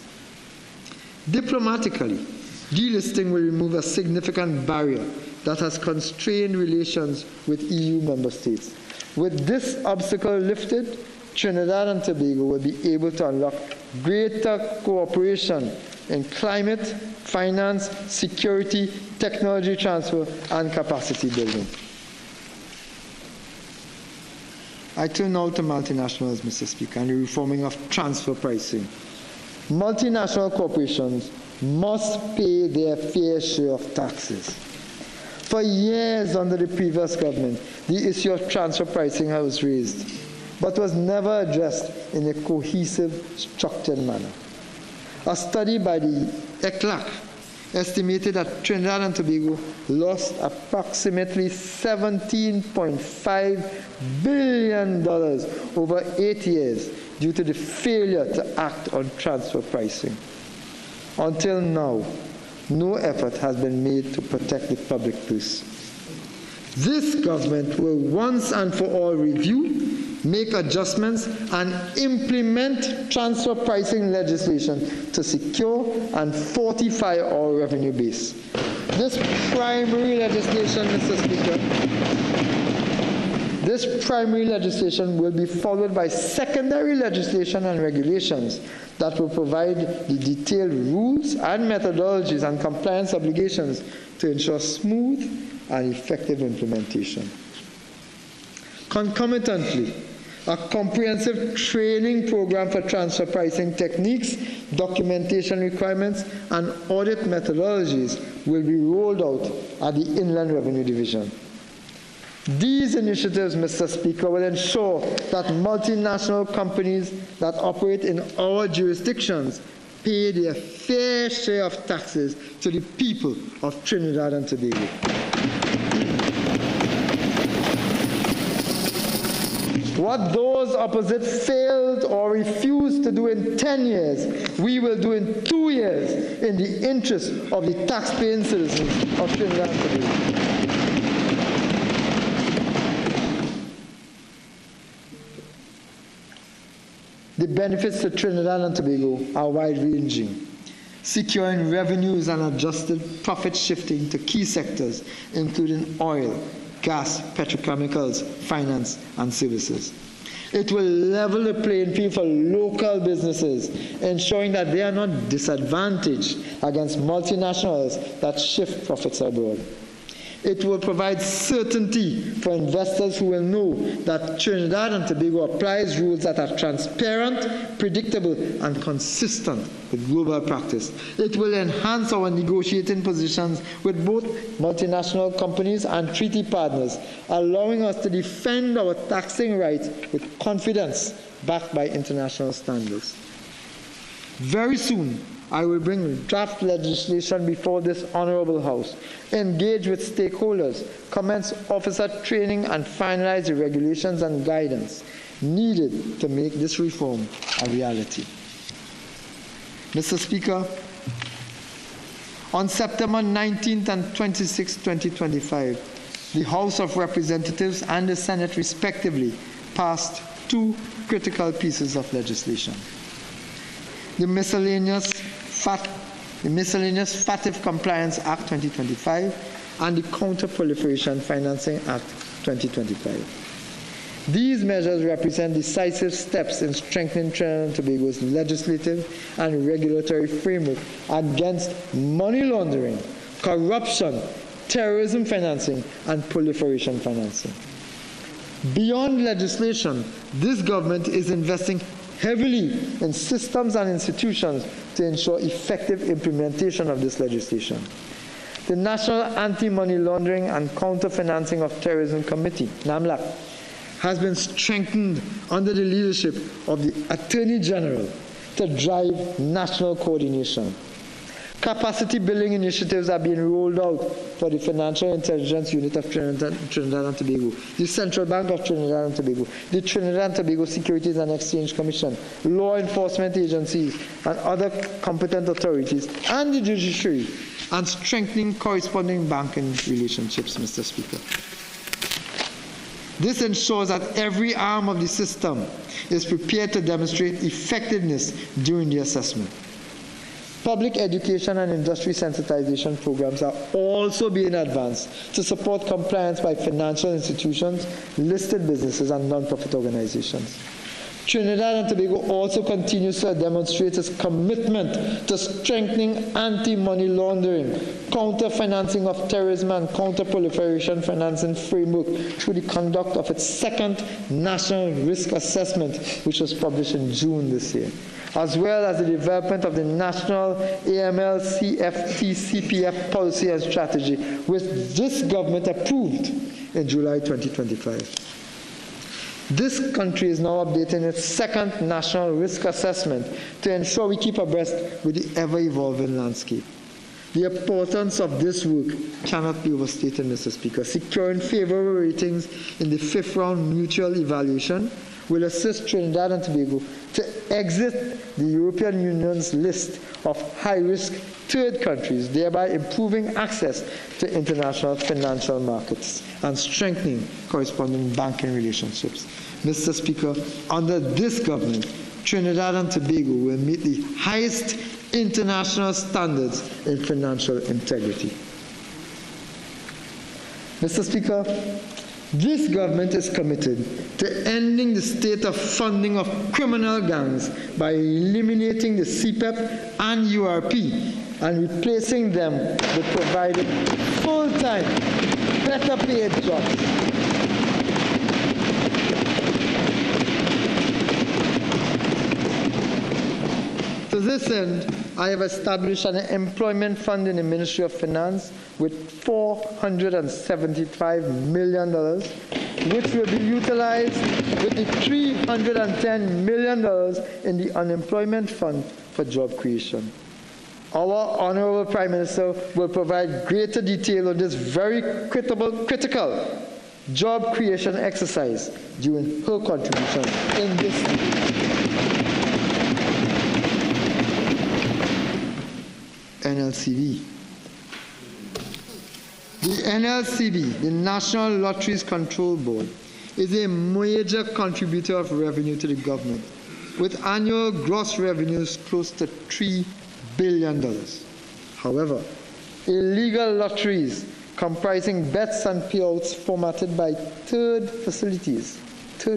Diplomatically, delisting will remove a significant barrier that has constrained relations with EU member states. With this obstacle lifted, Trinidad and Tobago will be able to unlock greater cooperation in climate, finance, security, technology transfer, and capacity building. I turn now to multinationals, Mr. Speaker, and the reforming of transfer pricing. Multinational corporations must pay their fair share of taxes. For years under the previous government, the issue of transfer pricing was raised, but was never addressed in a cohesive, structured manner. A study by the ECLAC estimated that Trinidad and Tobago lost approximately $17.5 billion over 8 years due to the failure to act on transfer pricing. Until now, no effort has been made to protect the public purse. This government will once and for all review, make adjustments, and implement transfer pricing legislation to secure and fortify our revenue base. This primary legislation, Mr. Speaker, this primary legislation will be followed by secondary legislation and regulations that will provide the detailed rules and methodologies and compliance obligations to ensure smooth and effective implementation. Concomitantly, a comprehensive training program for transfer pricing techniques, documentation requirements, and audit methodologies will be rolled out at the Inland Revenue Division. These initiatives, Mr. Speaker, will ensure that multinational companies that operate in our jurisdictions pay their fair share of taxes to the people of Trinidad and Tobago. What those opposite failed or refused to do in 10 years, we will do in 2 years in the interest of the taxpaying citizens of Trinidad and Tobago. The benefits to Trinidad and Tobago are wide-ranging, securing revenues and adjusted profit shifting to key sectors, including oil, gas, petrochemicals, finance, and services. It will level the playing field for local businesses, ensuring that they are not disadvantaged against multinationals that shift profits abroad. It will provide certainty for investors who will know that Trinidad and Tobago applies rules that are transparent, predictable, and consistent with global practice. It will enhance our negotiating positions with both multinational companies and treaty partners, allowing us to defend our taxing rights with confidence backed by international standards. Very soon, I will bring draft legislation before this Honorable House, engage with stakeholders, commence officer training, and finalize the regulations and guidance needed to make this reform a reality. Mr. Speaker, on September 19th and 26th, 2025, the House of Representatives and the Senate respectively passed two critical pieces of legislation. The miscellaneous FATF Compliance Act 2025 and the Counter-Proliferation Financing Act 2025. These measures represent decisive steps in strengthening Trinidad and Tobago's legislative and regulatory framework against money laundering, corruption, terrorism financing, and proliferation financing. Beyond legislation, this government is investing heavily in systems and institutions to ensure effective implementation of this legislation. The National Anti-Money Laundering and Counter-Financing of Terrorism Committee, NAMLAC, has been strengthened under the leadership of the Attorney General to drive national coordination. Capacity building initiatives are being rolled out for the Financial Intelligence Unit of Trinidad and Tobago, the Central Bank of Trinidad and Tobago, the Trinidad and Tobago Securities and Exchange Commission, law enforcement agencies, and other competent authorities, and the judiciary, and strengthening corresponding banking relationships, Mr. Speaker. This ensures that every arm of the system is prepared to demonstrate effectiveness during the assessment. Public education and industry sensitization programs are also being advanced to support compliance by financial institutions, listed businesses, and non-profit organizations. Trinidad and Tobago also continues to demonstrate its commitment to strengthening anti-money laundering, counter-financing of terrorism, and counter-proliferation financing framework through the conduct of its second National Risk Assessment, which was published in June this year, as well as the development of the National AML CFT CPF policy and strategy, which this government approved in July 2025. This country is now updating its second National Risk Assessment to ensure we keep abreast with the ever-evolving landscape. The importance of this work cannot be overstated, Mr. Speaker. Securing favorable ratings in the fifth round mutual evaluation will assist Trinidad and Tobago to exit the European Union's list of high-risk third countries, thereby improving access to international financial markets and strengthening corresponding banking relationships. Mr. Speaker, under this government, Trinidad and Tobago will meet the highest international standards in financial integrity. Mr. Speaker, this government is committed to ending the state of funding of criminal gangs by eliminating the CPEP and URP and replacing them with providing full-time, better-paid jobs. To this end, I have established an employment fund in the Ministry of Finance with $475 million, which will be utilized with the $310 million in the unemployment fund for job creation. Our Honorable Prime Minister will provide greater detail on this very critical job creation exercise during her contribution in this NLCB. The NLCB, the National Lotteries Control Board, is a major contributor of revenue to the government, with annual gross revenues close to $3 billion. However, illegal lotteries comprising bets and payouts formatted by third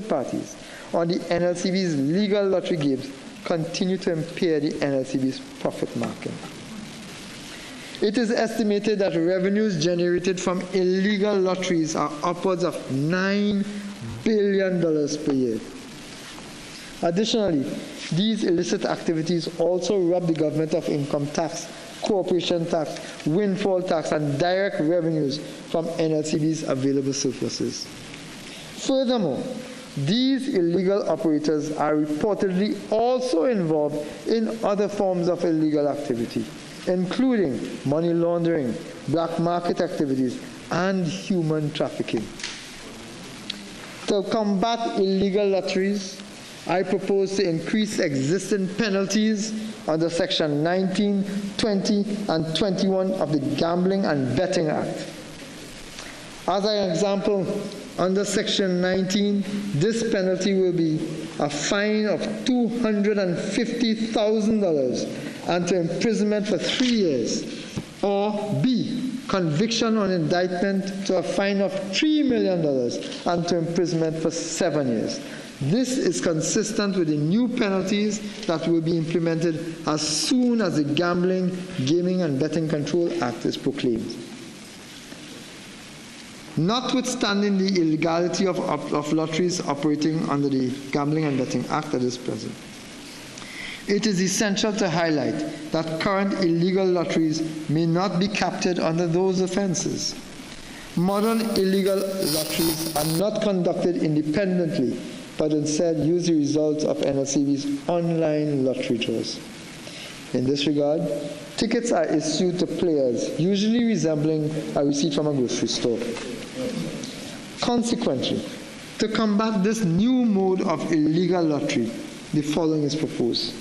parties, on the NLCB's legal lottery games continue to impair the NLCB's profit margin. It is estimated that revenues generated from illegal lotteries are upwards of $9 billion per year. Additionally, these illicit activities also rob the government of income tax, corporation tax, windfall tax, and direct revenues from NLCB's available surpluses. Furthermore, these illegal operators are reportedly also involved in other forms of illegal activity, including money laundering, black market activities, and human trafficking. To combat illegal lotteries, I propose to increase existing penalties under Section 19, 20, and 21 of the Gambling and Betting Act. As an example, under Section 19, this penalty will be a fine of $250,000 and to imprisonment for 3 years, or B, conviction on indictment to a fine of $3 million and to imprisonment for 7 years. This is consistent with the new penalties that will be implemented as soon as the Gambling, Gaming and Betting Control Act is proclaimed. Notwithstanding the illegality of lotteries operating under the Gambling and Betting Act at this present, it is essential to highlight that current illegal lotteries may not be captured under those offenses. Modern illegal lotteries are not conducted independently, but instead use the results of NLCB's online lottery draws. In this regard, tickets are issued to players, usually resembling a receipt from a grocery store. Consequently, to combat this new mode of illegal lottery, the following is proposed.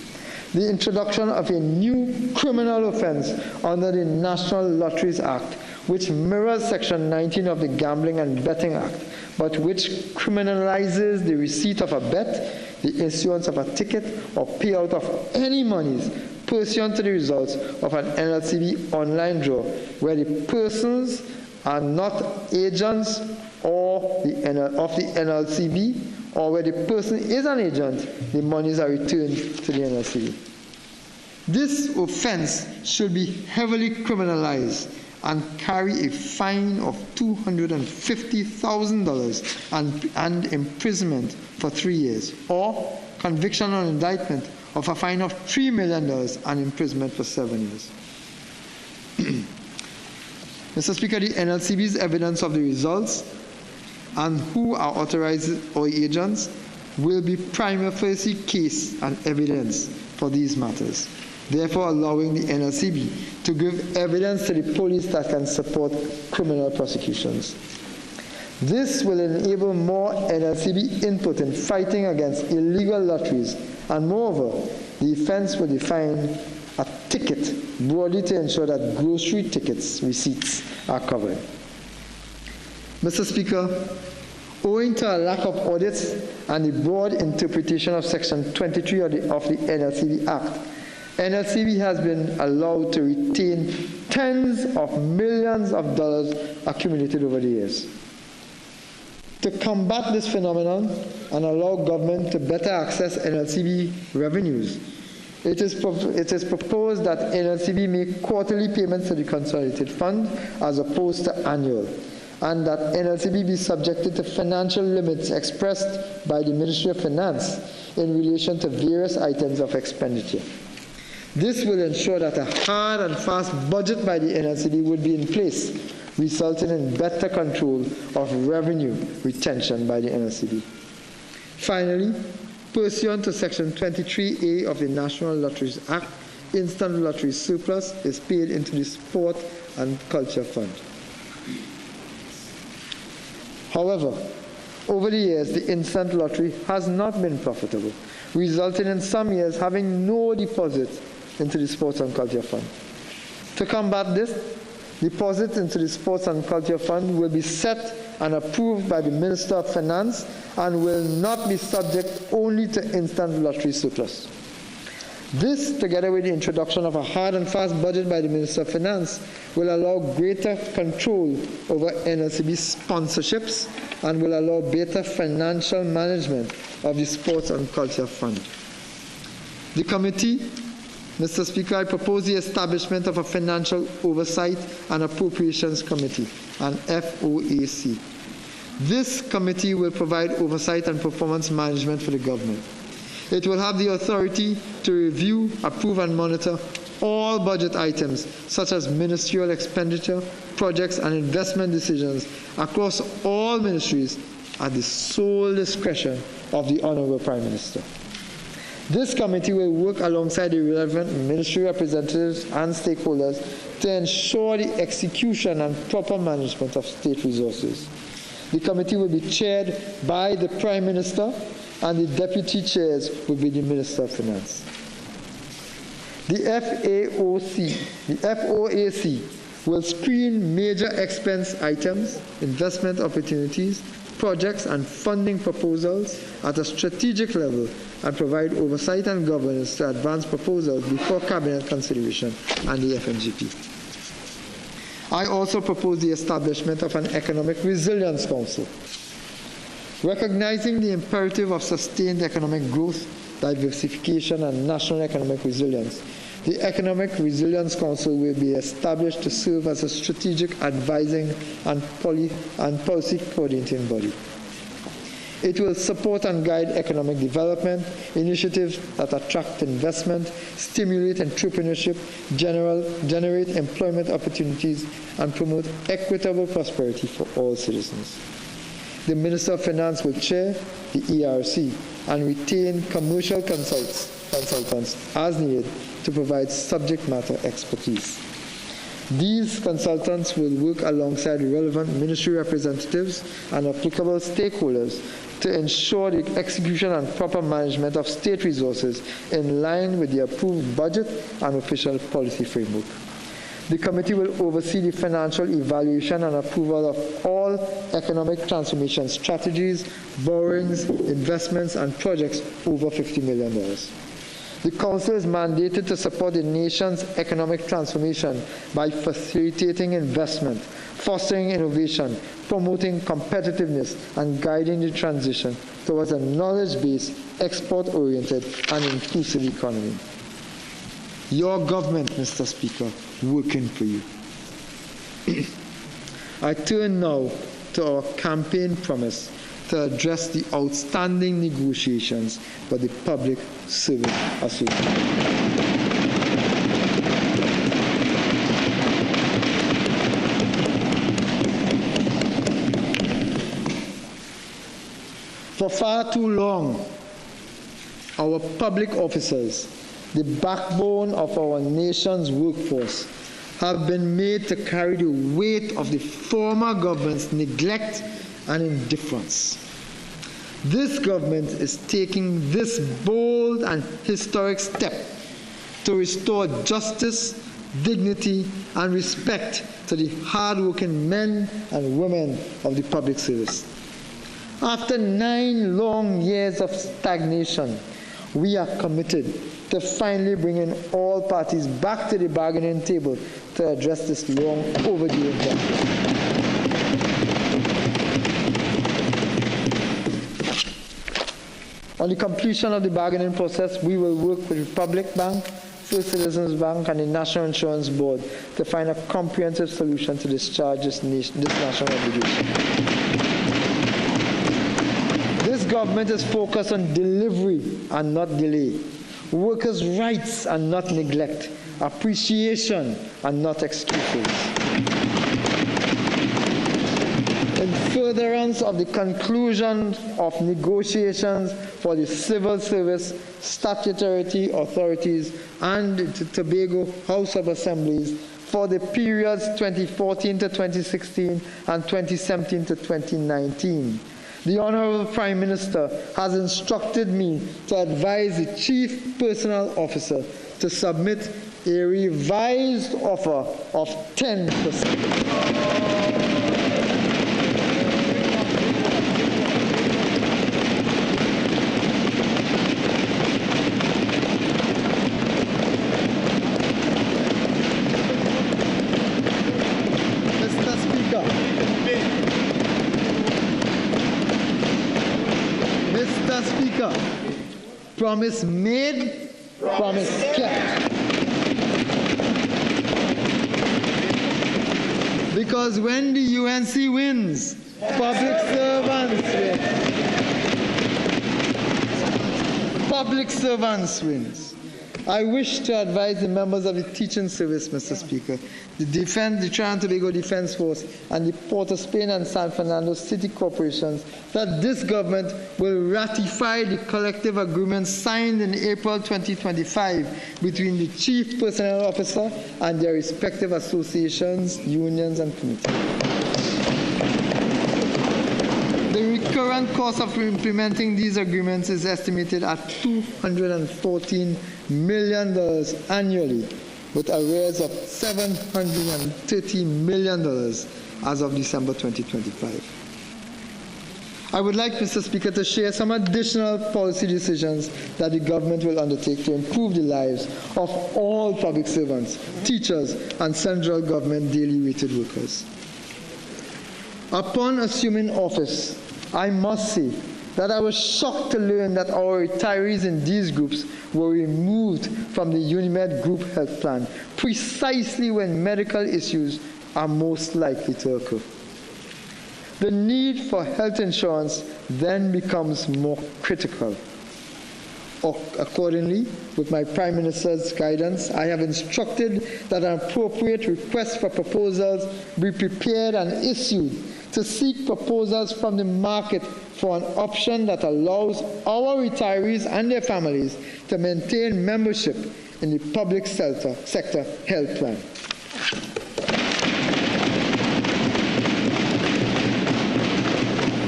The introduction of a new criminal offense under the National Lotteries Act, which mirrors Section 19 of the Gambling and Betting Act, but which criminalizes the receipt of a bet, the issuance of a ticket, or payout of any monies pursuant to the results of an NLCB online draw, where the persons are not agents of the NLCB, or where the person is an agent, the monies are returned to the NLCB. This offense should be heavily criminalized and carry a fine of $250,000 and imprisonment for 3 years, or conviction on indictment of a fine of $3 million and imprisonment for 7 years. Mr. Speaker, the NLCB's evidence of the results and who are authorized or agents will be prima facie case and evidence for these matters, therefore allowing the NLCB to give evidence to the police that can support criminal prosecutions. This will enable more NLCB input in fighting against illegal lotteries, and moreover, the offense will define a ticket broadly to ensure that grocery tickets receipts are covered. Mr. Speaker, owing to a lack of audits and the broad interpretation of Section 23 of the NLCB Act, NLCB has been allowed to retain tens of millions of dollars accumulated over the years. To combat this phenomenon and allow government to better access NLCB revenues, it is proposed that NLCB make quarterly payments to the Consolidated Fund as opposed to annual, and that NLCB be subjected to financial limits expressed by the Ministry of Finance in relation to various items of expenditure. This will ensure that a hard and fast budget by the NLCB would be in place, resulting in better control of revenue retention by the NLCB. Finally, pursuant to Section 23A of the National Lotteries Act, instant lottery surplus is paid into the Sport and Culture Fund. However, over the years, the instant lottery has not been profitable, resulting in some years having no deposits into the Sports and Culture Fund. To combat this, deposits into the Sports and Culture Fund will be set and approved by the Minister of Finance and will not be subject only to instant lottery surplus. This, together with the introduction of a hard and fast budget by the Minister of Finance, will allow greater control over NLCB sponsorships and will allow better financial management of the Sports and Culture Fund. The committee, Mr. Speaker, I propose the establishment of a Financial Oversight and Appropriations Committee, an FOAC. This committee will provide oversight and performance management for the government. It will have the authority to review, approve, and monitor all budget items, such as ministerial expenditure, projects, and investment decisions across all ministries at the sole discretion of the Honorable Prime Minister. This committee will work alongside the relevant ministry representatives and stakeholders to ensure the execution and proper management of state resources. The committee will be chaired by the Prime Minister, and the deputy chairs will be the Minister of Finance. The FOAC will screen major expense items, investment opportunities, projects and funding proposals at a strategic level and provide oversight and governance to advance proposals before Cabinet consideration and the FNGP. I also propose the establishment of an Economic Resilience Council. Recognizing the imperative of sustained economic growth, diversification, and national economic resilience, the Economic Resilience Council will be established to serve as a strategic advising and policy coordinating body. It will support and guide economic development, initiatives that attract investment, stimulate entrepreneurship, generate employment opportunities, and promote equitable prosperity for all citizens. The Minister of Finance will chair the ERC and retain commercial consultants as needed to provide subject matter expertise. These consultants will work alongside relevant ministry representatives and applicable stakeholders to ensure the execution and proper management of state resources in line with the approved budget and official policy framework. The committee will oversee the financial evaluation and approval of all economic transformation strategies, borrowings, investments, and projects over $50 million. The Council is mandated to support the nation's economic transformation by facilitating investment, fostering innovation, promoting competitiveness, and guiding the transition towards a knowledge-based, export-oriented, and inclusive economy. Your government, Mr. Speaker, working for you. I turn now to our campaign promise to address the outstanding negotiations for the Public Service Association. For far too long, our public officers, the backbone of our nation's workforce, have been made to carry the weight of the former government's neglect and indifference. This government is taking this bold and historic step to restore justice, dignity, and respect to the hard-working men and women of the public service. After 9 long years of stagnation, we are committed to finally bringing all parties back to the bargaining table to address this long overdue injustice. On the completion of the bargaining process, we will work with Republic Bank, First Citizens Bank, and the National Insurance Board to find a comprehensive solution to discharge this national obligation. This government is focused on delivery and not delay, workers' rights and not neglect, appreciation and not excuses. In furtherance of the conclusion of negotiations for the civil service, statutory authorities, and the Tobago House of Assemblies for the periods 2014 to 2016 and 2017 to 2019. The Honorable Prime Minister has instructed me to advise the Chief Personnel Officer to submit a revised offer of 10%. Promise made, promise kept. Because when the UNC wins, public servants win. Public servants wins. I wish to advise the members of the teaching service, Mr. Speaker, the Trinidad and Tobago Defense Force, and the Port of Spain and San Fernando City Corporations that this government will ratify the collective agreement signed in April 2025 between the Chief Personnel Officer and their respective associations, unions, and committees. The recurrent cost of implementing these agreements is estimated at $214 million annually, with arrears of $730 million as of December 2025. I would like, Mr. Speaker, to share some additional policy decisions that the government will undertake to improve the lives of all public servants, teachers, and central government daily rated workers. Upon assuming office, I must say that I was shocked to learn that our retirees in these groups were removed from the UNIMED Group Health Plan precisely when medical issues are most likely to occur. The need for health insurance then becomes more critical. Accordingly, with my Prime Minister's guidance, I have instructed that an appropriate request for proposals be prepared and issued to seek proposals from the market for an option that allows our retirees and their families to maintain membership in the public sector health plan.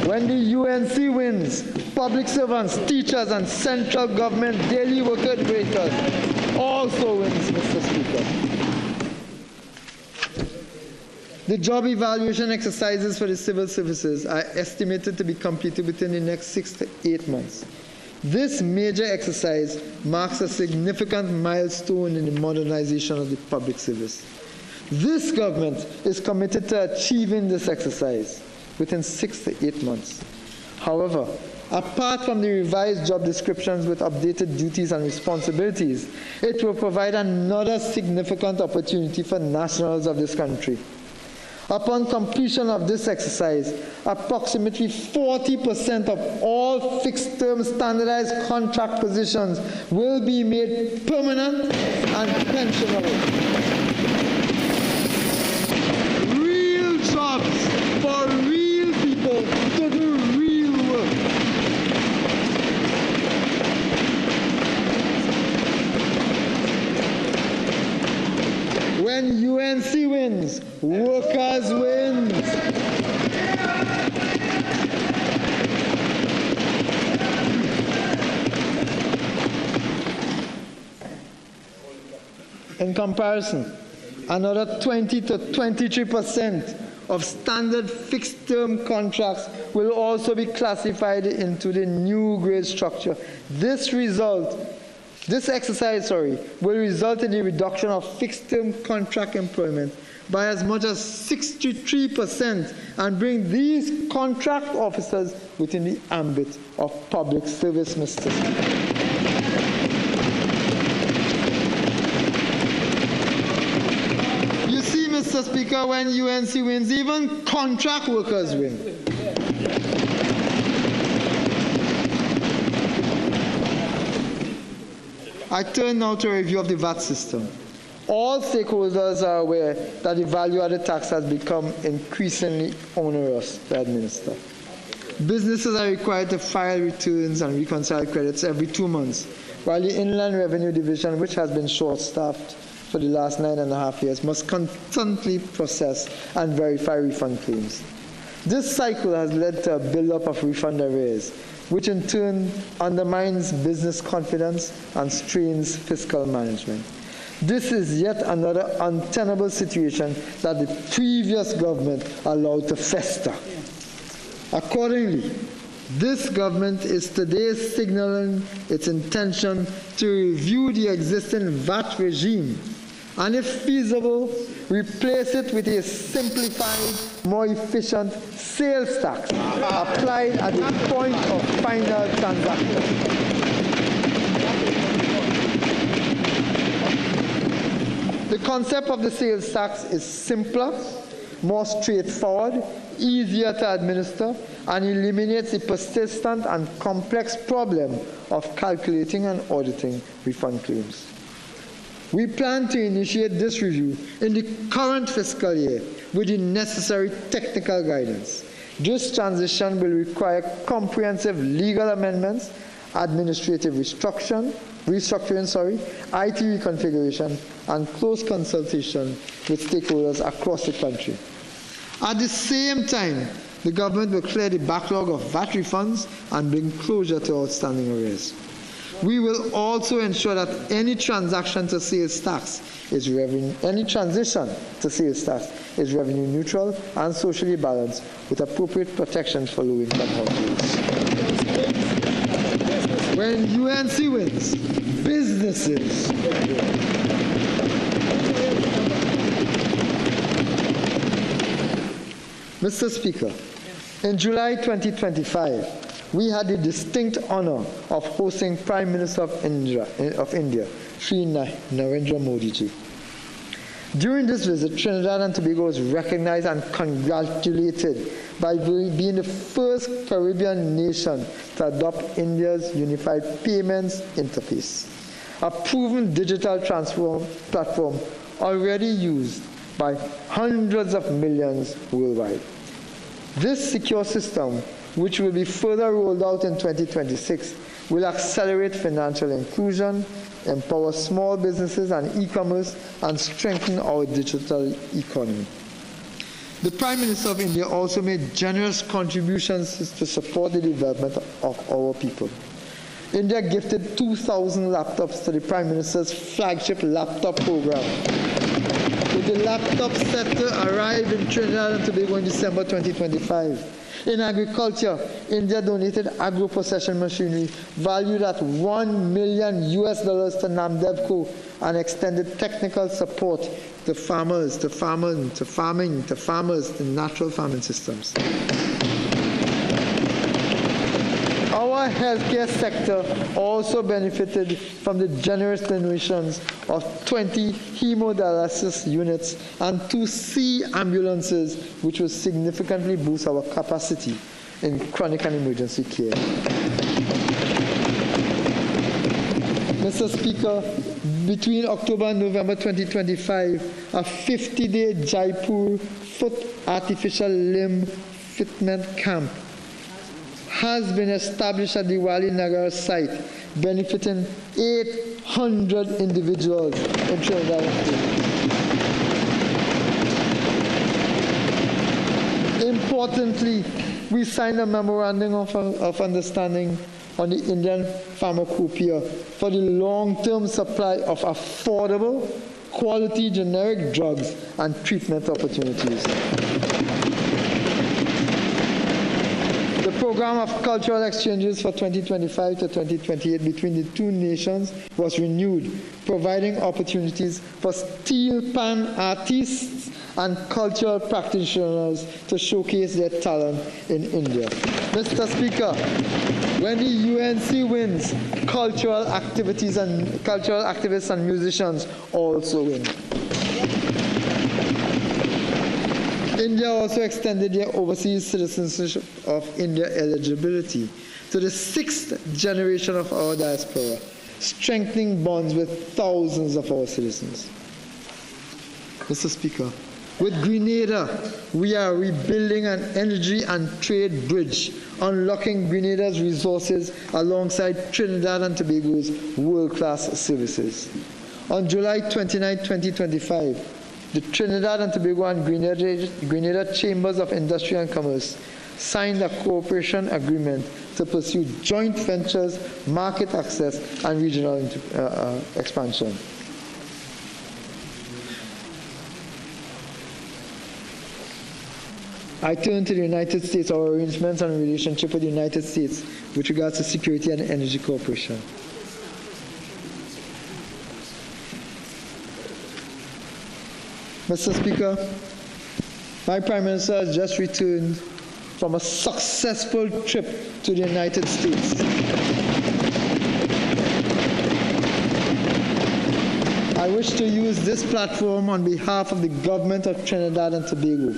When the UNC wins, public servants, teachers, and central government daily worker raters also wins, Mr. Speaker. The job evaluation exercises for the civil services are estimated to be completed within the next 6 to 8 months. This major exercise marks a significant milestone in the modernization of the public service. This government is committed to achieving this exercise within 6 to 8 months. However, apart from the revised job descriptions with updated duties and responsibilities, it will provide another significant opportunity for nationals of this country. Upon completion of this exercise, approximately 40% of all fixed-term standardized contract positions will be made permanent and pensionable. Real jobs for real people to do real work. When UNC wins, workers win. In comparison, another 20 to 23% of standard fixed-term contracts will also be classified into the new grade structure. This exercise will result in the reduction of fixed-term contract employment by as much as 63% and bring these contract officers within the ambit of public service, Mr. Speaker. You see, Mr. Speaker, when UNC wins, even contract workers win. I turn now to a review of the VAT system. All stakeholders are aware that the value-added tax has become increasingly onerous to administer. Businesses are required to file returns and reconcile credits every 2 months, while the Inland Revenue Division, which has been short-staffed, for the last 9.5 years must constantly process and verify refund claims. This cycle has led to a buildup of refund arrears, which in turn undermines business confidence and strains fiscal management. This is yet another untenable situation that the previous government allowed to fester. Accordingly, this government is today signaling its intention to review the existing VAT regime and, if feasible, replace it with a simplified, more efficient sales tax applied at the point of final transaction. The concept of the sales tax is simpler, more straightforward, easier to administer, and eliminates the persistent and complex problem of calculating and auditing refund claims. We plan to initiate this review in the current fiscal year with the necessary technical guidance. This transition will require comprehensive legal amendments, administrative restructuring, IT reconfiguration, and close consultation with stakeholders across the country. At the same time, the government will clear the backlog of VAT refunds and bring closure to outstanding arrears. We will also ensure that any transition to sales tax is revenue neutral and socially balanced with appropriate protections for low-income households. When UNC wins, businesses. Mr. Speaker, in July 2025, we had the distinct honor of hosting Prime Minister of India, Sri Narendra Modi ji. During this visit, Trinidad and Tobago was recognized and congratulated by being the first Caribbean nation to adopt India's unified payments interface, a proven digital platform already used by hundreds of millions worldwide. This secure system, which will be further rolled out in 2026, will accelerate financial inclusion, empower small businesses and e-commerce, and strengthen our digital economy. The Prime Minister of India also made generous contributions to support the development of our people. India gifted 2,000 laptops to the Prime Minister's flagship laptop program, with the laptop set to arrive in Trinidad and Tobago in December 2025. In agriculture, India donated agro-procession machinery valued at $1 million to Namdevco and extended technical support to farmers, to natural farming systems. Our healthcare sector also benefited from the generous donations of 20 hemodialysis units and 2 sea ambulances, which will significantly boost our capacity in chronic and emergency care. Mr. Speaker, between October and November 2025, a 50-day Jaipur foot artificial limb fitment camp has been established at the Wali Nagar site, benefiting 800 individuals in Trinidad and Tobago. Importantly, we signed a memorandum of understanding on the Indian pharmacopoeia for the long-term supply of affordable, quality generic drugs and treatment opportunities. The program of cultural exchanges for 2025 to 2028 between the two nations was renewed, providing opportunities for steel pan artists and cultural practitioners to showcase their talent in India. Mr. Speaker, when the UNC wins, cultural activists and musicians also win. India also extended their overseas citizenship of India eligibility to the 6th generation of our diaspora, strengthening bonds with thousands of our citizens. Mr. Speaker, with Grenada, we are rebuilding an energy and trade bridge, unlocking Grenada's resources alongside Trinidad and Tobago's world-class services. On July 29, 2025, the Trinidad and Tobago and Grenada Chambers of Industry and Commerce signed a cooperation agreement to pursue joint ventures, market access, and regional expansion. I turn to the United States, our arrangements and relationship with the United States with regards to security and energy cooperation. Mr. Speaker, my Prime Minister has just returned from a successful trip to the United States. I wish to use this platform on behalf of the government of Trinidad and Tobago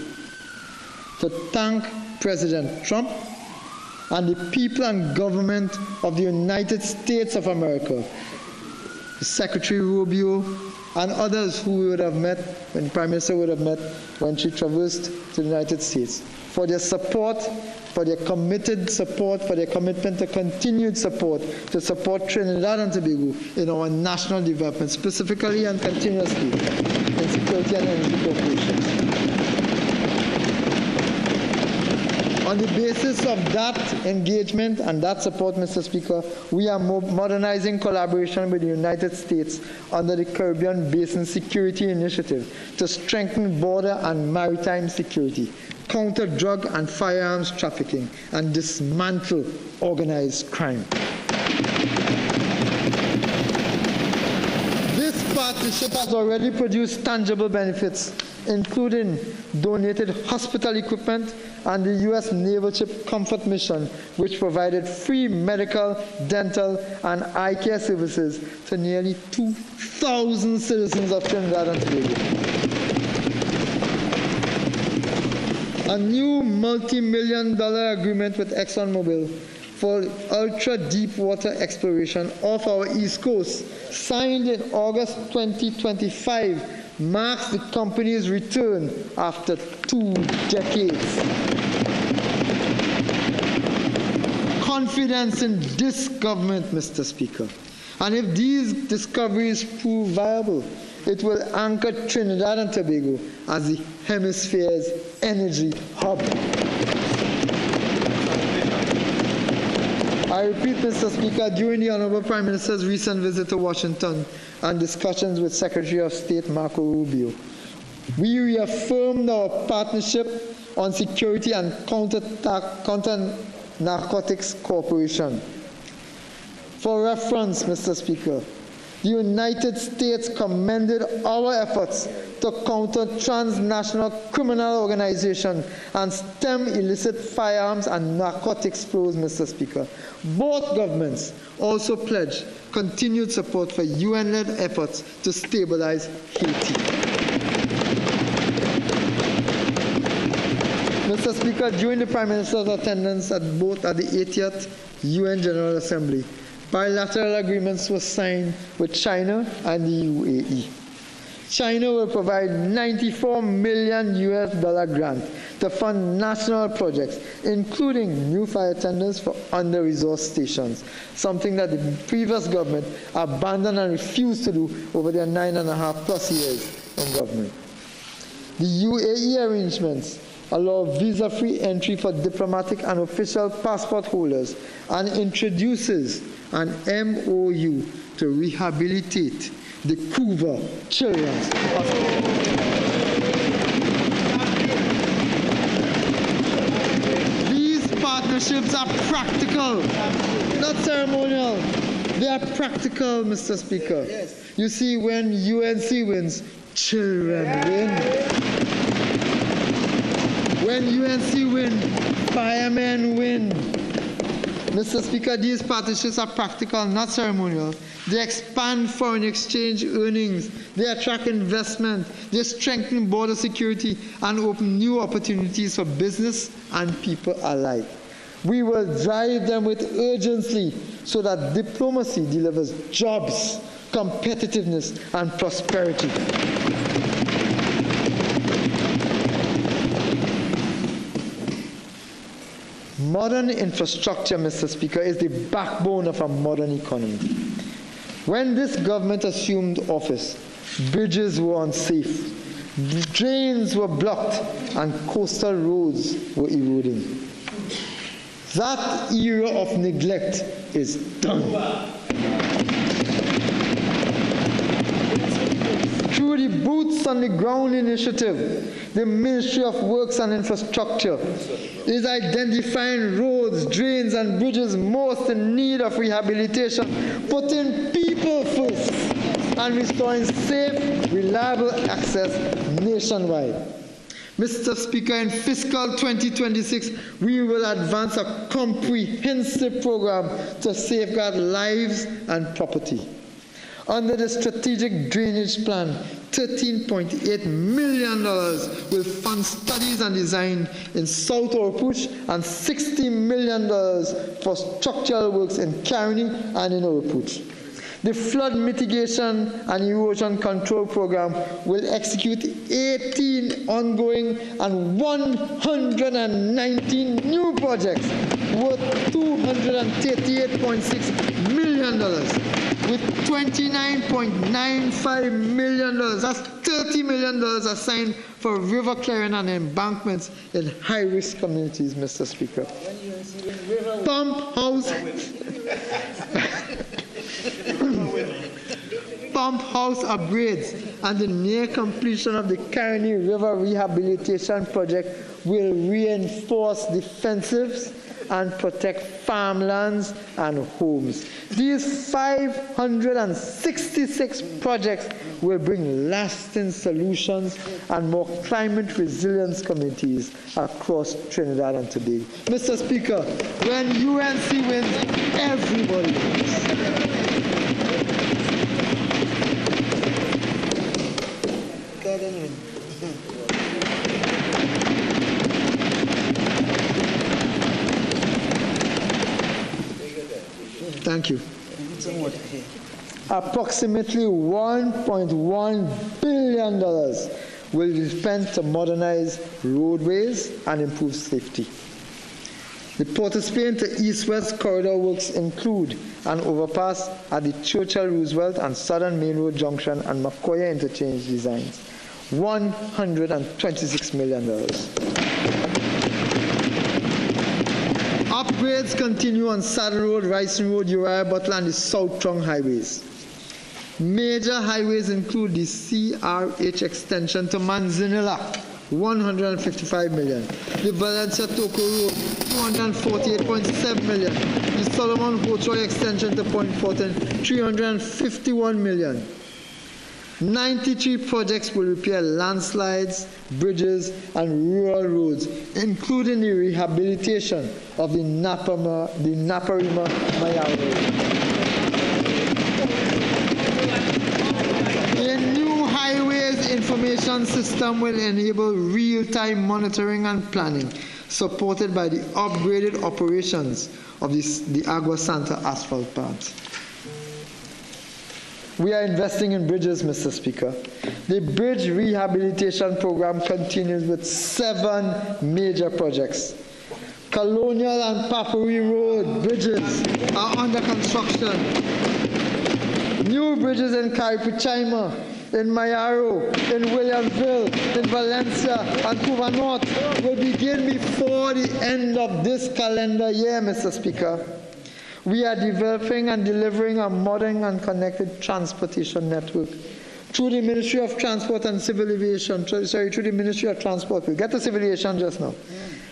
to thank President Trump and the people and government of the United States of America, Secretary Rubio, and others who we would have met, when the Prime Minister would have met when she traversed to the United States, for their support, for their committed support, for their commitment to continued support, to support Trinidad and Tobago in our national development, specifically and continuously in security and energy cooperation. On the basis of that engagement and that support, Mr. Speaker, we are modernizing collaboration with the United States under the Caribbean Basin Security Initiative to strengthen border and maritime security, counter drug and firearms trafficking, and dismantle organized crime. This partnership has already produced tangible benefits, including donated hospital equipment and the U.S. Naval Ship Comfort mission, which provided free medical, dental, and eye care services to nearly 2,000 citizens of Trinidad and Tobago. A new multi-million-dollar agreement with ExxonMobil for ultra-deep-water exploration off our East Coast, signed in August 2025, marks the company's return after 2 decades. Confidence in this government, Mr. Speaker. And if these discoveries prove viable, it will anchor Trinidad and Tobago as the hemisphere's energy hub. I repeat, Mr. Speaker, during the Honorable Prime Minister's recent visit to Washington and discussions with Secretary of State Marco Rubio, we reaffirmed our partnership on security and counter-narcotics cooperation. For reference, Mr. Speaker, the United States commended our efforts to counter transnational criminal organizations and stem illicit firearms and narcotics flows, Mr. Speaker. Both governments also pledged continued support for UN-led efforts to stabilize Haiti. Mr. Speaker, during the Prime Minister's attendance at the 80th UN General Assembly, bilateral agreements were signed with China and the UAE. China will provide $94 million grant to fund national projects, including new fire tenders for under-resourced stations, something that the previous government abandoned and refused to do over their 9.5+ years of government. The UAE arrangements allow visa-free entry for diplomatic and official passport holders and introduces an MOU to rehabilitate the Cuba Children's Hospital. These partnerships are practical, not ceremonial. They are practical, Mr. Speaker. You see, when UNC wins, children win. When UNC win, firemen win. Mr. Speaker, these partnerships are practical, not ceremonial. They expand foreign exchange earnings, they attract investment, they strengthen border security, and open new opportunities for business and people alike. We will drive them with urgency so that diplomacy delivers jobs, competitiveness, and prosperity. Modern infrastructure, Mr. Speaker, is the backbone of a modern economy. When this government assumed office, bridges were unsafe, drains were blocked, and coastal roads were eroding. That era of neglect is done. Through the Boots on the Ground initiative, the Ministry of Works and Infrastructure is identifying roads, drains, and bridges most in need of rehabilitation, putting people first, and restoring safe, reliable access nationwide. Mr. Speaker, in fiscal 2026, we will advance a comprehensive program to safeguard lives and property. Under the Strategic Drainage Plan, $13.8 million will fund studies and design in South Oropouche and $60 million for structural works in Caroni and in Oropouche. The flood mitigation and erosion control program will execute 18 ongoing and 119 new projects worth $238.6 million, with $29.95 million, that's $30 million assigned for river clearing and embankments in high-risk communities, Mr. Speaker. Pump house upgrades and the near completion of the Caroni River Rehabilitation Project will reinforce defensives and protect farmlands and homes. These 566 projects will bring lasting solutions and more climate resilience communities across Trinidad and Tobago. Mr. Speaker, when UNC wins, everybody wins. Thank you. Approximately $1.1 billion will be spent to modernize roadways and improve safety. The Port of Spain to East-West corridor works include an overpass at the Churchill Roosevelt and Southern Main Road Junction and Macoya interchange designs. $126 million. Upgrades continue on Saddle Road, Ricing Road, Uriah Butler, and the South Trong highways. Major highways include the CRH extension to Manzanilla, $155 million. The Valencia Toko Road, $248.7 million. The Solomon Hochoy extension to Point Fortin, $351 million. 93 projects will repair landslides, bridges, and rural roads, including the rehabilitation of the Naparima Mayao Road. A new highways information system will enable real-time monitoring and planning, supported by the upgraded operations of the Agua Santa asphalt plants. We are investing in bridges, Mr. Speaker. The bridge rehabilitation program continues with 7 major projects. Colonial and Papuri Road bridges are under construction. New bridges in Caripichaima, in Mayaro, in Williamsville, in Valencia, and Cuba North will begin before the end of this calendar year, Mr. Speaker. We are developing and delivering a modern and connected transportation network through the Ministry of Transport and Civil Aviation, through the Ministry of Transport. We'll get to Civil Aviation just now.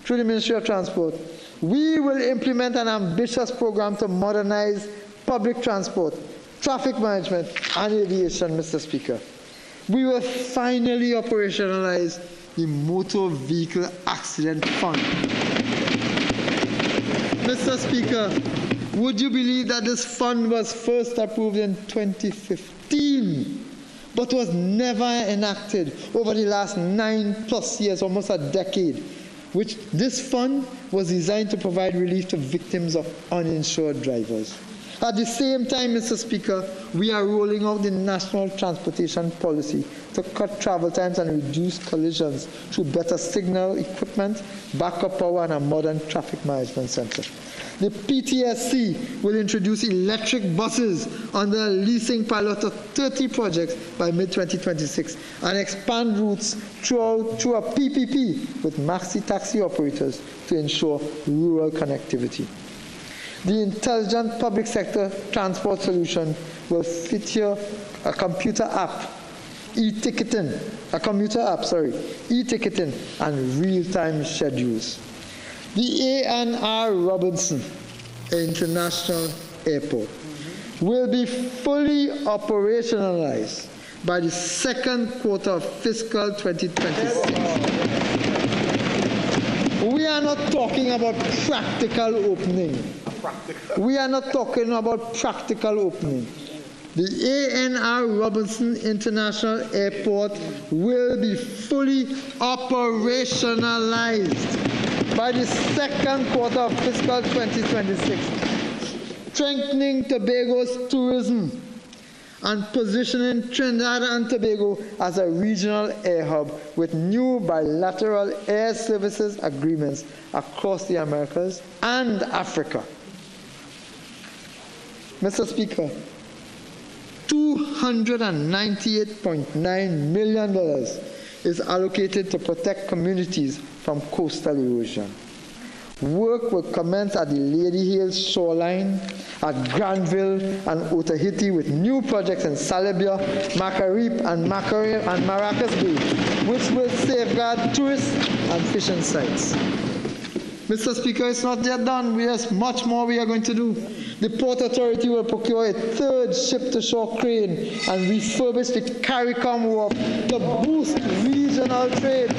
Through the Ministry of Transport, we will implement an ambitious program to modernize public transport, traffic management, and aviation, Mr. Speaker. We will finally operationalize the Motor Vehicle Accident Fund. Mr. Speaker, would you believe that this fund was first approved in 2015, but was never enacted over the last 9+ years, almost a decade, which this fund was designed to provide relief to victims of uninsured drivers. At the same time, Mr. Speaker, we are rolling out the National Transportation Policy to cut travel times and reduce collisions through better signal equipment, backup power, and a modern traffic management center. The PTSC will introduce electric buses under a leasing pilot of 30 projects by mid-2026 and expand routes through a PPP with maxi-taxi operators to ensure rural connectivity. The intelligent public sector transport solution will feature a computer app, e-ticketing, e-ticketing and real-time schedules. The A&R Robinson International Airport will be fully operationalized by the second quarter of fiscal 2026. We are not talking about practical opening. We are not talking about practical opening. The A&R Robinson International Airport will be fully operationalized by the second quarter of fiscal 2026, strengthening Tobago's tourism and positioning Trinidad and Tobago as a regional air hub with new bilateral air services agreements across the Americas and Africa. Mr. Speaker, $298.9 million is allocated to protect communities from coastal erosion. Work will commence at the Lady Hills shoreline, at Granville and Otaheite with new projects in Salibia, Macarip and Maracas Bay, which will safeguard tourist and fishing sites. Mr. Speaker, it's not yet done. There's much more we are going to do. The Port Authority will procure a third ship-to-shore crane and refurbish the CARICOM wharf to boost regional trade.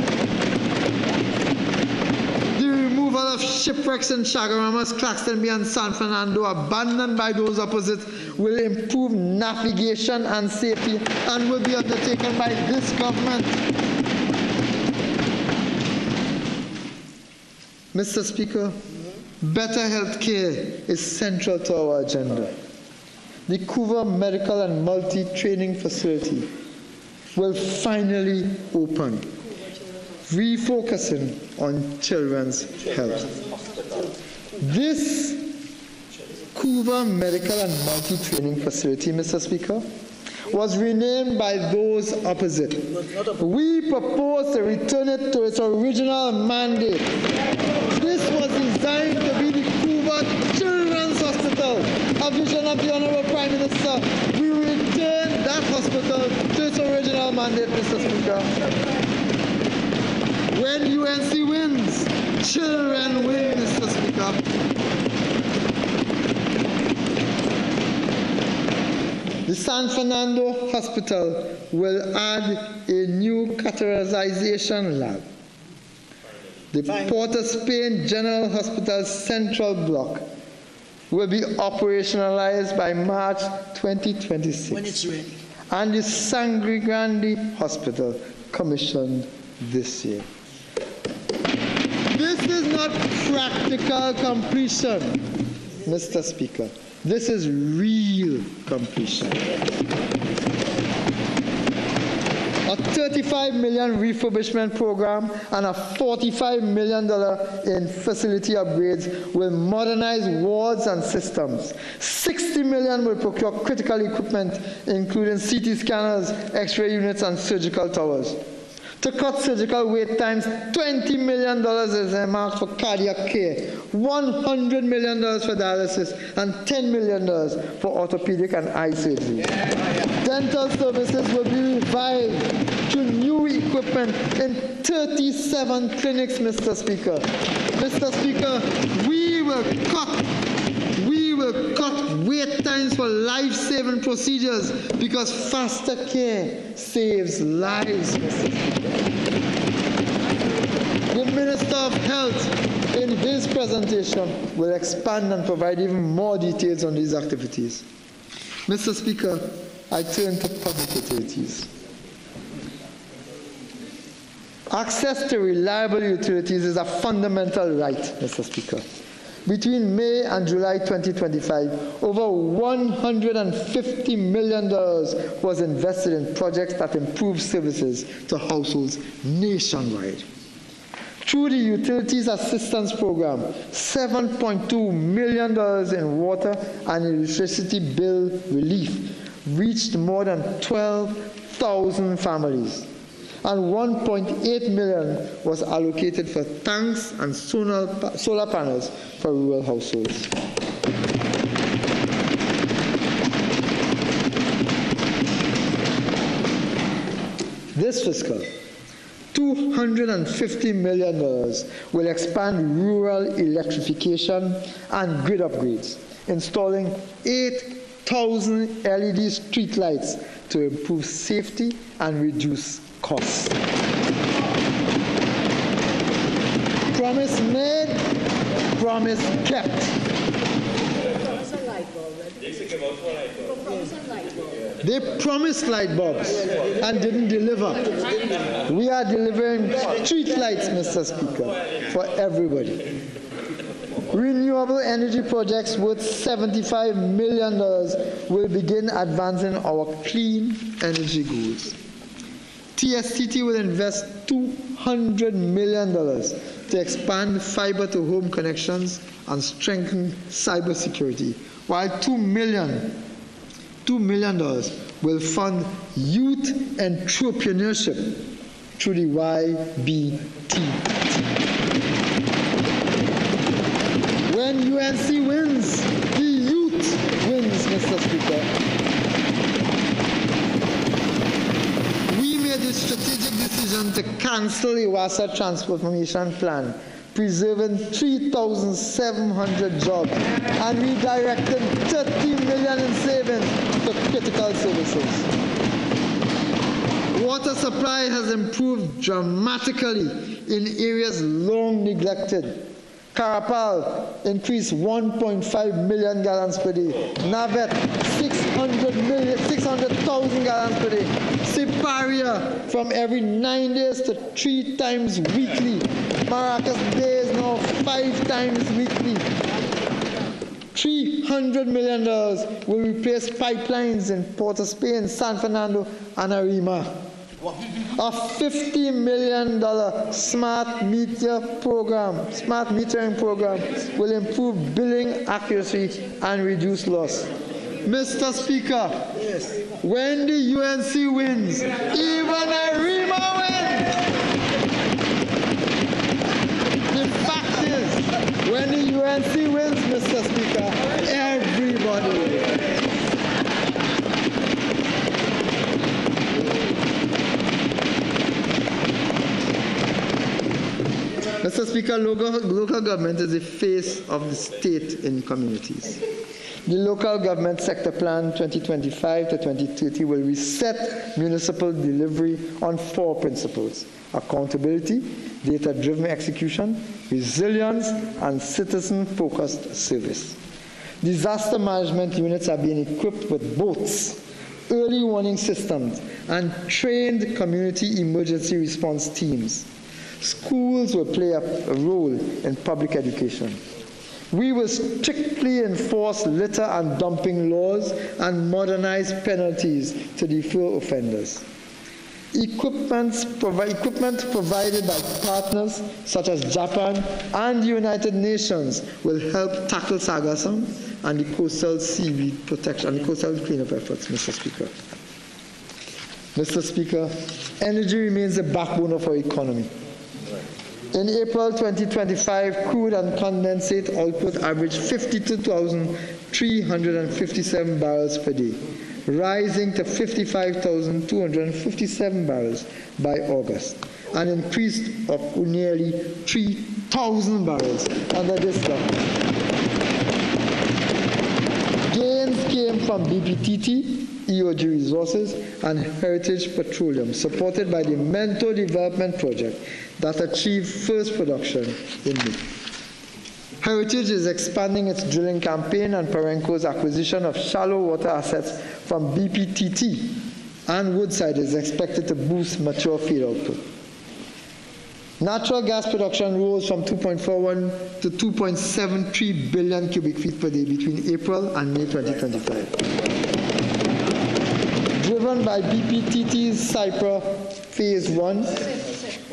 The removal of shipwrecks in Chagaramas, Claxton Bay and San Fernando, abandoned by those opposite, will improve navigation and safety and will be undertaken by this government. Mr. Speaker, better health care is central to our agenda. The Couva Medical and Multi-Training Facility will finally open, refocusing on children's health. This Couva Medical and Multi-Training Facility, Mr. Speaker, was renamed by those opposite. We propose to return it to its original mandate. This was designed to be the Couva Children's Hospital, a vision of the Honorable Prime Minister. We return that hospital to its original mandate, Mr. Speaker. When UNC wins, children win, Mr. Speaker. The San Fernando Hospital will add a new catheterization lab. The Port of Spain General Hospital Central Block will be operationalized by March 2026. When it's ready. And the Sangre Grande Hospital commissioned this year. This is not practical completion, Mr. Speaker. This is real completion. A $35 million refurbishment program and a $45 million in facility upgrades will modernize wards and systems. $60 million will procure critical equipment, including CT scanners, X-ray units, and surgical towers. To cut surgical wait times, $20 million is earmarked for cardiac care, $100 million for dialysis, and $10 million for orthopedic and eye surgery. Dental services will be revived through new equipment in 37 clinics, Mr. Speaker. Mr. Speaker, we will cut wait times for life-saving procedures because faster care saves lives, Mr. Speaker. The Minister of Health, in his presentation, will expand and provide even more details on these activities. Mr. Speaker, I turn to public utilities. Access to reliable utilities is a fundamental right, Mr. Speaker. Between May and July 2025, over $150 million was invested in projects that improve services to households nationwide. Through the Utilities Assistance Program, $7.2 million in water and electricity bill relief reached more than 12,000 families. And $1.8 million was allocated for tanks and solar panels for rural households. This fiscal, $250 million will expand rural electrification and grid upgrades, installing 8,000 LED streetlights to improve safety and reduce costs. Promise made, promise kept. They promised light bulbs and didn't deliver. We are delivering street lights, Mr. Speaker, for everybody. Renewable energy projects worth $75 million will begin advancing our clean energy goals. TSTT will invest $200 million to expand fiber-to-home connections and strengthen cybersecurity, while $2 million will fund youth entrepreneurship through the YBT. When UNC wins, the youth wins, Mr. Speaker. We made a strategic decision to cancel the WASA transformation plan, preserving 3,700 jobs and redirecting $30 million in savings to critical services. Water supply has improved dramatically in areas long neglected. Carapal increased 1.5 million gallons per day. Navet, 600,000 gallons per day. Siparia, from every 9 days to 3 times weekly. Maracas Bay is now 5 times weekly. $300 million will replace pipelines in Port of Spain, San Fernando, and Arima. A $50 million smart metering program will improve billing accuracy and reduce loss. Mr. Speaker, when the UNC wins, even Arima wins. The fact is, when the UNC wins, Mr. Speaker, everybody wins. Mr. Speaker, local government is the face of the state in communities. The Local Government Sector Plan 2025 to 2030 will reset municipal delivery on 4 principles: accountability, data-driven execution, resilience, and citizen-focused service. Disaster management units are being equipped with boats, early warning systems, and trained community emergency response teams. Schools will play a role in public education. We will strictly enforce litter and dumping laws and modernize penalties to deter offenders. Equipment provided by partners such as Japan and the United Nations will help tackle sargassum and the coastal seaweed protection and coastal cleanup efforts, Mr. Speaker. Mr. Speaker, energy remains the backbone of our economy. In April 2025, crude and condensate output averaged 52,357 barrels per day, rising to 55,257 barrels by August, an increase of nearly 3,000 barrels under this government. Gains came from BPTT, EOG Resources, and Heritage Petroleum, supported by the Mento Development Project that achieved first production in May. Heritage is expanding its drilling campaign, and Perenco's acquisition of shallow water assets from BPTT and Woodside is expected to boost mature field output. Natural gas production rose from 2.41 to 2.73 billion cubic feet per day between April and May 2025. Driven by BPTT's Cypher Phase 1,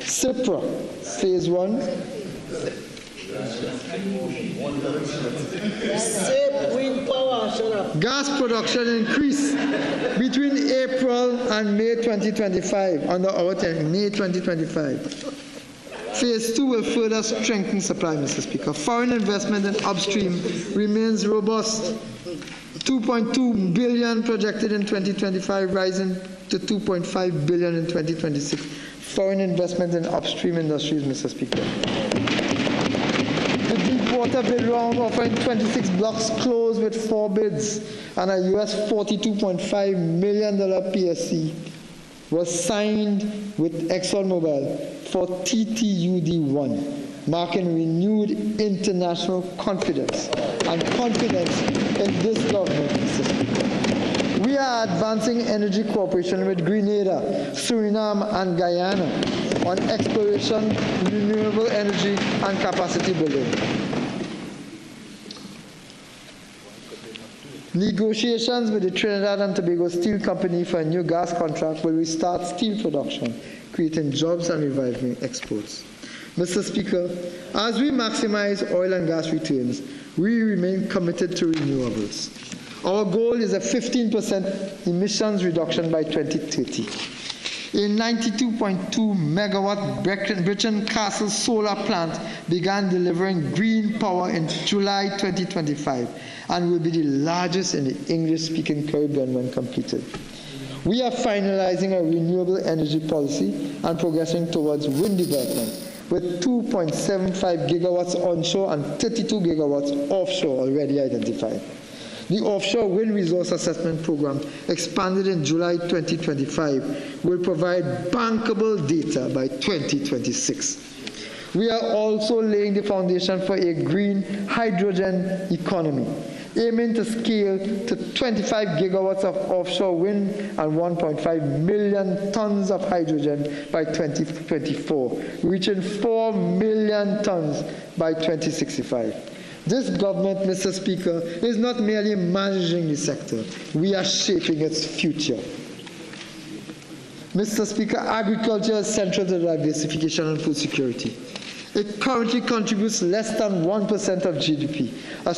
CIPRA, Phase 1. Gas production increased between April and May 2025, under our term, May 2025. Phase 2 will further strengthen supply, Mr. Speaker. Foreign investment in upstream remains robust. 2.2 billion projected in 2025, rising to 2.5 billion in 2026. Foreign investment in upstream industries, Mr. Speaker. The deepwater bid round offering 26 blocks closed with 4 bids and a US $42.5 million PSC was signed with ExxonMobil for TTUD-1, marking renewed international confidence and confidence in this government, Mr. Speaker. We are advancing energy cooperation with Grenada, Suriname, and Guyana on exploration, renewable energy, and capacity building. Negotiations with the Trinidad and Tobago Steel Company for a new gas contract will restart steel production, creating jobs and reviving exports. Mr. Speaker, as we maximize oil and gas returns, we remain committed to renewables. Our goal is a 15% emissions reduction by 2030. A 92.2 megawatt Brecon Castle solar plant began delivering green power in July 2025 and will be the largest in the English-speaking Caribbean when completed. We are finalizing a renewable energy policy and progressing towards wind development, with 2.75 gigawatts onshore and 32 gigawatts offshore already identified. The Offshore Wind Resource Assessment Program, expanded in July 2025, will provide bankable data by 2026. We are also laying the foundation for a green hydrogen economy, aiming to scale to 25 gigawatts of offshore wind and 1.5 million tons of hydrogen by 2024, reaching 4 million tons by 2065. This government, Mr. Speaker, is not merely managing the sector, we are shaping its future. Mr. Speaker, agriculture is central to diversification and food security. It currently contributes less than 1% of GDP, a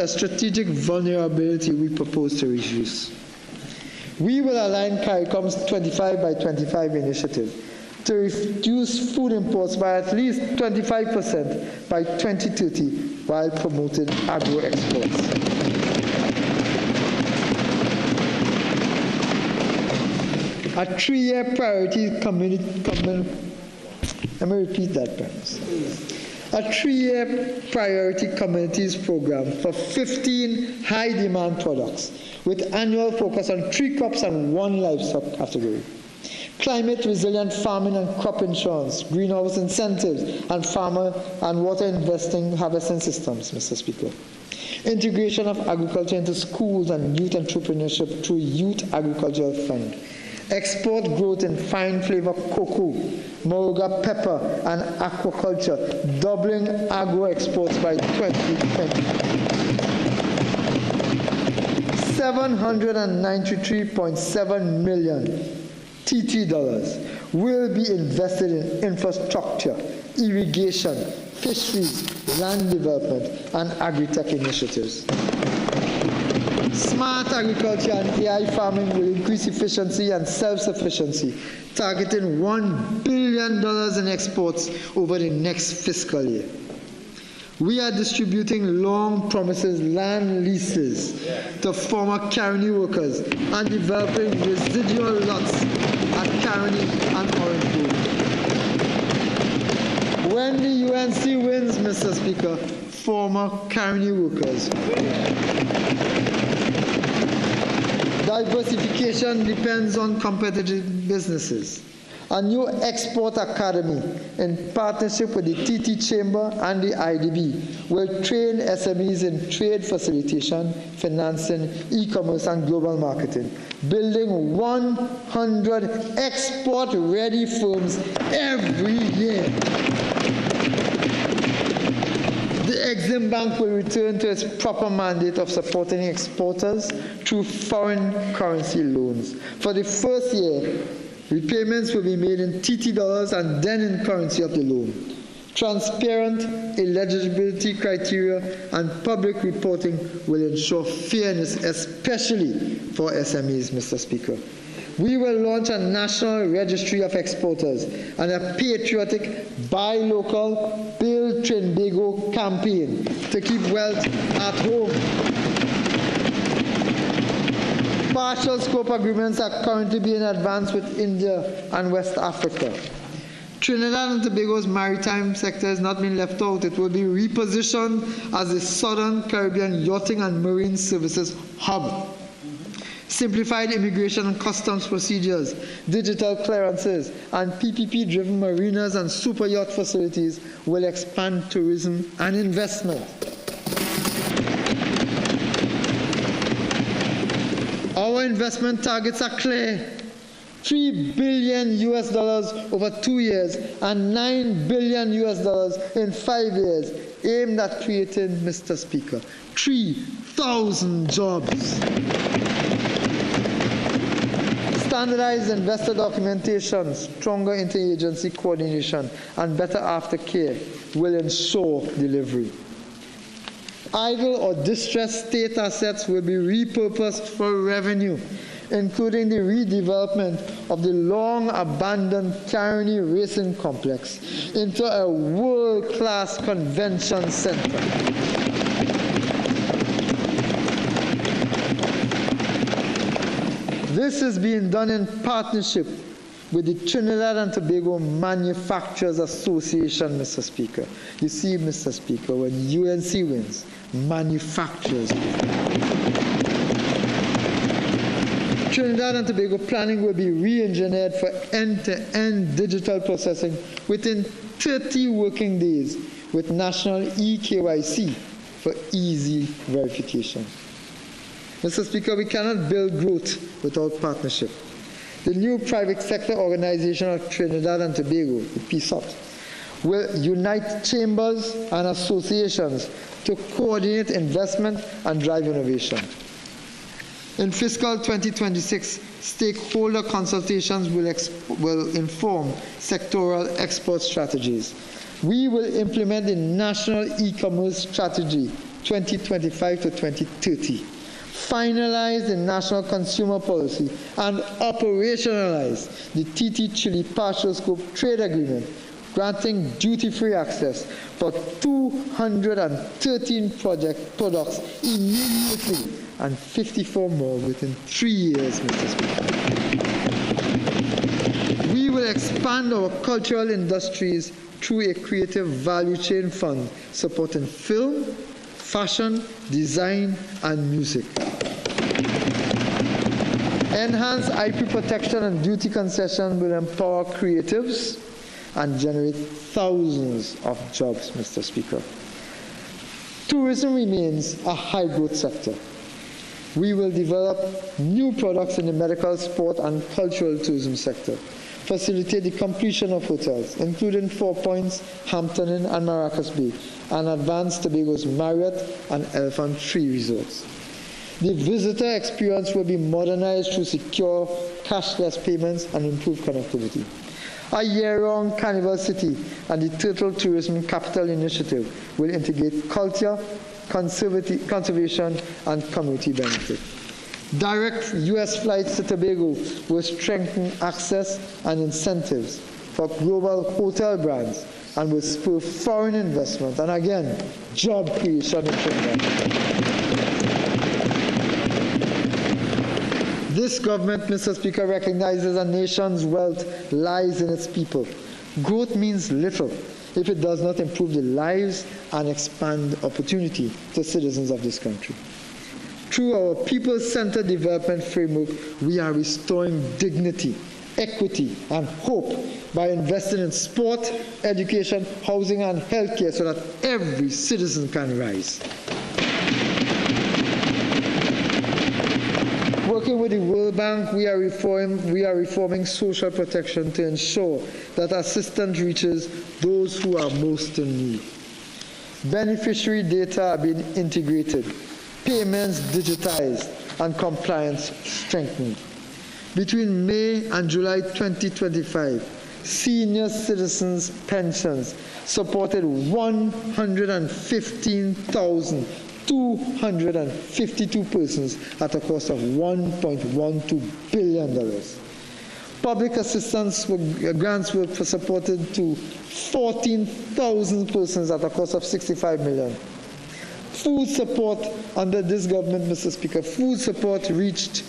strategic vulnerability we propose to reduce. We will align CARICOM's 25 by 25 initiative to reduce food imports by at least 25% by 2030 while promoting agro-exports. A 3-year priority let me repeat that, perhaps. A 3-year priority communities program for 15 high-demand products with annual focus on 3 crops and 1 livestock category. Climate resilient farming and crop insurance, greenhouse incentives, and farmer and water harvesting systems, Mr. Speaker. Integration of agriculture into schools and youth entrepreneurship through Youth Agricultural Fund. Export growth in fine flavor cocoa, moringa pepper, and aquaculture, doubling agro exports by 2020. $793.7 million TT dollars will be invested in infrastructure, irrigation, fisheries, land development, and agri-tech initiatives. Smart agriculture and AI farming will increase efficiency and self-sufficiency, targeting $1 billion in exports over the next fiscal year. We are distributing long promises land leases to former Caroni workers and developing residual lots at Caroni and Orange Grove. When the UNC wins, Mr. Speaker, former Caroni workers. Diversification depends on competitive businesses. A new export academy in partnership with the TT Chamber and the IDB will train SMEs in trade facilitation, financing, e-commerce, and global marketing, building 100 export-ready firms every year. The Exim Bank will return to its proper mandate of supporting exporters through foreign currency loans. For the first year, Repayments will be made in TT dollars and then in currency of the loan. Transparent eligibility criteria and public reporting will ensure fairness, especially for SMEs, Mr. Speaker. We will launch a national registry of exporters and a patriotic Buy Local, Build Trinbago campaign to keep wealth at home. Partial scope agreements are currently being advanced with India and West Africa. Trinidad and Tobago's maritime sector has not been left out. It will be repositioned as a Southern Caribbean yachting and marine services hub. Simplified immigration and customs procedures, digital clearances, and PPP-driven marinas and super yacht facilities will expand tourism and investment. Our investment targets are clear. $3 billion over 2 years and $9 billion in 5 years, aimed at creating, Mr. Speaker, 3,000 jobs. Standardized investor documentation, stronger interagency coordination, and better aftercare will ensure delivery. Idle or distressed state assets will be repurposed for revenue, including the redevelopment of the long-abandoned Caroni Racing Complex into a world-class convention center. This is being done in partnership with the Trinidad and Tobago Manufacturers Association, Mr. Speaker. You see, Mr. Speaker, when UNC wins, manufacturers win. Trinidad and Tobago planning will be re-engineered for end-to-end digital processing within 30 working days with national eKYC for easy verification. Mr. Speaker, we cannot build growth without partnership. The new private sector organization of Trinidad and Tobago, the PSOT, will unite chambers and associations to coordinate investment and drive innovation. In fiscal 2026, stakeholder consultations will inform sectoral export strategies. We will implement the National E-Commerce Strategy 2025 to 2030, finalize the National Consumer Policy, and operationalize the TT Chile Partial Scope Trade Agreement, granting duty-free access for 213 products immediately and 54 more within 3 years, Mr. Speaker. We will expand our cultural industries through a creative value chain fund supporting film, fashion, design, and music. Enhanced IP protection and duty concession will empower creatives and generate thousands of jobs, Mr. Speaker. Tourism remains a high-growth sector. We will develop new products in the medical, sport, and cultural tourism sector, facilitate the completion of hotels, including 4 Points, Hampton Inn, and Maracas Bay, and advance Tobago's Marriott and Elephant Tree resorts. The visitor experience will be modernized through secure, cashless payments and improved connectivity. A year-round Carnival City and the Turtle Tourism Capital Initiative will integrate culture, conservation, and community benefit. Direct U.S. flights to Tobago will strengthen access and incentives for global hotel brands and will spur foreign investment and, again, job creation in Trinidad. This government, Mr. Speaker, recognizes a nation's wealth lies in its people. Growth means little if it does not improve the lives and expand opportunity to citizens of this country. Through our people-centered development framework, we are restoring dignity, equity, and hope by investing in sport, education, housing, and healthcare so that every citizen can rise. Working with the World Bank, we are reforming social protection to ensure that assistance reaches those who are most in need. Beneficiary data are being integrated, payments digitized, and compliance strengthened. Between May and July 2025, senior citizens' pensions supported 115,252 persons at a cost of $1.12 billion. Public assistance grants were supported to 14,000 persons at a cost of $65 million. Food support under this government, Mr. Speaker, food support reached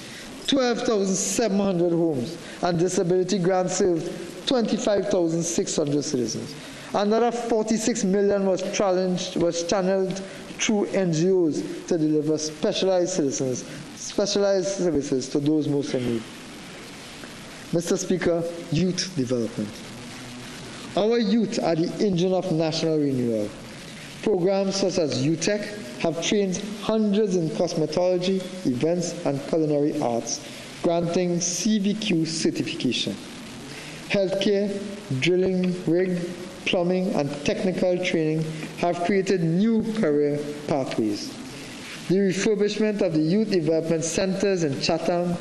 12,700 homes, and disability grants served 25,600 citizens. Another $46 million was channeled through NGOs to deliver specialized services to those most in need. Mr. Speaker, youth development. Our youth are the engine of national renewal. Programs such as UTech have trained hundreds in cosmetology, events, and culinary arts, granting CVQ certification. Healthcare, drilling, rig, plumbing, and technical training have created new career pathways. The refurbishment of the youth development centers in Chatham,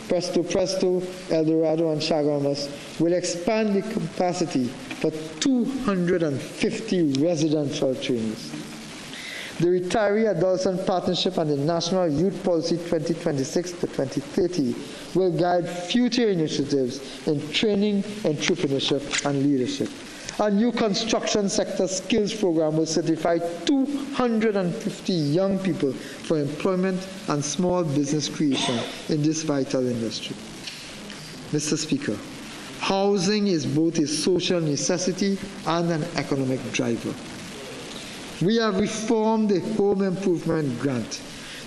Presto, Eldorado, and Chaguanas will expand the capacity for 250 residential trainees. The Retiree Adolescent Partnership and the National Youth Policy 2026 to 2030 will guide future initiatives in training, entrepreneurship, and leadership. A new construction sector skills program will certify 250 young people for employment and small business creation in this vital industry. Mr. Speaker, housing is both a social necessity and an economic driver. We have reformed the home improvement grant,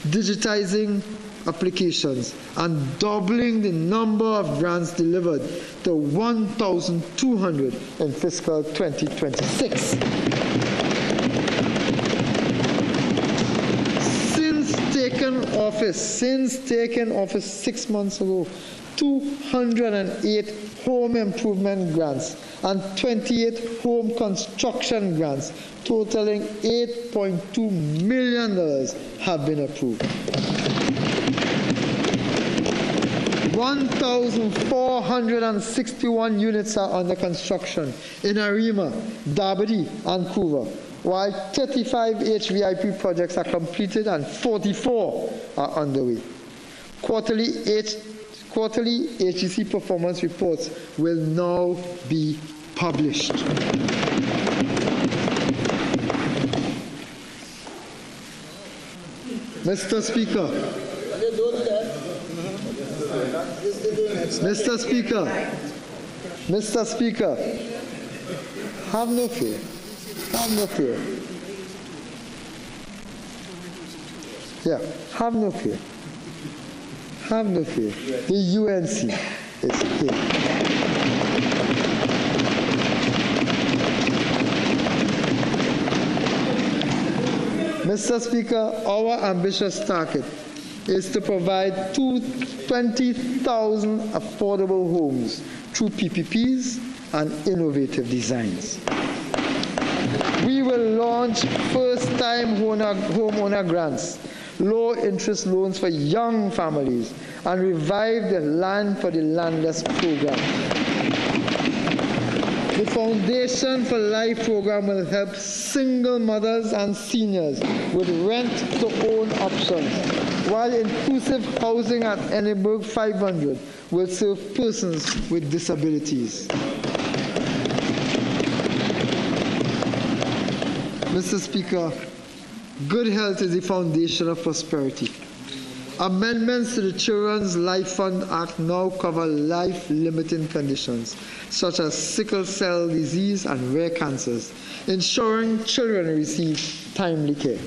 digitizing applications and doubling the number of grants delivered to 1,200 in fiscal 2026. Since taking office 6 months ago, 208 home improvement grants and 28 home construction grants totaling $8.2 million have been approved. 1,461 units are under construction in Arima, Dabadi, and Couva, while 35 HVIP projects are completed and 44 are underway. Quarterly HEC performance reports will now be published. Mr. Speaker, have no fear. Yeah, have no fear. The UNC is here. Mr. Speaker, our ambitious target is to provide 20,000 affordable homes through PPPs and innovative designs. We will launch first-time homeowner grants, low-interest loans for young families, and revive the Land for the Landless program. The Foundation for Life program will help single mothers and seniors with rent-to-own options, while inclusive housing at Enneberg 500 will serve persons with disabilities. Mr. Speaker, good health is the foundation of prosperity. Amendments to the Children's Life Fund Act now cover life-limiting conditions such as sickle cell disease and rare cancers, ensuring children receive timely care.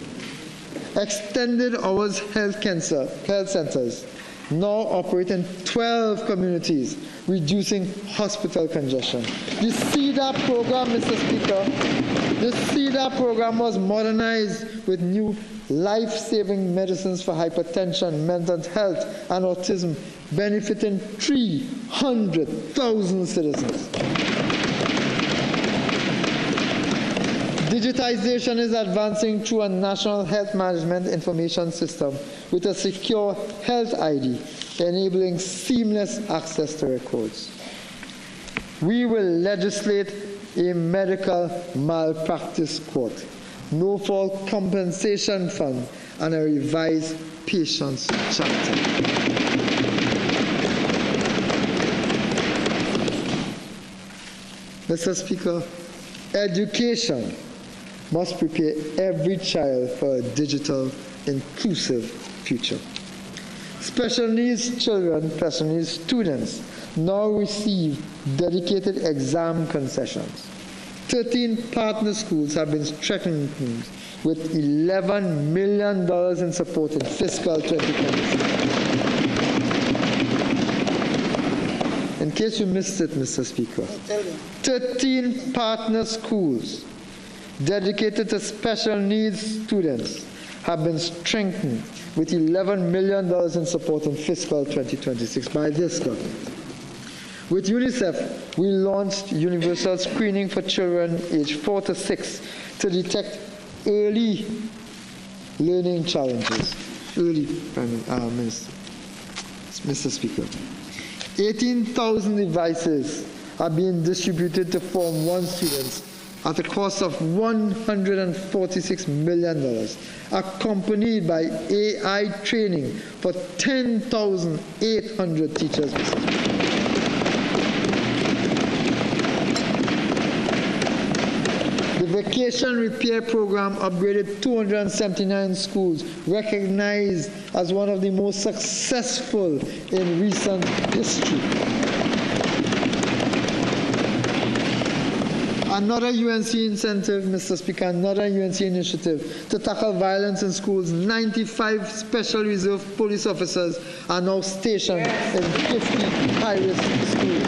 Extended hours health centers now operate in 12 communities, reducing hospital congestion. The CEDAP program, Mr. Speaker, the CEDAP program was modernized with new life-saving medicines for hypertension, mental health, and autism, benefiting 300,000 citizens. Digitization is advancing through a national health management information system with a secure health ID, enabling seamless access to records. We will legislate a medical malpractice court, no-fault compensation fund, and a revised patients' charter. Mr. Speaker, education must prepare every child for a digital, inclusive future. Special needs children, special needs students, now receive dedicated exam concessions. 13 partner schools have been strengthened with $11 million in support in fiscal 2026. In case you missed it, Mr. Speaker, 13 partner schools dedicated to special needs students have been strengthened with $11 million in support in fiscal 2026 by this government. With UNICEF, we launched universal screening for children aged 4 to 6 to detect early learning challenges. Mr. Speaker. 18,000 devices are being distributed to Form 1 students at a cost of $146 million, accompanied by AI training for 10,800 teachers. The Vacation Repair Program upgraded 279 schools, recognized as one of the most successful in recent history. Another UNC incentive, Mr. Speaker, another UNC initiative to tackle violence in schools. 95 Special Reserve Police officers are now stationed in 50 high-risk schools.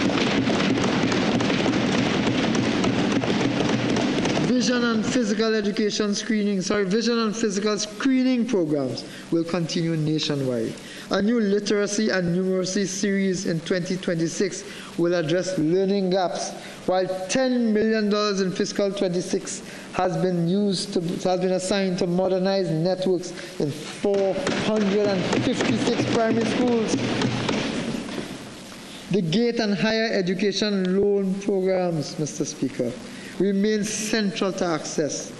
Vision and physical screening programs will continue nationwide. A new literacy and numeracy series in 2026 will address learning gaps, while $10 million in fiscal 26 has been assigned to modernize networks in 456 primary schools. The GATE and higher education loan programs, Mr. Speaker, remain central to access,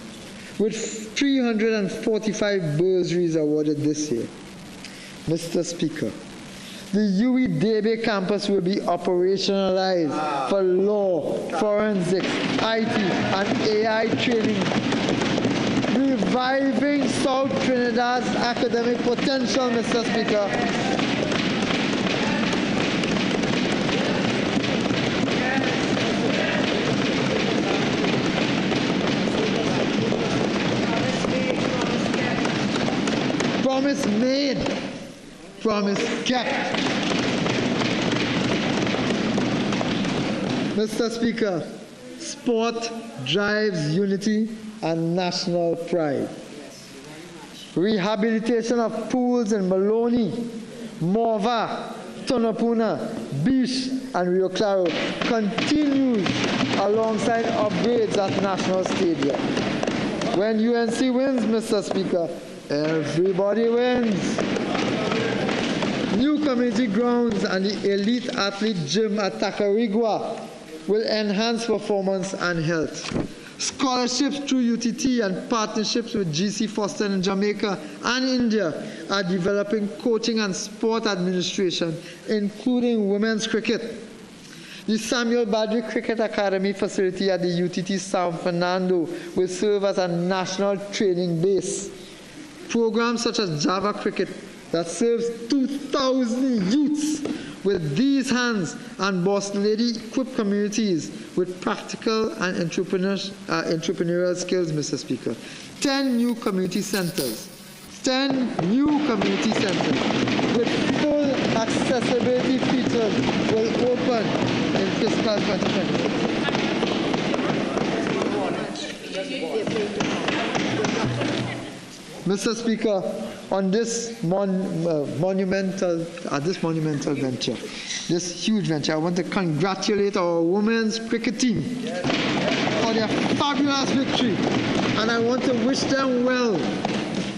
with 345 bursaries awarded this year. Mr. Speaker, the UE Debe campus will be operationalized for law, forensics, IT, and AI training, reviving South Trinidad's academic potential, Mr. Speaker. Promise made, promise kept. Mr. Speaker, sport drives unity and national pride. Rehabilitation of pools in Maloney, Morva, Tonopuna, Beach, and Rio Claro continues alongside upgrades at National Stadium. When UNC wins, Mr. Speaker, everybody wins. New community grounds and the elite athlete gym at Tacarigua will enhance performance and health. Scholarships through UTT and partnerships with GC Foster in Jamaica and India are developing coaching and sport administration, including women's cricket. The Samuel Badri Cricket Academy facility at the UTT San Fernando will serve as a national training base. Programs such as Java Cricket that serves 2,000 youths with these hands and Boss Lady equip communities with practical and entrepreneurial skills, Mr. Speaker. 10 new community centers. 10 new community centers with full accessibility features will open in fiscal 2026. Mr. Speaker, on this monumental venture, this huge venture, I want to congratulate our women's cricket team for their fabulous victory, and I want to wish them well.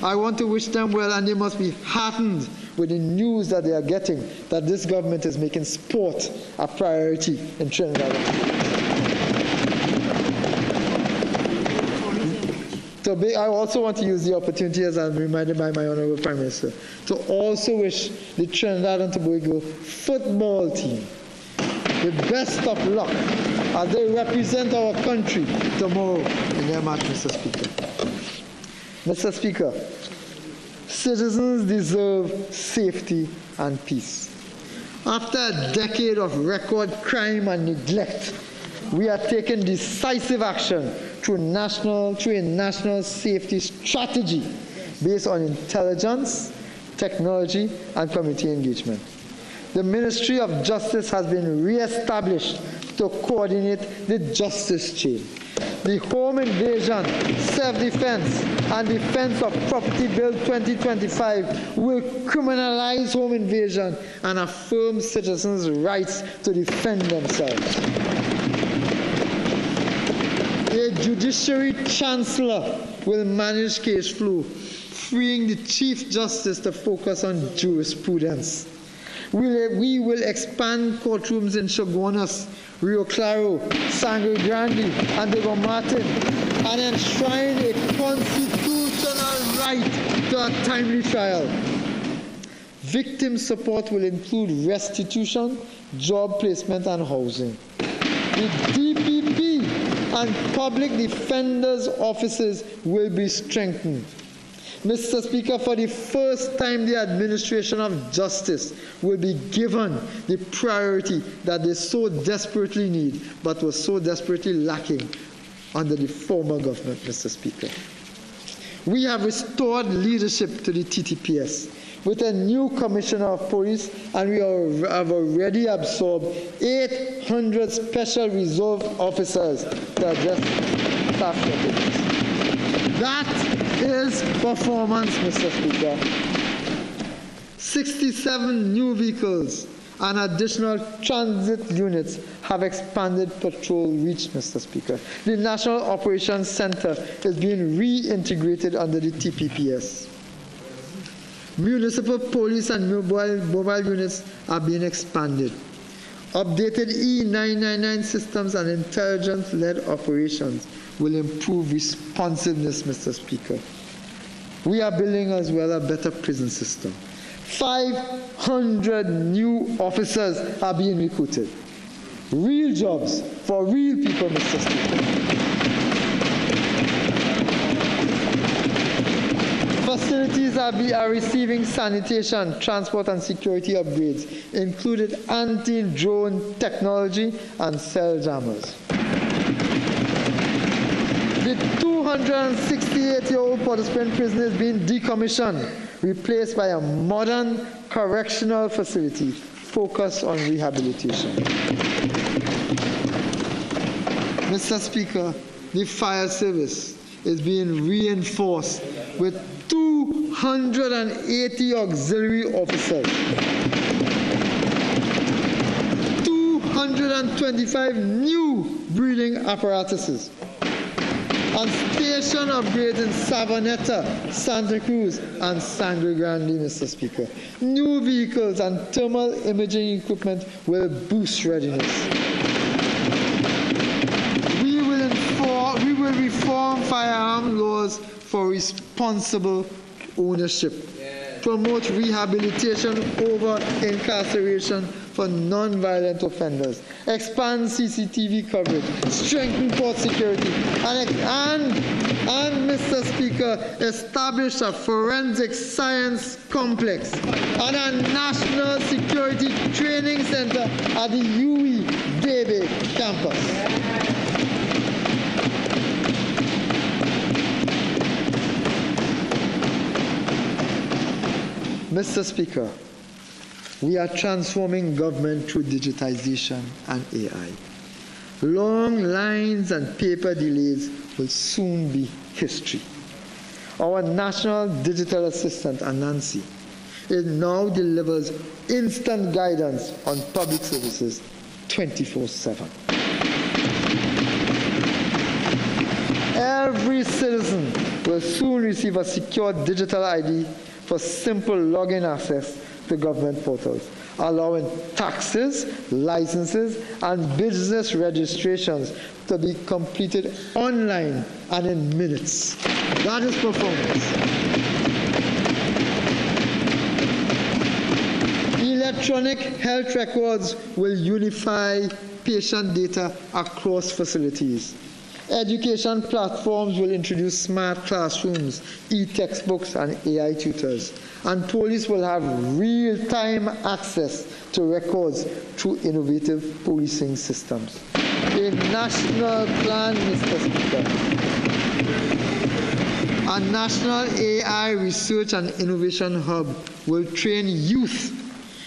I want to wish them well, and they must be heartened with the news that they are getting, that this government is making sport a priority in Trinidad. I also want to use the opportunity, as I'm reminded by my Honorable Prime Minister, to also wish the Trinidad and Tobago football team the best of luck as they represent our country tomorrow in their match, Mr. Speaker. Mr. Speaker, citizens deserve safety and peace. After a decade of record crime and neglect, we are taking decisive action through a national safety strategy based on intelligence, technology, and community engagement. The Ministry of Justice has been re-established to coordinate the justice chain. The Home Invasion, Self-Defense, and Defense of Property Bill 2025 will criminalize home invasion and affirm citizens' rights to defend themselves. A judiciary chancellor will manage case flow, freeing the Chief Justice to focus on jurisprudence. We will expand courtrooms in Chaguanas, Rio Claro, Sangre Grande, and Diego Martin, and enshrine a constitutional right to a timely trial. Victim support will include restitution, job placement, and housing. The DPP and public defenders' offices will be strengthened. Mr. Speaker, for the first time, the administration of justice will be given the priority that they so desperately need, but was so desperately lacking under the former government, Mr. Speaker. We have restored leadership to the TTPS with a new commissioner of police, and we have already absorbed 800 special reserve officers to address staff shortages. That is performance, Mr. Speaker. 67 new vehicles and additional transit units have expanded patrol reach, Mr. Speaker. The National Operations Center is being reintegrated under the TPPS. Municipal police and mobile units are being expanded. Updated E999 systems and intelligence-led operations will improve responsiveness, Mr. Speaker. We are building as well a better prison system. 500 new officers are being recruited. Real jobs for real people, Mr. Speaker. Facilities are receiving sanitation, transport, and security upgrades, including anti-drone technology and cell jammers. The 268-year-old Port of Spain prison is being decommissioned, replaced by a modern correctional facility focused on rehabilitation. Mr. Speaker, the fire service is being reinforced with 280 auxiliary officers, 225 new breathing apparatuses, and station upgrades in Savanetta, Santa Cruz, and Sangre Grande, Mr. Speaker. New vehicles and thermal imaging equipment will boost readiness. We will reform firearm laws for responsible ownership, promote rehabilitation over incarceration for non-violent offenders, expand CCTV coverage, strengthen port security, and Mr. Speaker, establish a forensic science complex and a national security training center at the UE Debe campus. Mr. Speaker, we are transforming government through digitization and AI. Long lines and paper delays will soon be history. Our National Digital Assistant, Anansi, it now delivers instant guidance on public services 24/7. Every citizen will soon receive a secure digital ID for simple login access to government portals, allowing taxes, licenses, and business registrations to be completed online and in minutes. That is performance. Electronic health records will unify patient data across facilities. Education platforms will introduce smart classrooms, e-textbooks, and AI tutors. And police will have real-time access to records through innovative policing systems. A national plan, Mr. Speaker. A national AI research and innovation hub will train youth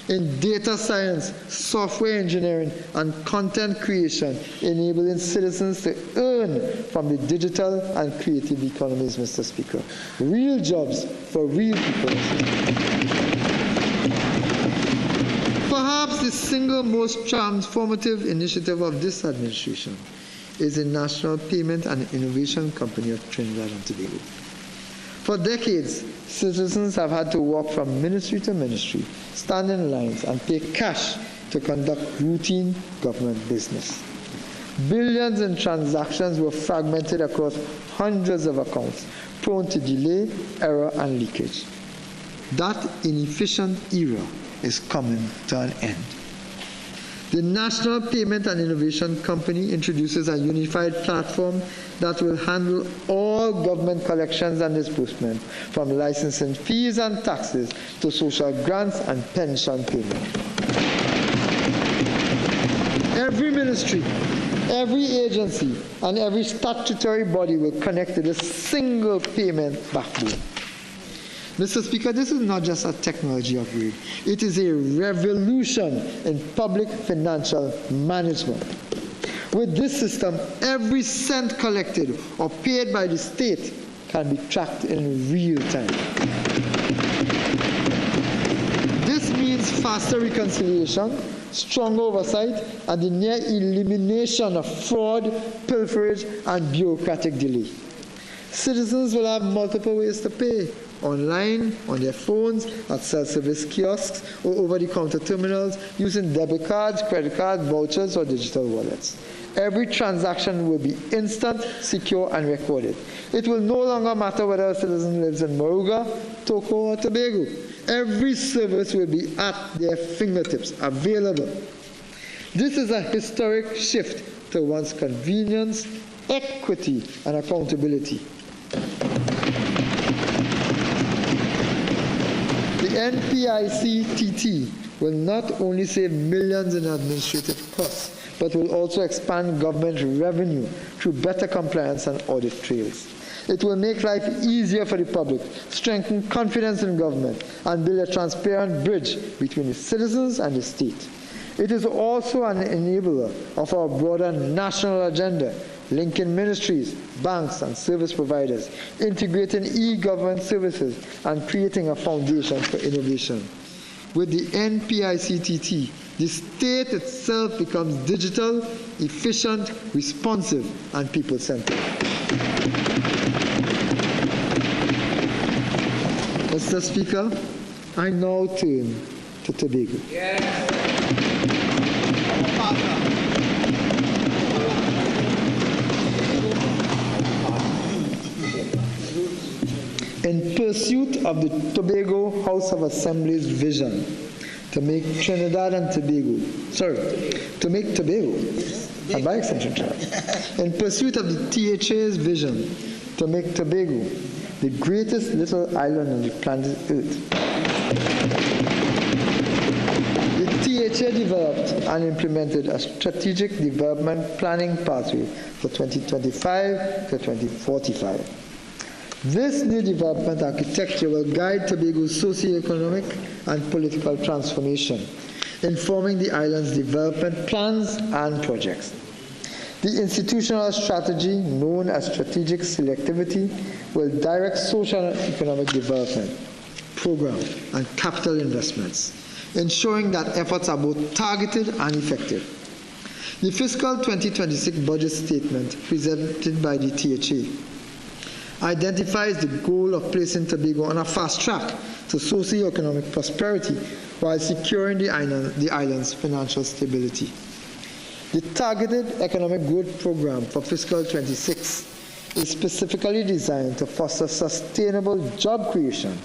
in data science, software engineering, and content creation, enabling citizens to earn from the digital and creative economies, Mr. Speaker. Real jobs for real people. Perhaps the single most transformative initiative of this administration is the National Payment and Innovation Company of Trinidad and Tobago. For decades, citizens have had to walk from ministry to ministry, stand in lines, and pay cash to conduct routine government business. Billions in transactions were fragmented across hundreds of accounts, prone to delay, error, and leakage. That inefficient era is coming to an end. The National Payment and Innovation Company introduces a unified platform that will handle all government collections and disbursement, from licensing fees and taxes to social grants and pension payment. Every ministry, every agency, and every statutory body will connect to this single payment backbone. Mr. Speaker, this is not just a technology upgrade. It is a revolution in public financial management. With this system, every cent collected or paid by the state can be tracked in real time. This means faster reconciliation, strong oversight, and the near elimination of fraud, pilferage, and bureaucratic delay. Citizens will have multiple ways to pay: online, on their phones, at self-service kiosks, or over-the-counter terminals, using debit cards, credit cards, vouchers, or digital wallets. Every transaction will be instant, secure, and recorded. It will no longer matter whether a citizen lives in Moruga, Toco, or Tobago. Every service will be at their fingertips, available. This is a historic shift towards convenience, equity, and accountability. The NPIC-TT will not only save millions in administrative costs, but will also expand government revenue through better compliance and audit trails. It will make life easier for the public, strengthen confidence in government, and build a transparent bridge between the citizens and the state. It is also an enabler of our broader national agenda, linking ministries, banks, and service providers, integrating e-government services, and creating a foundation for innovation. With the NPIC-TT, the state itself becomes digital, efficient, responsive, and people-centered. Mr. Speaker, I now turn to Tobago. In pursuit of the Tobago House of Assembly's vision to make Trinidad and Tobago, and by extension Trinidad, in pursuit of the THA's vision to make Tobago the greatest little island on the planet Earth, the THA developed and implemented a strategic development planning pathway for 2025 to 2045. This new development architecture will guide Tobago's socio-economic and political transformation, informing the island's development plans and projects. The institutional strategy, known as strategic selectivity, will direct social and economic development, program, and capital investments, ensuring that efforts are both targeted and effective. The fiscal 2026 budget statement presented by the THA identifies the goal of placing Tobago on a fast track to socio-economic prosperity while securing the island's financial stability. The Targeted Economic Growth Program for fiscal 26 is specifically designed to foster sustainable job creation,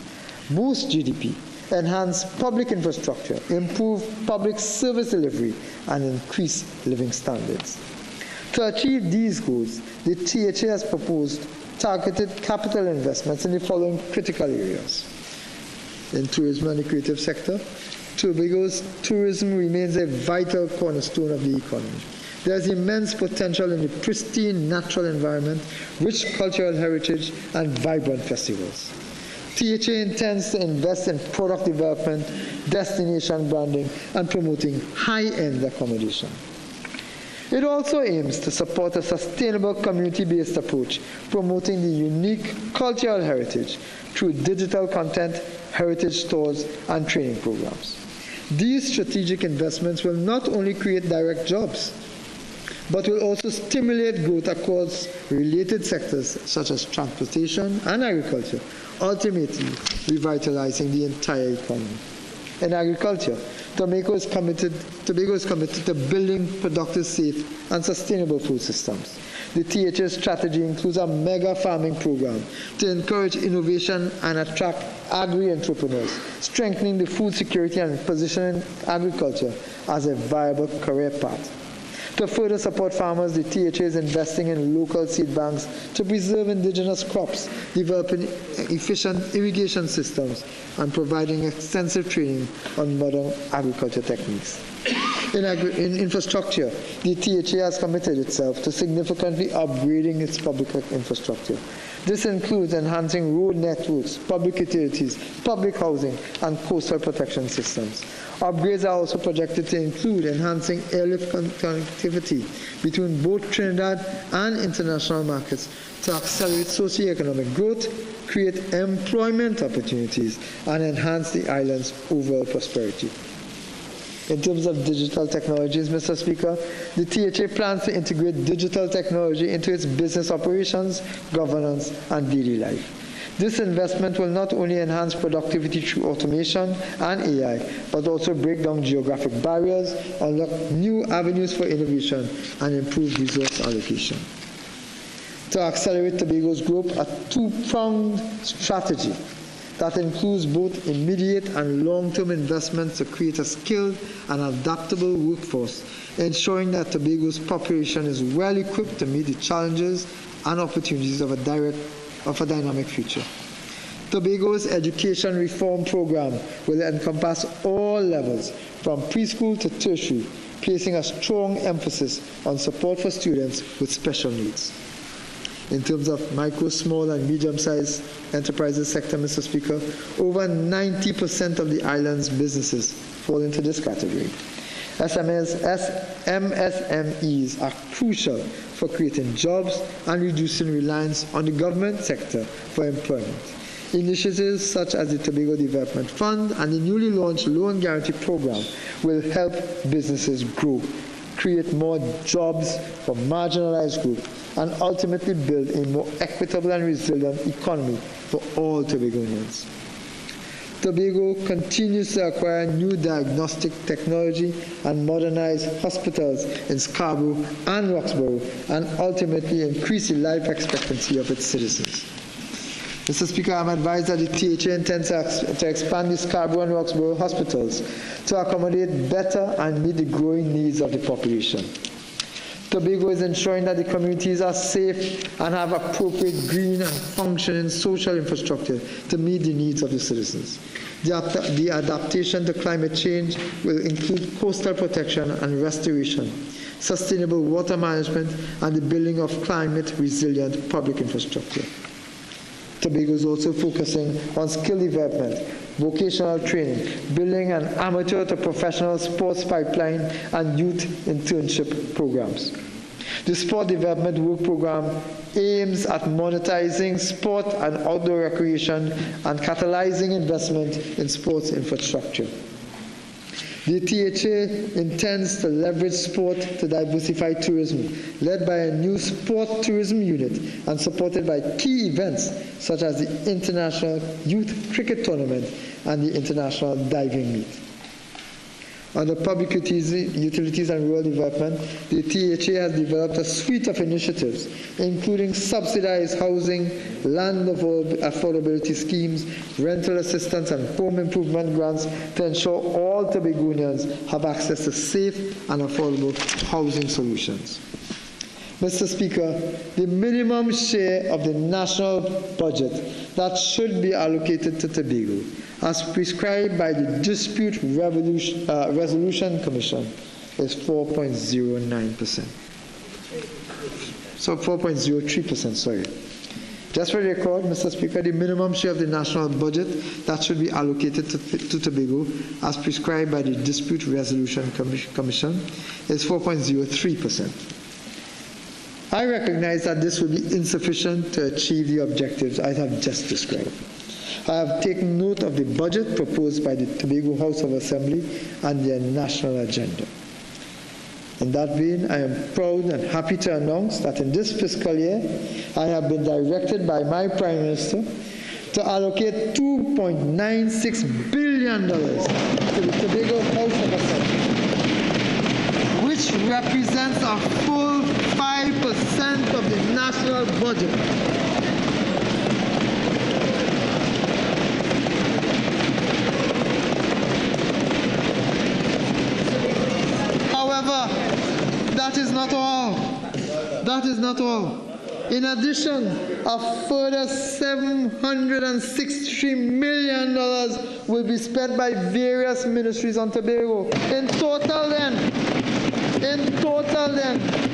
boost GDP, enhance public infrastructure, improve public service delivery, and increase living standards. To achieve these goals, the THA has proposed targeted capital investments in the following critical areas. In tourism and the creative sector, Tobago's tourism remains a vital cornerstone of the economy. There is immense potential in the pristine natural environment, rich cultural heritage, and vibrant festivals. THA intends to invest in product development, destination branding, and promoting high-end accommodation. It also aims to support a sustainable community-based approach, promoting the unique cultural heritage through digital content, heritage stores, and training programs. These strategic investments will not only create direct jobs, but will also stimulate growth across related sectors such as transportation and agriculture, ultimately revitalizing the entire economy. In agriculture, Tobago is committed to building productive, safe, and sustainable food systems. The THA strategy includes a mega farming program to encourage innovation and attract agri-entrepreneurs, strengthening the food security and positioning agriculture as a viable career path. To further support farmers, the THA is investing in local seed banks to preserve indigenous crops, developing efficient irrigation systems, and providing extensive training on modern agriculture techniques. In infrastructure, the THA has committed itself to significantly upgrading its public infrastructure. This includes enhancing road networks, public utilities, public housing, and coastal protection systems. Upgrades are also projected to include enhancing airlift connectivity between both Trinidad and international markets to accelerate socio-economic growth, create employment opportunities, and enhance the island's overall prosperity. In terms of digital technologies, Mr. Speaker, the THA plans to integrate digital technology into its business operations, governance, and daily life. This investment will not only enhance productivity through automation and AI, but also break down geographic barriers, unlock new avenues for innovation, and improve resource allocation. To accelerate Tobago's growth, a two-pronged strategy that includes both immediate and long-term investments to create a skilled and adaptable workforce, ensuring that Tobago's population is well equipped to meet the challenges and opportunities of a dynamic future. Tobago's education reform program will encompass all levels, from preschool to tertiary, placing a strong emphasis on support for students with special needs. In terms of micro, small, and medium-sized enterprises sector, Mr. Speaker, over 90% of the island's businesses fall into this category. MSMEs are crucial for creating jobs and reducing reliance on the government sector for employment. Initiatives such as the Tobago Development Fund and the newly launched Loan Guarantee Program will help businesses grow, create more jobs for marginalized groups, and ultimately build a more equitable and resilient economy for all Tobagonians. Tobago continues to acquire new diagnostic technology and modernize hospitals in Scarborough and Roxborough, and ultimately increase the life expectancy of its citizens. Mr. Speaker, I'm advised that the THA intends to expand the Scarborough and Roxborough hospitals to accommodate better and meet the growing needs of the population. Tobago is ensuring that the communities are safe and have appropriate green and functioning social infrastructure to meet the needs of the citizens. The adaptation to climate change will include coastal protection and restoration, sustainable water management, and the building of climate-resilient public infrastructure. Tobago is also focusing on skill development, vocational training, building an amateur to professional sports pipeline, and youth internship programs. The Sport Development Work Program aims at monetizing sport and outdoor recreation and catalyzing investment in sports infrastructure. The THA intends to leverage sport to diversify tourism, led by a new sport tourism unit and supported by key events such as the International Youth Cricket Tournament and the International Diving Meet. Under Public Utilities and Rural Development, the THA has developed a suite of initiatives, including subsidized housing, land affordability schemes, rental assistance, and home improvement grants to ensure all Tobagonians have access to safe and affordable housing solutions. Mr. Speaker, the minimum share of the national budget that should be allocated to Tobago, as prescribed by the Dispute Resolution Commission, is 4.09%. So 4.03%, sorry. Just for the record, Mr. Speaker, the minimum share of the national budget that should be allocated to Tobago, as prescribed by the Dispute Resolution Commission, is 4.03%. I recognize that this will be insufficient to achieve the objectives I have just described. I have taken note of the budget proposed by the Tobago House of Assembly and their national agenda. In that vein, I am proud and happy to announce that in this fiscal year, I have been directed by my Prime Minister to allocate $2.96 billion to the Tobago House of Assembly, which represents a full 5% of the national budget. However, that is not all. That is not all. In addition, a further $763 million will be spent by various ministries on Tobago. In total then,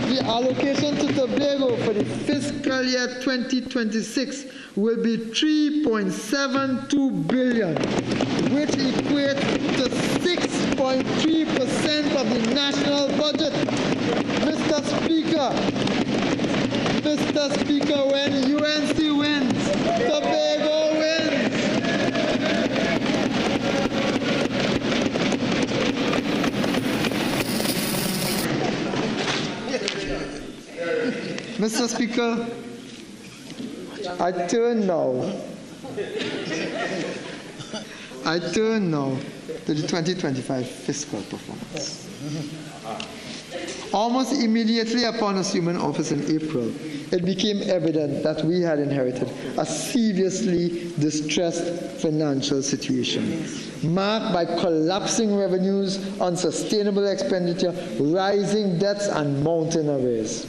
the allocation to Tobago for the fiscal year 2026 will be $3.72 billion, which equates to 6.3% of the national budget. Mr. Speaker, when UNC wins, Tobago wins. Mr. Speaker, I turn now to the 2025 fiscal performance. Almost immediately upon assuming office in April, it became evident that we had inherited a seriously distressed financial situation, marked by collapsing revenues, unsustainable expenditure, rising debts, and mounting arrears.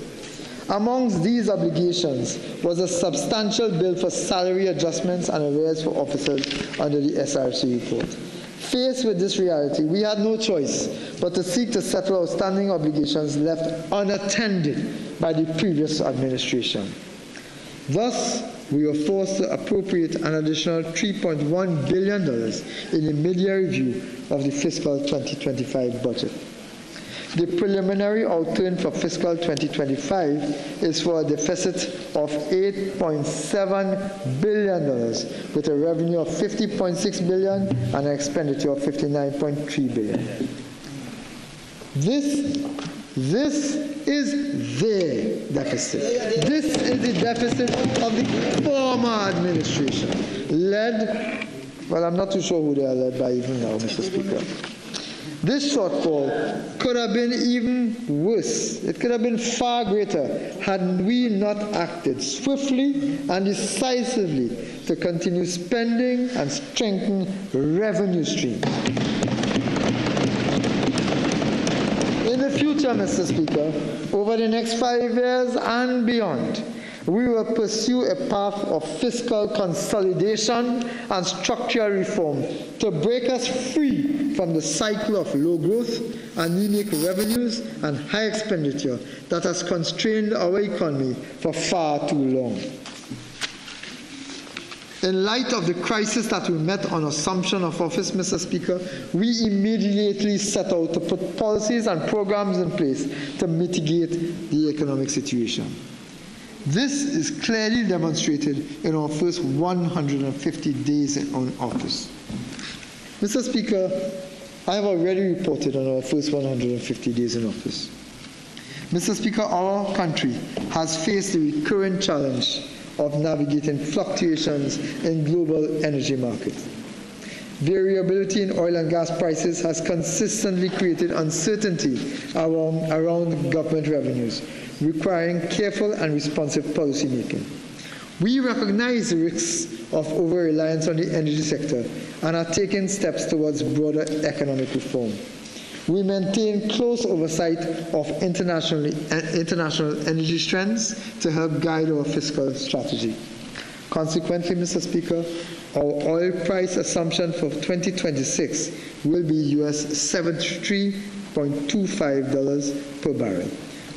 Amongst these obligations was a substantial bill for salary adjustments and arrears for officers under the SRC report. Faced with this reality, we had no choice but to seek to settle outstanding obligations left unattended by the previous administration. Thus, we were forced to appropriate an additional $3.1 billion in the mid-year review of the fiscal 2025 budget. The preliminary outturn for fiscal 2025 is for a deficit of $8.7 billion, with a revenue of $50.6 billion and an expenditure of $59.3 billion. This is their deficit. This is the deficit of the former administration, led, well, I'm not too sure who they are led by even now, Mr. Speaker. This shortfall could have been even worse. It could have been far greater had we not acted swiftly and decisively to continue spending and strengthen revenue streams. In the future, Mr. Speaker, over the next 5 years and beyond, we will pursue a path of fiscal consolidation and structural reform to break us free from the cycle of low growth, anemic revenues, and high expenditure that has constrained our economy for far too long. In light of the crisis that we met on assumption of office, Mr. Speaker, we immediately set out to put policies and programs in place to mitigate the economic situation. This is clearly demonstrated in our first 150 days in office. Mr. Speaker, I have already reported on our first 150 days in office. Mr. Speaker, our country has faced the recurrent challenge of navigating fluctuations in global energy markets. Variability in oil and gas prices has consistently created uncertainty around government revenues, requiring careful and responsive policymaking. We recognize the risks of over-reliance on the energy sector and are taking steps towards broader economic reform. We maintain close oversight of international energy trends to help guide our fiscal strategy. Consequently, Mr. Speaker, our oil price assumption for 2026 will be US $73.25 per barrel,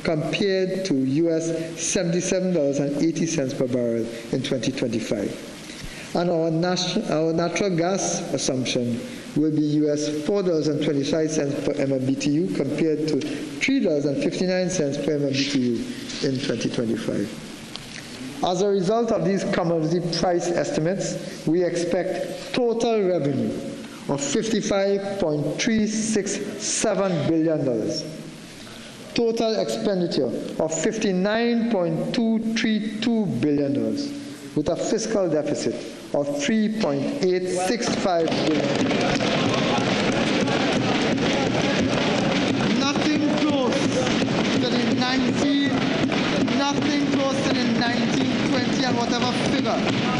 compared to US $77.80 per barrel in 2025. And our natural gas assumption will be US $4.25 per MMBTU compared to $3.59 per MMBTU in 2025. As a result of these commodity price estimates, we expect total revenue of $55.367 billion, total expenditure of $59.232 billion, with a fiscal deficit of $3.865 billion. Nothing close to the 1920 and whatever figure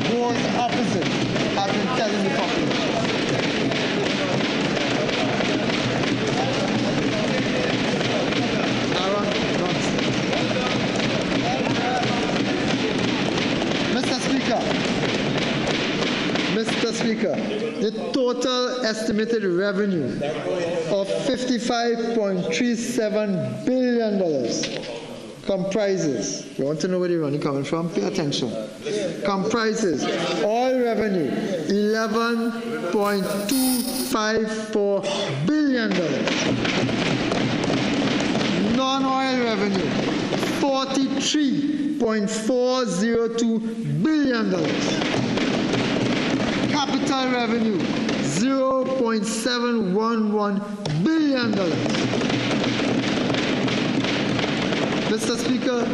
goes opposite have been telling the population. Mr. Speaker, the total estimated revenue of $55.37 billion comprises, you want to know where the money coming from? Pay attention. Comprises oil revenue, $11.254 billion. Non-oil revenue, $43.402 billion. Capital revenue, $0.711 billion. Mr. Speaker,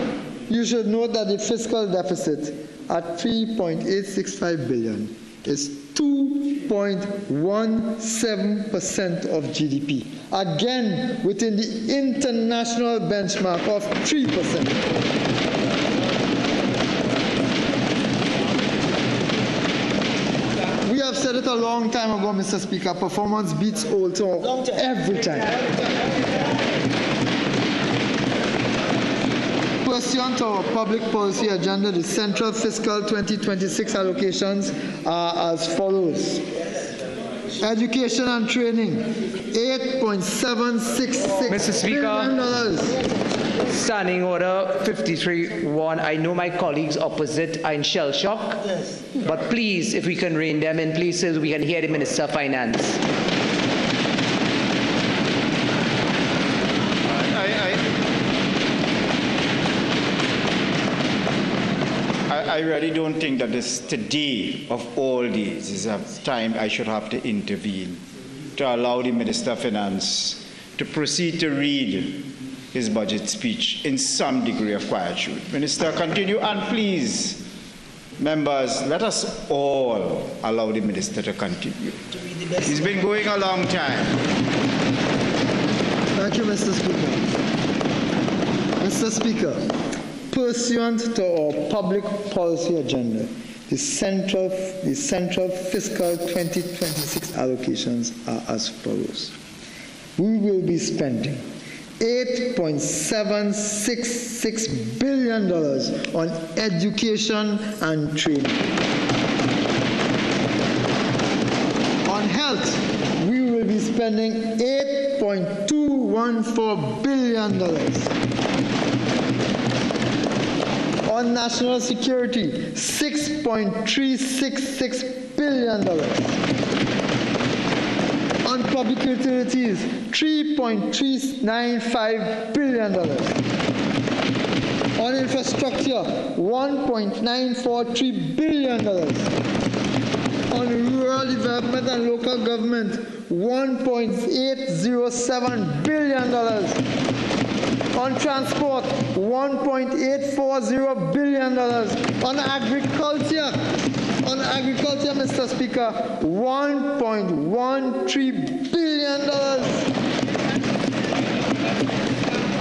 you should note that the fiscal deficit at $3.865 billion is 2.17% of GDP, again within the international benchmark of 3%. We have said it a long time ago, Mr. Speaker, performance beats old talk every time. Pursuant to our public policy agenda, the central fiscal 2026 allocations are as follows. Education and training, $8.766 Mr. Speaker, Standing Order 53-1. I know my colleagues opposite are in shell shock, but please, if we can rein them in places, we can hear the Minister of Finance. I really don't think that this today of all days is a time I should have to intervene to allow the Minister of Finance to proceed to read his budget speech in some degree of quietude. Minister, continue, and please, members, let us all allow the Minister to continue. He's been going a long time. Thank you, Mr. Speaker. Mr. Speaker, pursuant to our public policy agenda, the central fiscal 2026 allocations are as follows. We will be spending $8.766 billion on education and training. On health, we will be spending $8.214 billion. On national security, $6.366 billion. On public utilities, $3.395 billion. On infrastructure, $1.943 billion. On rural development and local government, $1.807 billion. On transport, $1.840 billion. On agriculture, Mr. Speaker, $1.13 billion.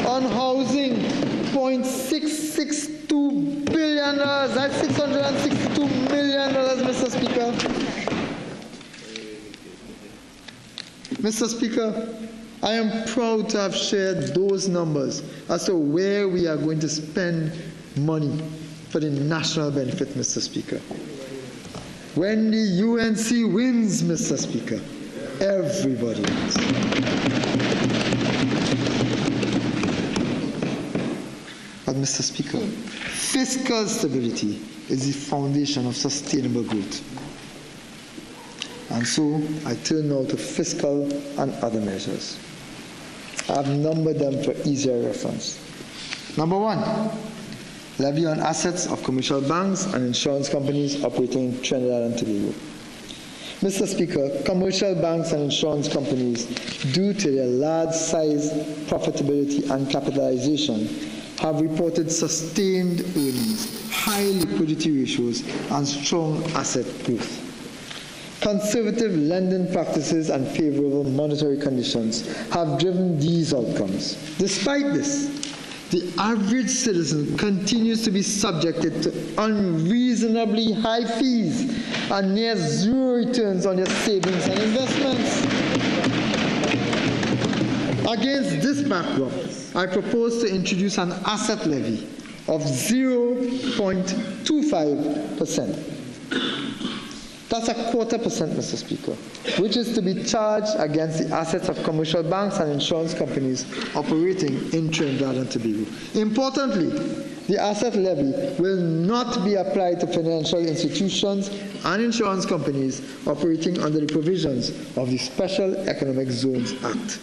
On housing, $0.662 billion. That's $662 million, Mr. Speaker. Mr. Speaker, I am proud to have shared those numbers as to where we are going to spend money for the national benefit, Mr. Speaker. When the UNC wins, Mr. Speaker, everybody wins. But, Mr. Speaker, fiscal stability is the foundation of sustainable growth. And so I turn now to fiscal and other measures. I have numbered them for easier reference. Number 1, levy on assets of commercial banks and insurance companies operating in Trinidad and Tobago. Mr. Speaker, commercial banks and insurance companies, due to their large size, profitability, and capitalization, have reported sustained earnings, high liquidity ratios, and strong asset growth. Conservative lending practices and favorable monetary conditions have driven these outcomes. Despite this, the average citizen continues to be subjected to unreasonably high fees and near zero returns on their savings and investments. Against this backdrop, I propose to introduce an asset levy of 0.25%. That's 0.25%, Mr. Speaker, which is to be charged against the assets of commercial banks and insurance companies operating in Trinidad and Tobago. Importantly, the asset levy will not be applied to financial institutions and insurance companies operating under the provisions of the Special Economic Zones Act.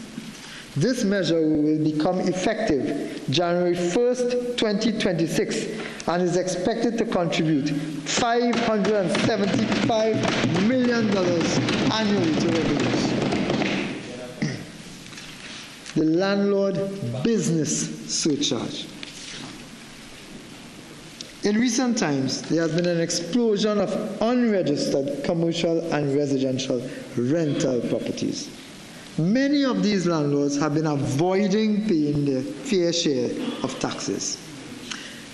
This measure will become effective January 1st, 2026, and is expected to contribute $575 million annually to revenues. The landlord business surcharge. In recent times, there has been an explosion of unregistered commercial and residential rental properties. Many of these landlords have been avoiding paying their fair share of taxes.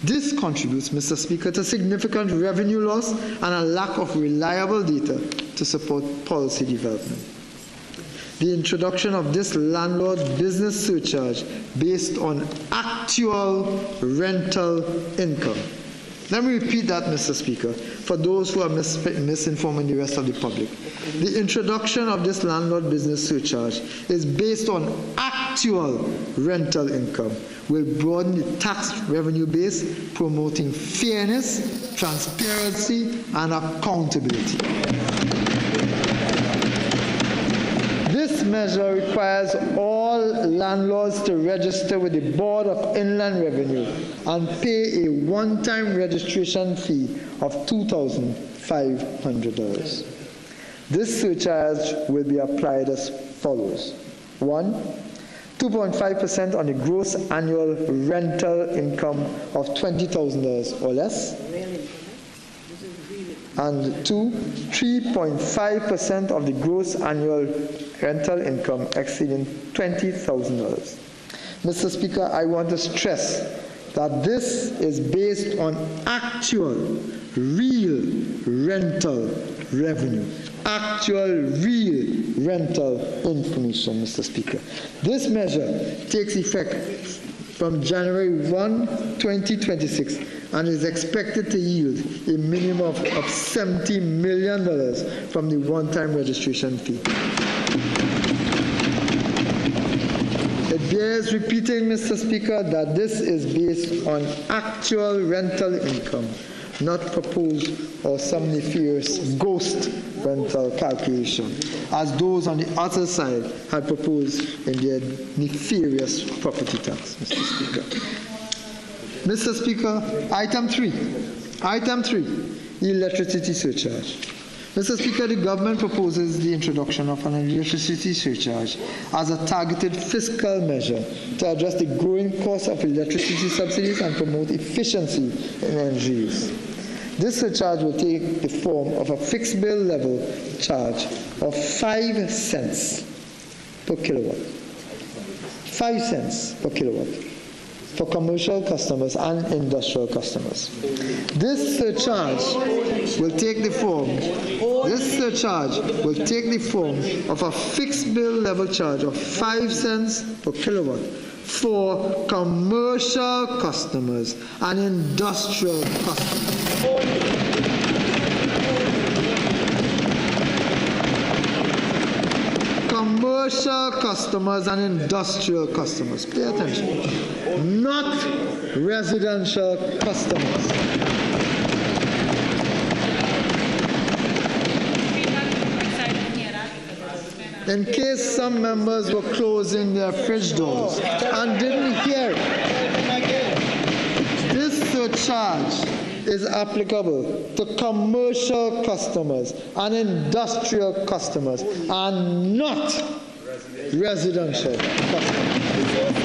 This contributes, Mr. Speaker, to significant revenue loss and a lack of reliable data to support policy development. The introduction of this landlord business surcharge based on actual rental income. Let me repeat that, Mr. Speaker, for those who are misinforming the rest of the public. The introduction of this landlord business surcharge is based on actual rental income, will broaden the tax revenue base, promoting fairness, transparency, and accountability. This measure requires all landlords to register with the Board of Inland Revenue and pay a one-time registration fee of $2,500. This surcharge will be applied as follows. 1, 2.5% on the gross annual rental income of $20,000 or less. And 2, 3.5% of the gross annual rental income exceeding $20,000. Mr. Speaker, I want to stress that this is based on actual, real rental revenue. Actual, real rental information, Mr. Speaker. This measure takes effect from January 1, 2026, and is expected to yield a minimum of $70 million from the one-time registration fee. It bears repeating, Mr. Speaker, that this is based on actual rental income, not proposed or some nefarious ghost rental calculation, as those on the other side had proposed in their nefarious property tax, Mr. Speaker. Mr. Speaker, item 3, electricity surcharge. Mr. Speaker, the government proposes the introduction of an electricity surcharge as a targeted fiscal measure to address the growing cost of electricity subsidies and promote efficiency in energy use. This surcharge will take the form of a fixed bill level charge of 5 cents per kilowatt. 5 cents per kilowatt for commercial customers and industrial customers. This surcharge will take the form of a fixed bill level charge of 5 cents per kilowatt for commercial customers and industrial customers. Commercial customers and industrial customers. Pay attention. Not residential customers. In case some members were closing their fridge doors and didn't hear it, this surcharge is applicable to commercial customers and industrial customers and not residential customers.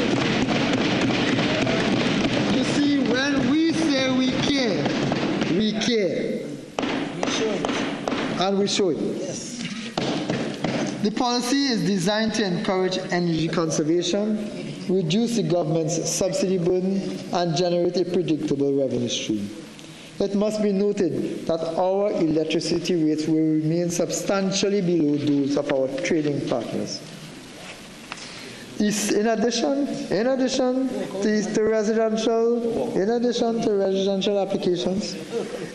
You see, when we say we care, we care. And we show it. The policy is designed to encourage energy conservation, reduce the government's subsidy burden, and generate a predictable revenue stream. It must be noted that our electricity rates will remain substantially below those of our trading partners. In addition to residential applications,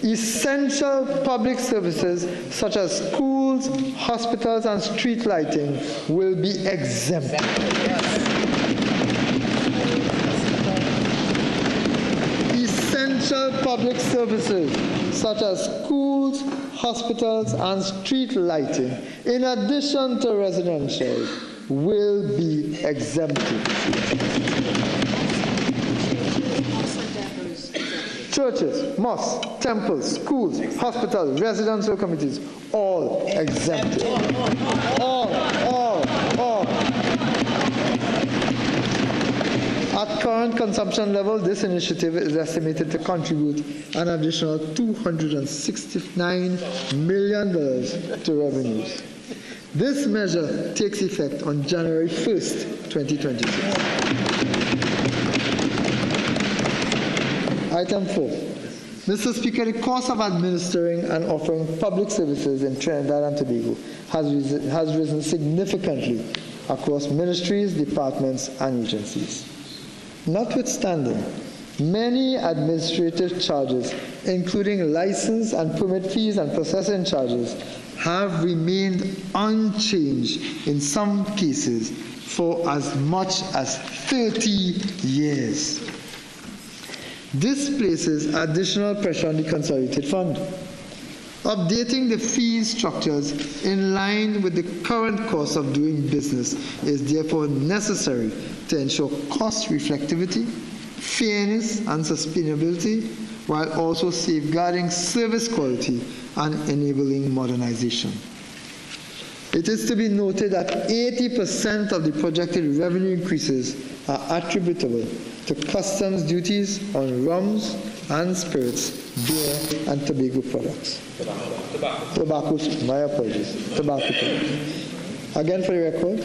essential public services such as schools, hospitals, and street lighting will be exempt. Essential public services such as schools, hospitals, and street lighting, in addition to residential, will be exempted. Churches, mosques, temples, schools, hospitals, residential communities, all exempted. All. At current consumption level, this initiative is estimated to contribute an additional $269 million to revenues. This measure takes effect on January 1st, 2026. Item 4. Mr. Speaker, the cost of administering and offering public services in Trinidad and Tobago has risen significantly across ministries, departments, and agencies. Notwithstanding, many administrative charges, including license and permit fees and processing charges, have remained unchanged in some cases for as much as 30 years. This places additional pressure on the Consolidated Fund. Updating the fee structures in line with the current cost of doing business is therefore necessary to ensure cost reflectivity, fairness, and sustainability, while also safeguarding service quality and enabling modernization. It is to be noted that 80% of the projected revenue increases are attributable to customs duties on rums and spirits, beer, and tobacco products. Tobacco products. Again, for the record,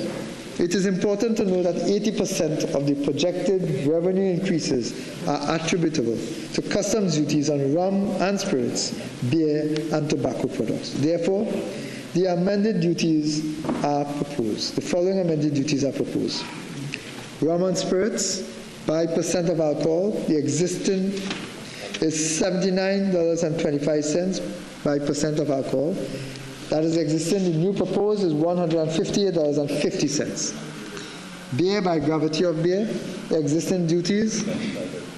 it is important to know that 80% of the projected revenue increases are attributable to customs duties on rum and spirits, beer, and tobacco products. Therefore, the amended duties are proposed. The following amended duties are proposed. Rum and spirits, by percent of alcohol, the existing is $79.25 by percent of alcohol. That is existing. The new proposed is $158.50. Beer by gravity of beer, the existing duties,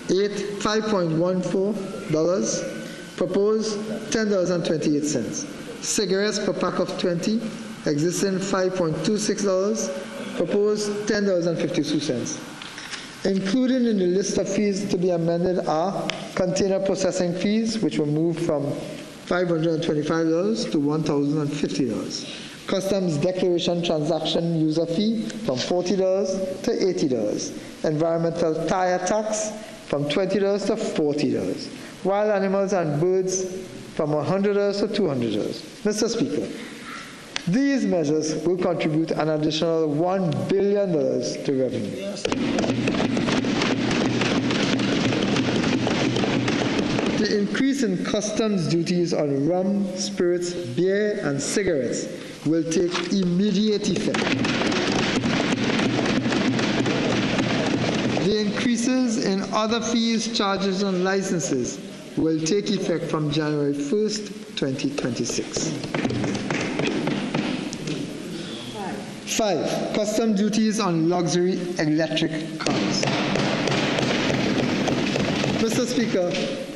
$5.14. Proposed $10.28. Cigarettes per pack of 20, existing $5.26. Proposed $10.52. Included in the list of fees to be amended are container processing fees, which were moved from $525 to $1,050. Customs declaration transaction user fee from $40 to $80. Environmental tire tax from $20 to $40. Wild animals and birds from $100 to $200. Mr. Speaker, these measures will contribute an additional $1 billion to revenue. The increase in customs duties on rum, spirits, beer, and cigarettes will take immediate effect. The increases in other fees, charges, and licenses will take effect from January 1st, 2026. 5. Custom duties on luxury electric cars. Mr. Speaker,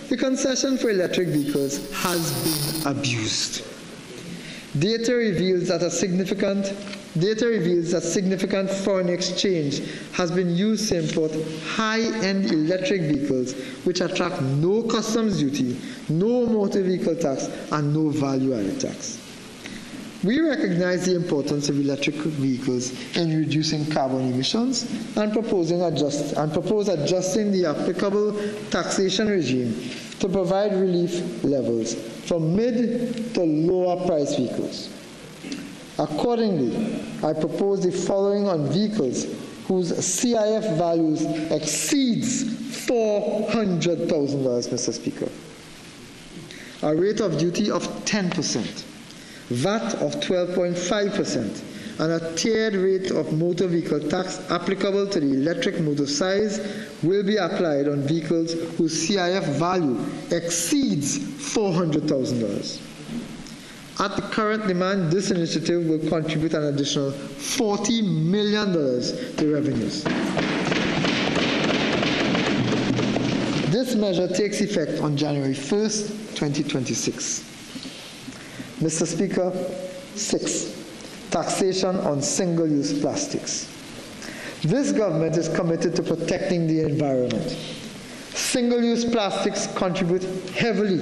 the concession for electric vehicles has been abused. Data reveals that significant foreign exchange has been used to import high-end electric vehicles which attract no customs duty, no motor vehicle tax, and no value-added tax. We recognize the importance of electric vehicles in reducing carbon emissions and propose adjusting the applicable taxation regime to provide relief levels for mid to lower price vehicles. Accordingly, I propose the following on vehicles whose CIF values exceeds $400,000, Mr. Speaker. A rate of duty of 10%. VAT of 12.5%, and a tiered rate of motor vehicle tax applicable to the electric motor size will be applied on vehicles whose CIF value exceeds $400,000. At the current demand, this initiative will contribute an additional $40 million to revenues. This measure takes effect on January 1st, 2026. Mr. Speaker, 6. Taxation on single-use plastics. This government is committed to protecting the environment. Single-use plastics contribute heavily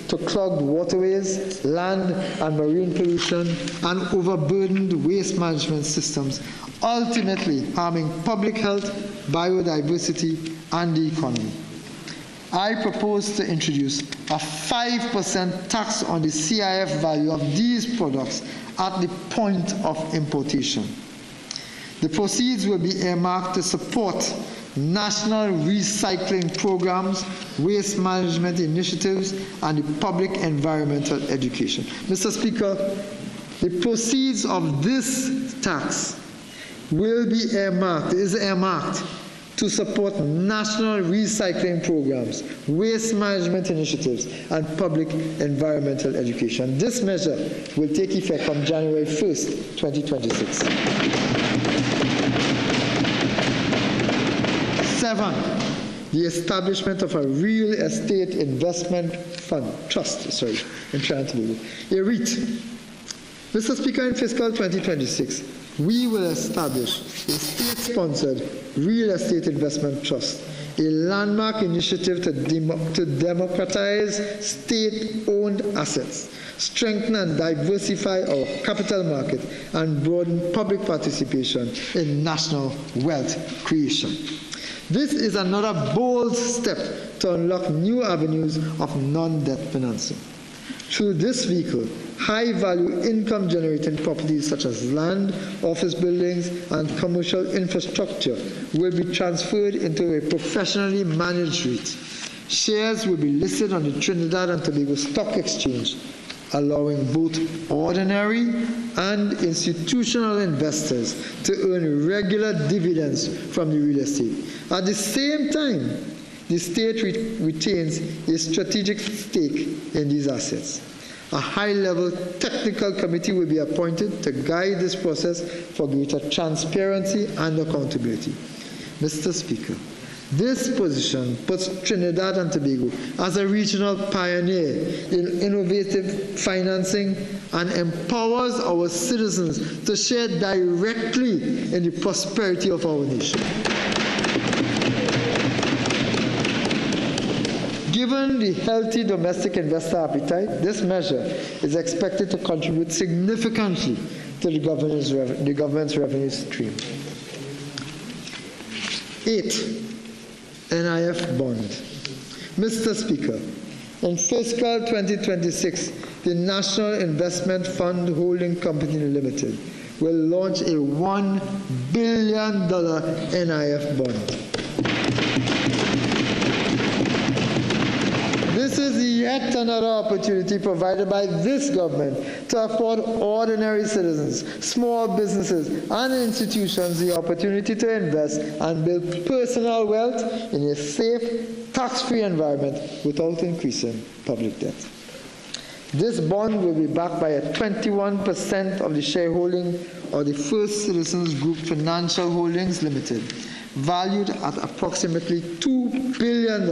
to clogged waterways, land and marine pollution, and overburdened waste management systems, ultimately harming public health, biodiversity, and the economy. I propose to introduce a 5% tax on the CIF value of these products at the point of importation. The proceeds will be earmarked to support national recycling programs, waste management initiatives, and the public environmental education. Mr. Speaker, the proceeds of this tax will be earmarked to support national recycling programs, waste management initiatives, and public environmental education. This measure will take effect from January 1st, 2026. 7. The establishment of a real estate investment fund, in Trinidad, a REIT. Mr. Speaker, in fiscal 2026, we will establish a state-sponsored real estate investment trust, a landmark initiative to democratize state-owned assets, strengthen and diversify our capital market, and broaden public participation in national wealth creation. This is another bold step to unlock new avenues of non-debt financing. Through this vehicle, high-value income-generating properties such as land, office buildings, and commercial infrastructure will be transferred into a professionally managed REIT. Shares will be listed on the Trinidad and Tobago Stock Exchange, allowing both ordinary and institutional investors to earn regular dividends from the real estate. At the same time, the state retains a strategic stake in these assets. A high-level technical committee will be appointed to guide this process for greater transparency and accountability. Mr. Speaker, this position puts Trinidad and Tobago as a regional pioneer in innovative financing and empowers our citizens to share directly in the prosperity of our nation. Given the healthy domestic investor appetite, this measure is expected to contribute significantly to the government's revenue stream. 8. NIF bond. Mr. Speaker, in fiscal 2026, the National Investment Fund Holding Company Limited will launch a $1 billion NIF bond. This is yet another opportunity provided by this government to afford ordinary citizens, small businesses, and institutions the opportunity to invest and build personal wealth in a safe, tax-free environment without increasing public debt. This bond will be backed by a 21% of the shareholding of the First Citizens Group Financial Holdings Limited, valued at approximately $2 billion,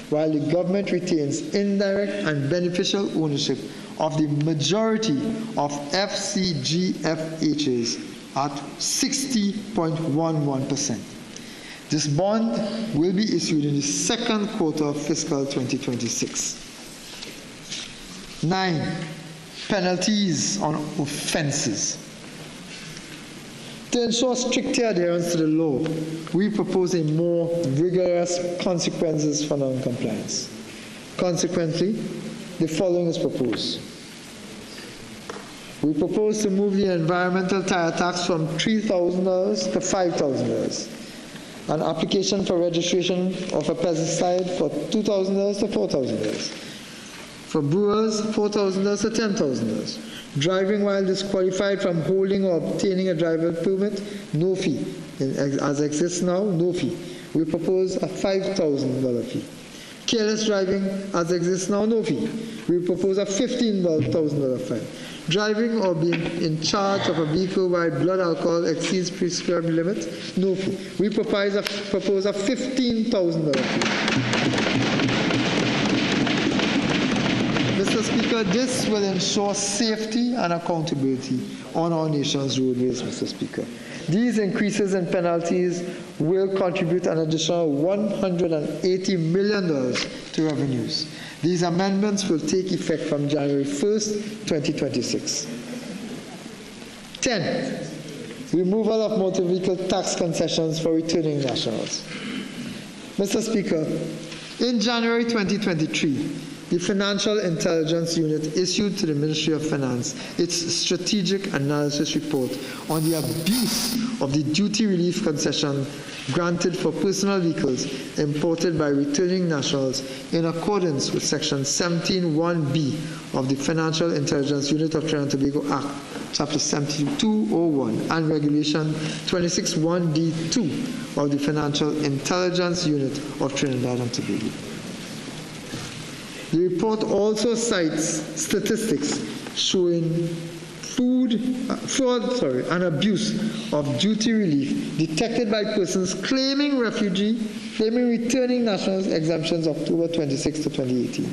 while the government retains indirect and beneficial ownership of the majority of FCGFHs at 60.11%. This bond will be issued in the second quarter of fiscal 2026. 9. Penalties on offenses. To ensure stricter adherence to the law, we propose a more rigorous consequences for non-compliance. Consequently, the following is proposed. We propose to move the environmental tire tax from $3,000 to $5,000. An application for registration of a pesticide for $2,000 to $4,000. For brewers, $4,000 to $10,000. Driving while disqualified from holding or obtaining a driver permit, no fee. As exists now, no fee. We propose a $5,000 fee. Careless driving, as exists now, no fee. We propose a $15,000 fine. Driving or being in charge of a vehicle while blood alcohol exceeds prescribed limit, no fee. We propose a $15,000 fee. Mr. Speaker, this will ensure safety and accountability on our nation's roadways, Mr. Speaker. These increases in penalties will contribute an additional $180 million to revenues. These amendments will take effect from January 1st, 2026. 10. Removal of motor vehicle tax concessions for returning nationals. Mr. Speaker, in January 2023, the Financial Intelligence Unit issued to the Ministry of Finance its strategic analysis report on the abuse of the duty relief concession granted for personal vehicles imported by returning nationals in accordance with Section 17(1)(b) of the Financial Intelligence Unit of Trinidad and Tobago Act, Chapter 7201, and Regulation 26(1)(d)(2) of the Financial Intelligence Unit of Trinidad and Tobago. The report also cites statistics showing fraud and abuse of duty relief detected by persons claiming returning nationals exemptions October 26 to 2018.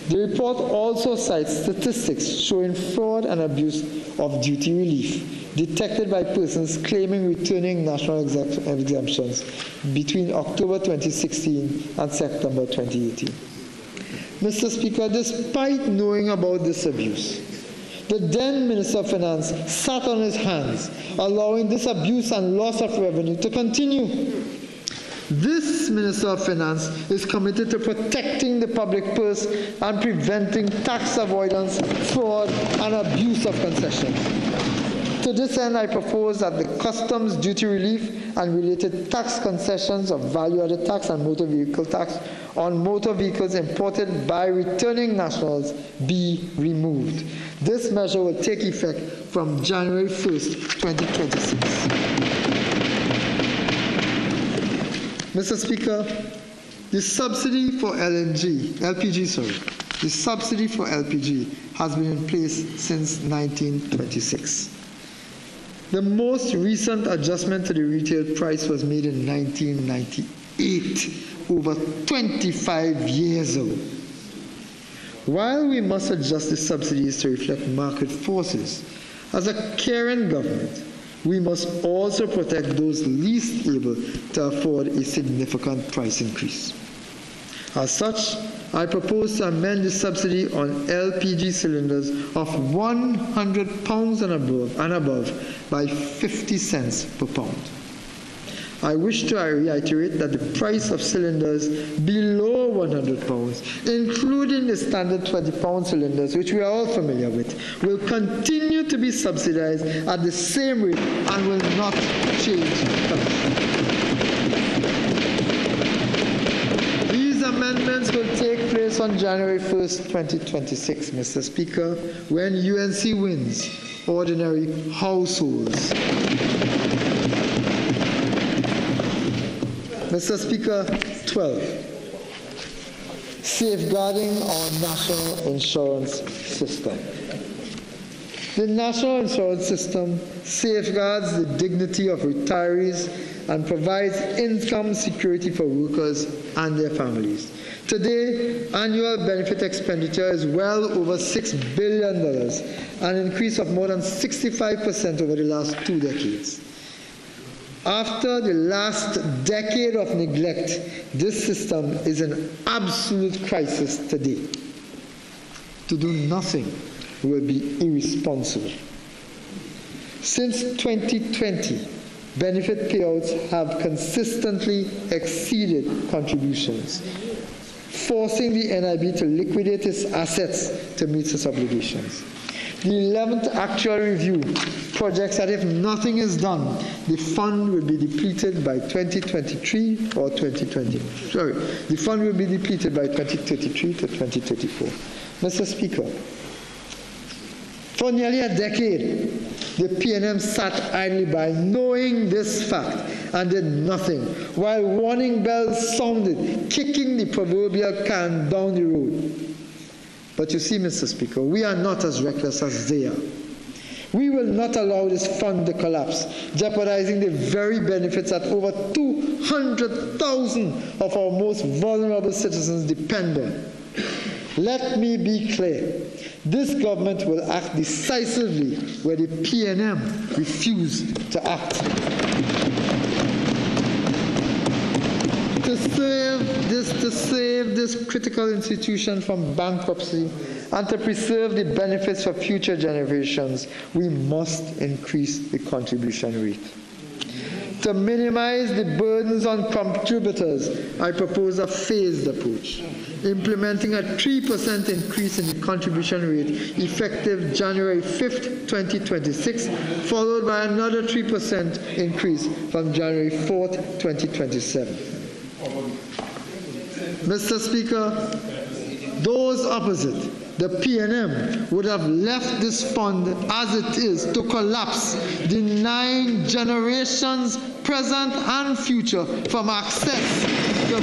The report also cites statistics showing fraud and abuse of duty relief detected by persons claiming returning national exemptions between October 2016 and September 2018. Mr. Speaker, despite knowing about this abuse, the then Minister of Finance sat on his hands, allowing this abuse and loss of revenue to continue. This Minister of Finance is committed to protecting the public purse and preventing tax avoidance, fraud, and abuse of concessions. To this end, I propose that the customs duty relief and related tax concessions of value-added tax and motor vehicle tax on motor vehicles imported by returning nationals be removed. This measure will take effect from January 1st, 2026. Mr. Speaker, the subsidy for LPG has been in place since 1926. The most recent adjustment to the retail price was made in 1998, over 25 years ago. While we must adjust the subsidies to reflect market forces, as a caring government, we must also protect those least able to afford a significant price increase. As such, I propose to amend the subsidy on LPG cylinders of £100 and above by 50 cents per pound. I wish to reiterate that the price of cylinders below £100, including the standard 20-pound cylinders, which we are all familiar with, will continue to be subsidized at the same rate and will not change. These amendments will take place on January 1st, 2026, Mr. Speaker, when UNC wins ordinary households. Mr. Speaker, 12, safeguarding our national insurance system. The national insurance system safeguards the dignity of retirees and provides income security for workers and their families. Today, annual benefit expenditure is well over $6 billion, an increase of more than 65% over the last 2 decades. After the last decade of neglect, this system is in absolute crisis today. To do nothing will be irresponsible. Since 2020, benefit payouts have consistently exceeded contributions, forcing the NIB to liquidate its assets to meet its obligations. The 11th actual review projects that if nothing is done, the fund will be depleted by 2023 or 2020. The fund will be depleted by 2033 to 2034. Mr. Speaker, for nearly a decade, the PNM sat idly by knowing this fact and did nothing, while warning bells sounded, kicking the proverbial can down the road. But you see, Mr. Speaker, we are not as reckless as they are. We will not allow this fund to collapse, jeopardizing the very benefits that over 200,000 of our most vulnerable citizens depend on. Let me be clear. This government will act decisively where the PNM refused to act. To save this critical institution from bankruptcy and to preserve the benefits for future generations, we must increase the contribution rate. To minimize the burdens on contributors, I propose a phased approach, implementing a 3% increase in the contribution rate effective January 5th, 2026, followed by another 3% increase from January 4th, 2027. Mr. Speaker, those opposite, the PNM, would have left this fund as it is to collapse, denying generations, present and future, from access to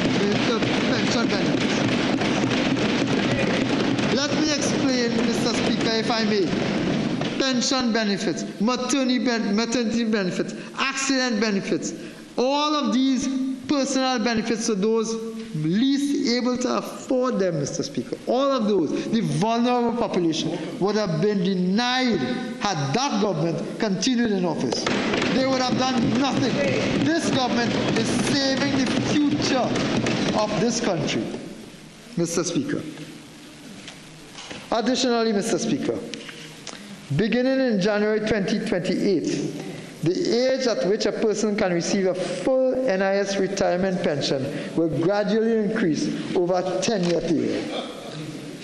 pension benefits. Let me explain, Mr. Speaker, if I may. Pension benefits, maternity benefits, accident benefits, all of these personal benefits to those least able to afford them, Mr. Speaker. All of those, the vulnerable population, would have been denied had that government continued in office. They would have done nothing. This government is saving the future of this country, Mr. Speaker. Additionally, Mr. Speaker, beginning in January 2028, the age at which a person can receive a full NIS retirement pension will gradually increase over a 10-year period.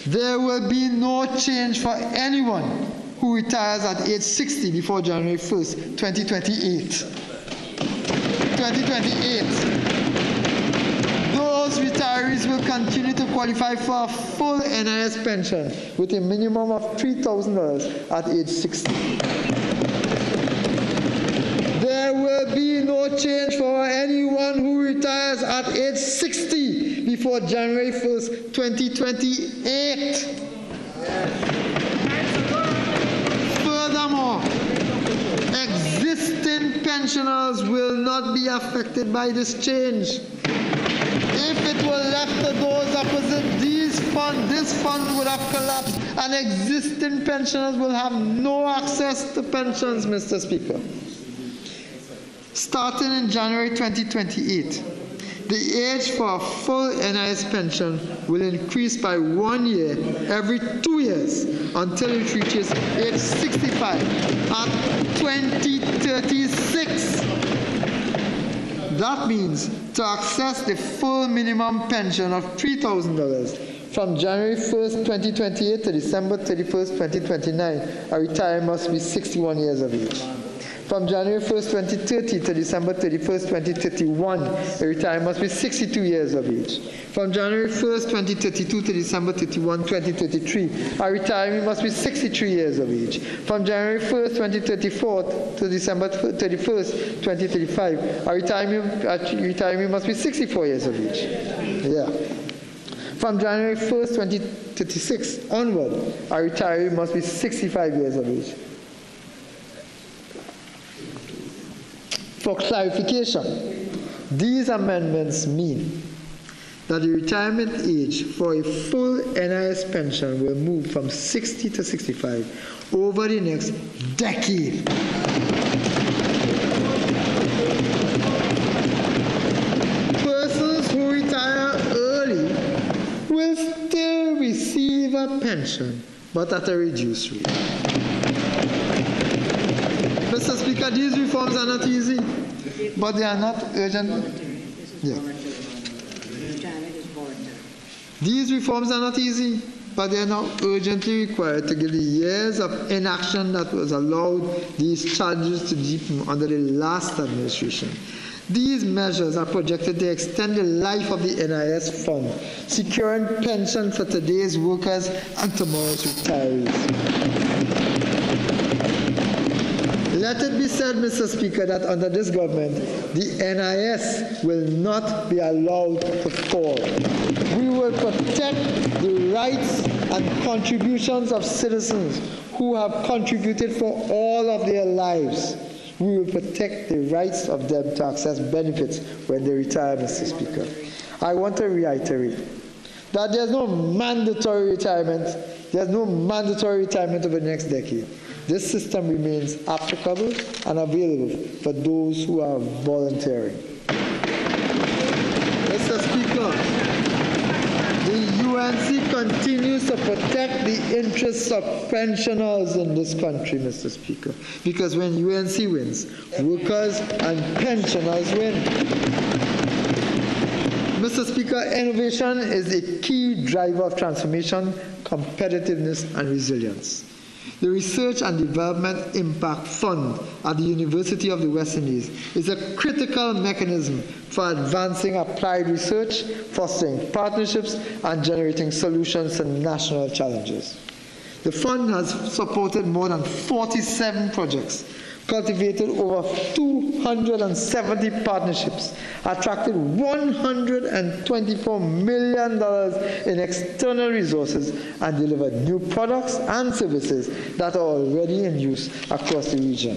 There will be no change for anyone who retires at age 60 before January 1st, 2028. Those retirees will continue to qualify for a full NIS pension with a minimum of $3,000 at age 60. There will be no change for anyone who retires at age 60 before January 1st, 2028. Furthermore, existing pensioners will not be affected by this change. If it were left to those opposite this fund would have collapsed and existing pensioners will have no access to pensions, Mr. Speaker. Starting in January 2028, the age for a full NIS pension will increase by 1 year every 2 years until it reaches age 65 at 2036. That means to access the full minimum pension of $3,000 from January 1st, 2028 to December 31st, 2029, a retiree must be 61 years of age. From January 1st, 2030 to December 31st, 2031, a retiree must be 62 years of age. From January 1st, 2032 to December 31, 2033, a retiree must be 63 years of age. From January 1st, 2034 to December 31st, 2035, a retiree must be 64 years of age. Yeah. From January 1st, 2036 onward, a retiree must be 65 years of age. For clarification, these amendments mean that the retirement age for a full NIS pension will move from 60 to 65 over the next decade. Persons who retire early will still receive a pension, but at a reduced rate. Mr. Speaker, these reforms are not easy, but they are not urgent. Yeah. These reforms are not easy, but they are now urgently required to give the years of inaction that was allowed these challenges to deepen under the last administration. These measures are projected to extend the life of the NIS fund, securing pension for today's workers and tomorrow's retirees. Let it be said, Mr. Speaker, that under this government, the NIS will not be allowed to fall. We will protect the rights and contributions of citizens who have contributed for all of their lives. We will protect the rights of them to access benefits when they retire, Mr. Speaker. I want to reiterate that there's no mandatory retirement. There's no mandatory retirement over the next decade. This system remains applicable and available for those who are volunteering. Mr. Speaker, the UNC continues to protect the interests of pensioners in this country, Mr. Speaker, because when UNC wins, workers and pensioners win. Mr. Speaker, innovation is a key driver of transformation, competitiveness, and resilience. The Research and Development Impact Fund at the University of the West Indies is a critical mechanism for advancing applied research, fostering partnerships, and generating solutions to national challenges. The fund has supported more than 47 projects, cultivated over 270 partnerships, attracted $124 million in external resources, and delivered new products and services that are already in use across the region.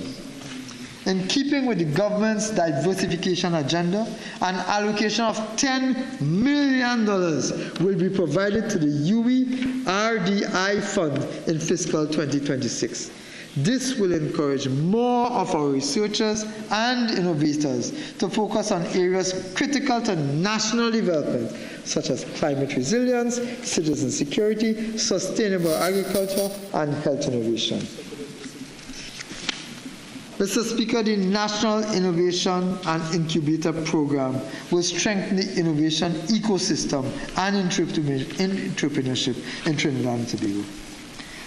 In keeping with the government's diversification agenda, an allocation of $10 million will be provided to the UE RDI Fund in fiscal 2026. This will encourage more of our researchers and innovators to focus on areas critical to national development, such as climate resilience, citizen security, sustainable agriculture, and health innovation. Mr. Speaker, the National Innovation and Incubator Program will strengthen the innovation ecosystem and entrepreneurship in Trinidad and Tobago.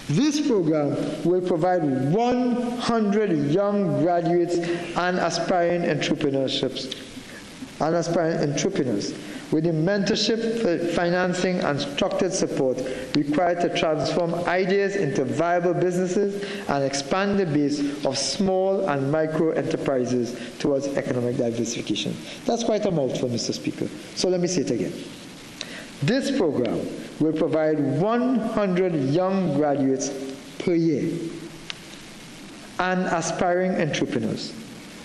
This program will provide 100 young graduates and aspiring entrepreneurs with the mentorship, financing, and structured support required to transform ideas into viable businesses and expand the base of small and micro enterprises towards economic diversification. That's quite a mouthful, Mr. Speaker. So let me say it again. This program will provide 100 young graduates per year and aspiring entrepreneurs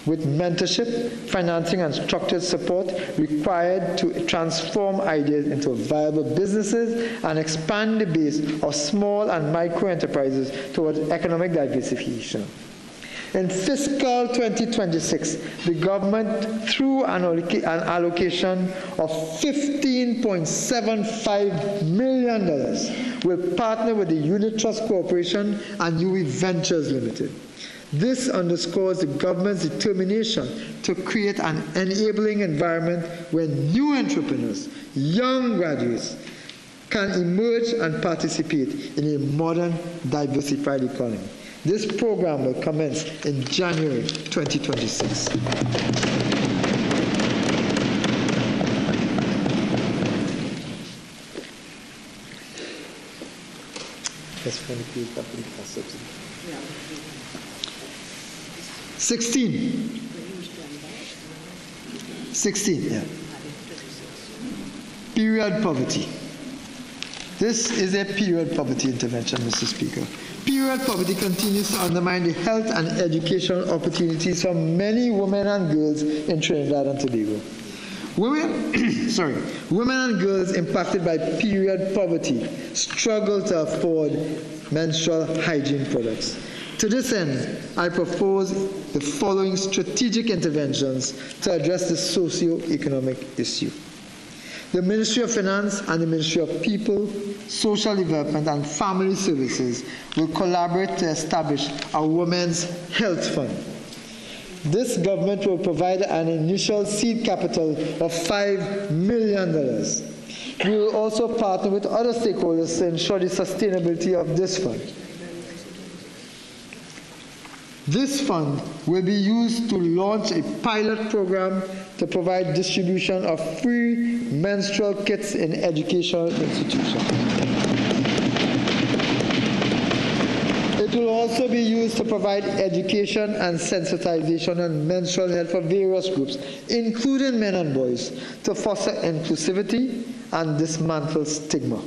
with mentorship, financing, and structured support required to transform ideas into viable businesses and expand the base of small and micro enterprises towards economic diversification. In fiscal 2026, the government, through an allocation of $15.75 million, will partner with the Unit Trust Corporation and UE Ventures Limited. This underscores the government's determination to create an enabling environment where new entrepreneurs, young graduates, can emerge and participate in a modern, diversified economy. This program will commence in January 2026. That's for the public subsidy. 16, yeah. Period poverty. This is a period poverty intervention, Mr. Speaker. Period poverty continues to undermine the health and educational opportunities for many women and girls in Trinidad and Tobago. Women and girls impacted by period poverty struggle to afford menstrual hygiene products. To this end, I propose the following strategic interventions to address the socio-economic issue. The Ministry of Finance and the Ministry of People, Social Development and Family Services will collaborate to establish a Women's Health Fund. This government will provide an initial seed capital of $5 million. We will also partner with other stakeholders to ensure the sustainability of this fund. This fund will be used to launch a pilot program to provide distribution of free menstrual kits in educational institutions. It will also be used to provide education and sensitization on menstrual health for various groups, including men and boys, to foster inclusivity and dismantle stigma.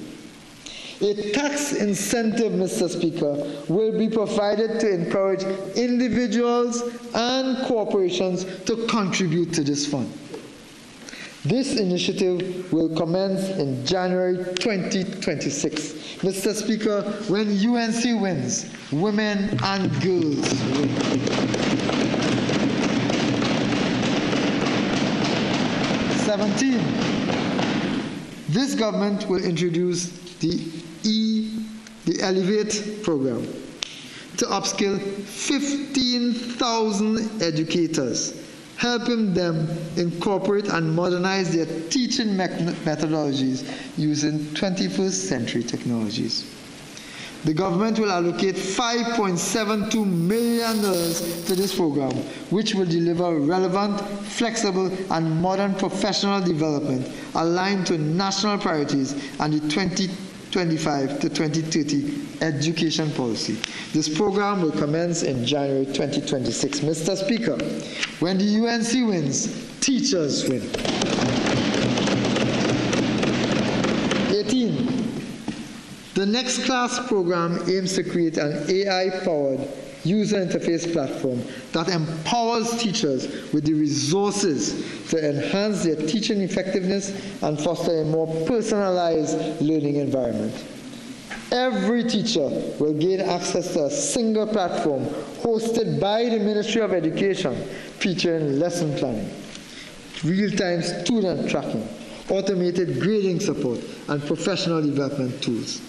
A tax incentive, Mr. Speaker, will be provided to encourage individuals and corporations to contribute to this fund. This initiative will commence in January 2026. Mr. Speaker, when UNC wins, women and girls win. This government will introduce the Elevate program to upskill 15,000 educators, helping them incorporate and modernize their teaching methodologies using 21st century technologies. The government will allocate $5.72 million to this program, which will deliver relevant, flexible, and modern professional development aligned to national priorities and the 2025 to 2030 education policy. This program will commence in January 2026. Mr. Speaker, when the UNC wins, teachers win. 18. The Next Class program aims to create an AI-powered user interface platform that empowers teachers with the resources to enhance their teaching effectiveness and foster a more personalized learning environment. Every teacher will gain access to a single platform hosted by the Ministry of Education, featuring lesson planning, real-time student tracking, automated grading support, and professional development tools.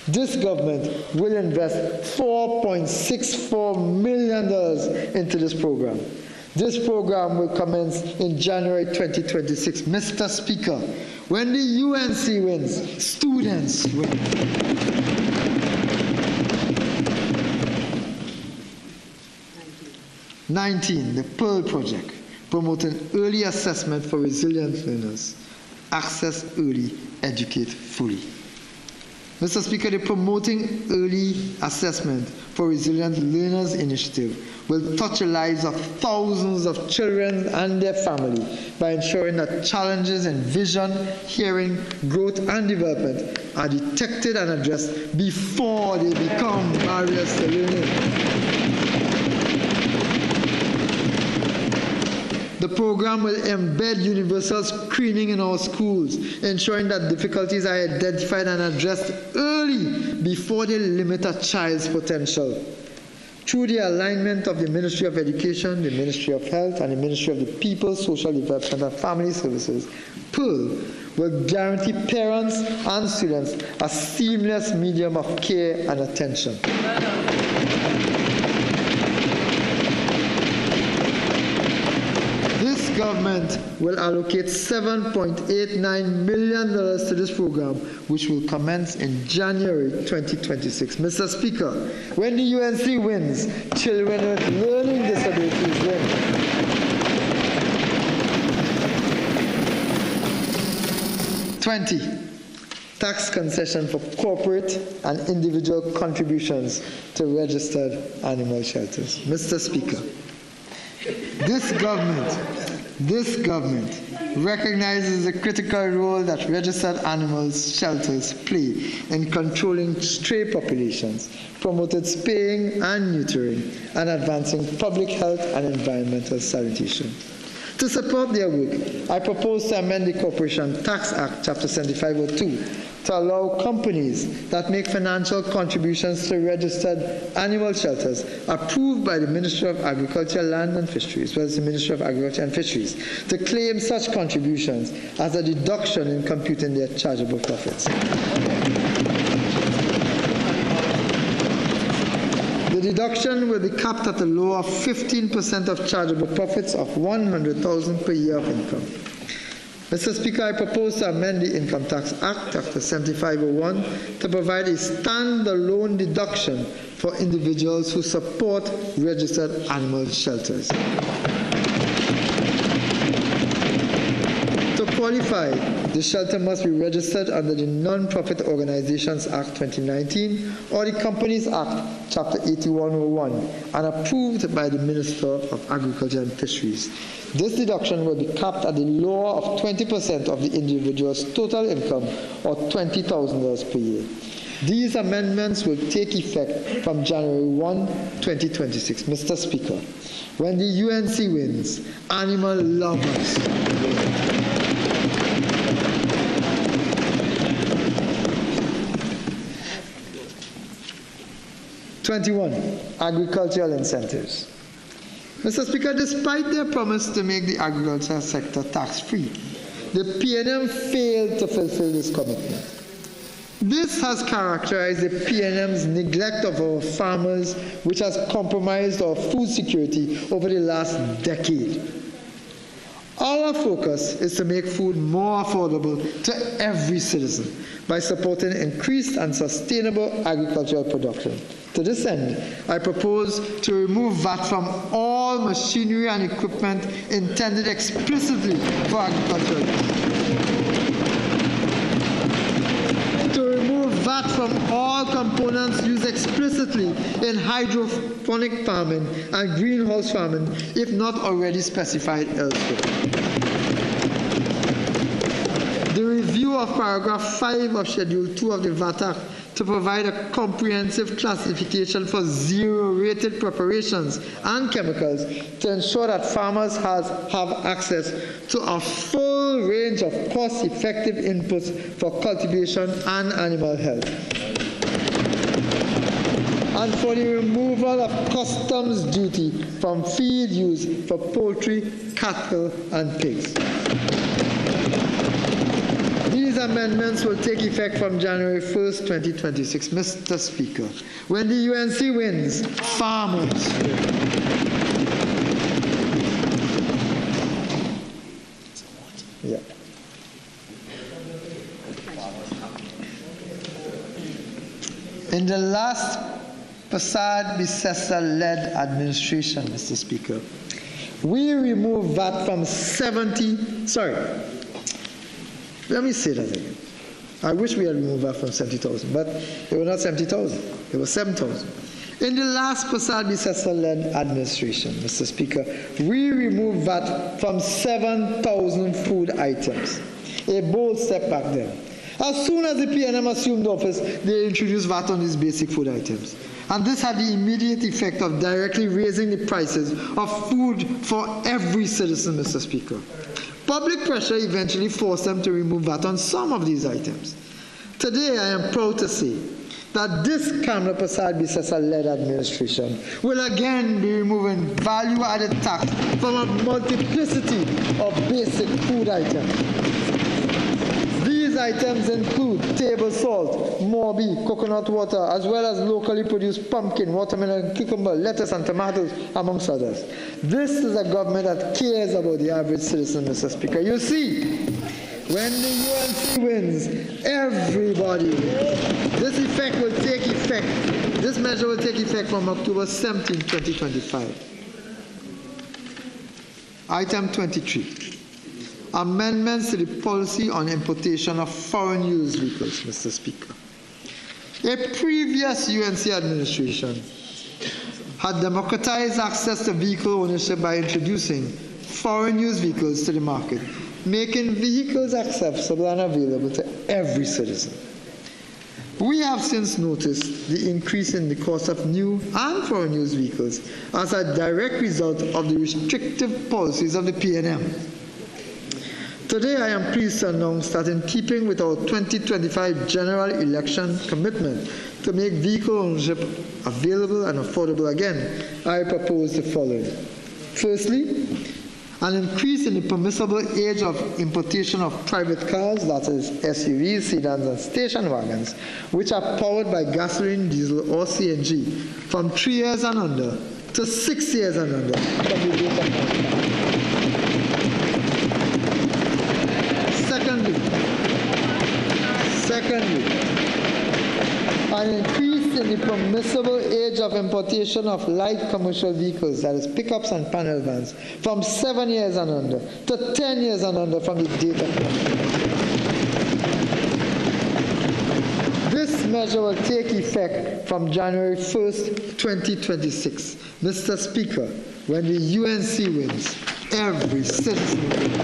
This government will invest $4.64 million into this program. This program will commence in January 2026. Mr. Speaker, when the UNC wins, students win. The Pearl Project, promoting early assessment for resilient learners. Access early, educate fully. Mr. Speaker, the Promoting Early Assessment for Resilient Learners initiative will touch the lives of thousands of children and their family by ensuring that challenges in vision, hearing, growth, and development are detected and addressed before they become barriers to learning. The program will embed universal screening in our schools, ensuring that difficulties are identified and addressed early before they limit a child's potential. through the alignment of the Ministry of Education, the Ministry of Health, and the Ministry of the People, Social Development and Family Services, PEARL will guarantee parents and students a seamless medium of care and attention. This government will allocate $7.89 million to this program, which will commence in January 2026. Mr. Speaker, when the UNC wins, children with learning disabilities win. Tax concession for corporate and individual contributions to registered animal shelters. Mr. Speaker, this government recognizes the critical role that registered animal shelters play in controlling stray populations, promoted spaying and neutering, and advancing public health and environmental sanitation. To support their work, I propose to amend the Corporation Tax Act, Chapter 7502, to allow companies that make financial contributions to registered animal shelters approved by the Ministry of Agriculture, Land and Fisheries, well, it's the Ministry of Agriculture and Fisheries, to claim such contributions as a deduction in computing their chargeable profits. The deduction will be capped at a low of 15% of chargeable profits of $100,000 per year of income. Mr. Speaker, I propose to amend the Income Tax Act, Chapter 7501, to provide a standalone deduction for individuals who support registered animal shelters. To qualify, the shelter must be registered under the Non-Profit Organizations Act 2019 or the Companies Act, Chapter 8101, and approved by the Minister of Agriculture and Fisheries. This deduction will be capped at the lower of 20% of the individual's total income, or $20,000 per year. These amendments will take effect from January 1, 2026. Mr. Speaker, when the UNC wins, animal lovers. 21, agricultural incentives. Mr. Speaker, despite their promise to make the agricultural sector tax-free, the PNM failed to fulfill this commitment. This has characterized the PNM's neglect of our farmers, which has compromised our food security over the last decade. Our focus is to make food more affordable to every citizen by supporting increased and sustainable agricultural production. To this end, I propose to remove VAT from all machinery and equipment intended explicitly for agricultural use. To remove VAT from all components used explicitly in hydroponic farming and greenhouse farming, if not already specified elsewhere. The review of paragraph 5 of Schedule 2 of the VAT Act to provide a comprehensive classification for zero-rated preparations and chemicals to ensure that farmers have access to a full range of cost-effective inputs for cultivation and animal health. And for the removal of customs duty from feed used for poultry, cattle, and pigs. These amendments will take effect from January 1st, 2026. Mr. Speaker, when the UNC wins, farmers. Yeah. In the last Prasad-Bissessar-led administration, Mr. Speaker, we removed VAT from let me say that again. I wish we had removed VAT from 70,000, but it was not 70,000. It was 7,000. In the last Prasad-Bissessar-led administration, Mr. Speaker, we removed VAT from 7,000 food items. A bold step back then. As soon as the PNM assumed office, they introduced VAT on these basic food items. And this had the immediate effect of directly raising the prices of food for every citizen, Mr. Speaker. Public pressure eventually forced them to remove VAT on some of these items. Today, I am proud to say that this Kamla Prasad-Bissessa-led administration will again be removing value-added tax from a multiplicity of basic food items. These items include table salt, Morbi, coconut water, as well as locally produced pumpkin, watermelon, cucumber, lettuce, and tomatoes, amongst others. This is a government that cares about the average citizen, Mr. Speaker. You see, when the UNC wins, everybody wins. This measure will take effect from October 17, 2025. Item 23. Amendments to the policy on importation of foreign use vehicles, Mr. Speaker. A previous UNC administration had democratized access to vehicle ownership by introducing foreign use vehicles to the market, making vehicles accessible and available to every citizen. We have since noticed the increase in the cost of new and foreign use vehicles as a direct result of the restrictive policies of the PNM. Today, I am pleased to announce that in keeping with our 2025 general election commitment to make vehicle ownership available and affordable again, I propose the following. Firstly, an increase in the permissible age of importation of private cars, that is SUVs, sedans, and station wagons, which are powered by gasoline, diesel, or CNG, from 3 years and under to 6 years and under from the date of manufacture. Secondly, an increase in the permissible age of importation of light commercial vehicles, that is pickups and panel vans, from 7 years and under to 10 years and under from the date of manufacture. This measure will take effect from January 1st, 2026. Mr. Speaker, when the UNC wins, every citizen wins.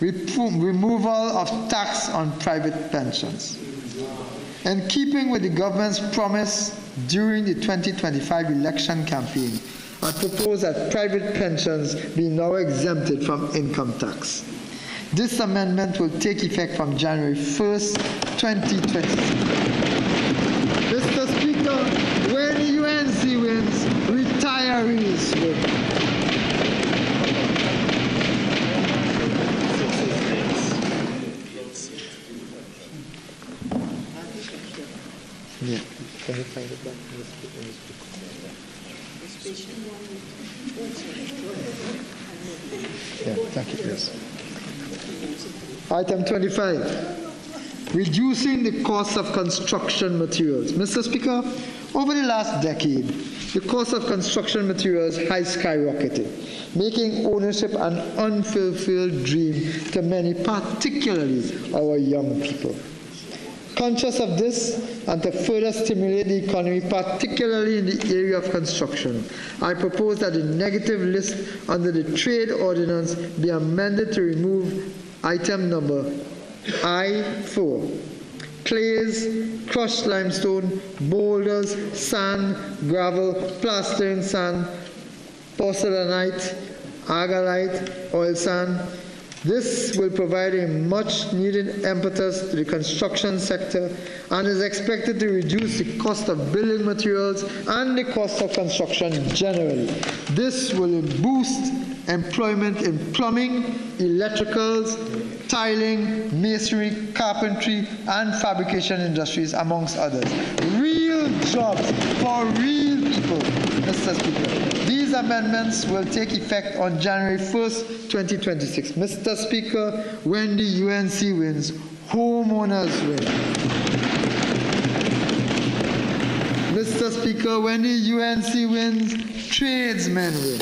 Removal of tax on private pensions. In keeping with the government's promise during the 2025 election campaign, I propose that private pensions be now exempted from income tax. This amendment will take effect from January 1st, 2026. Mr. Speaker, when the UNC wins, retirees win. Yeah. Can you find it back in this book? Yeah, thank you, please. Item 25, reducing the cost of construction materials. Mr. Speaker, over the last decade, the cost of construction materials has skyrocketed, making ownership an unfulfilled dream to many, particularly our young people. Conscious of this, and to further stimulate the economy, particularly in the area of construction, I propose that the negative list under the Trade Ordinance be amended to remove item number I-4. Clays, crushed limestone, boulders, sand, gravel, plastering sand, porcelainite, agalite, oil sand. This will provide a much-needed impetus to the construction sector and is expected to reduce the cost of building materials and the cost of construction generally. This will boost employment in plumbing, electricals, tiling, masonry, carpentry, and fabrication industries, amongst others. Real jobs for real people, Mr. Speaker. These amendments will take effect on January 1st, 2026. Mr. Speaker, when the UNC wins, homeowners win. Mr. Speaker, when the UNC wins, tradesmen win.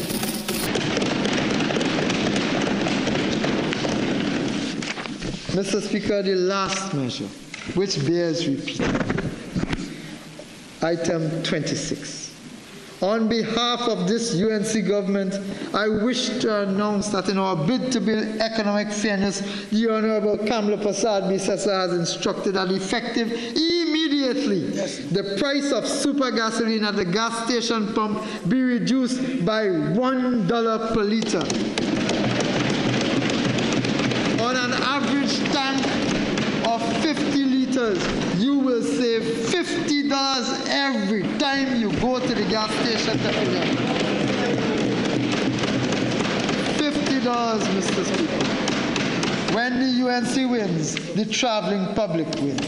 Mr. Speaker, the last measure, which bears repeat. Item 26. On behalf of this UNC government, I wish to announce that in our bid to build economic fairness, the Honorable Kamla Prasad-Bissessa has instructed that effective immediately, the price of super gasoline at the gas station pump be reduced by $1 per liter. average tank of 50 liters, you will save $50 every time you go to the gas station to fill up. $50, Mr. Speaker. When the UNC wins, the traveling public wins.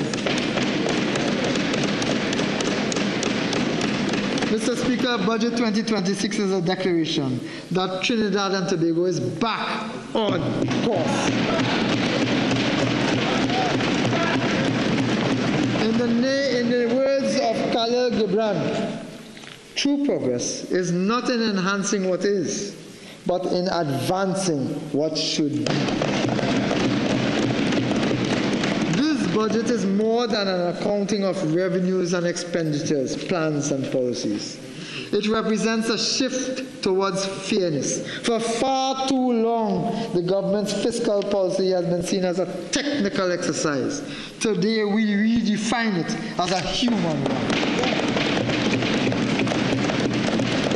Mr. Speaker, Budget 2026 is a declaration that Trinidad and Tobago is back on course. In the words of Khalil Gibran, true progress is not in enhancing what is, but in advancing what should be. This budget is more than an accounting of revenues and expenditures, plans and policies. It represents a shift towards fairness. For far too long, the government's fiscal policy has been seen as a technical exercise. Today, we redefine it as a human one.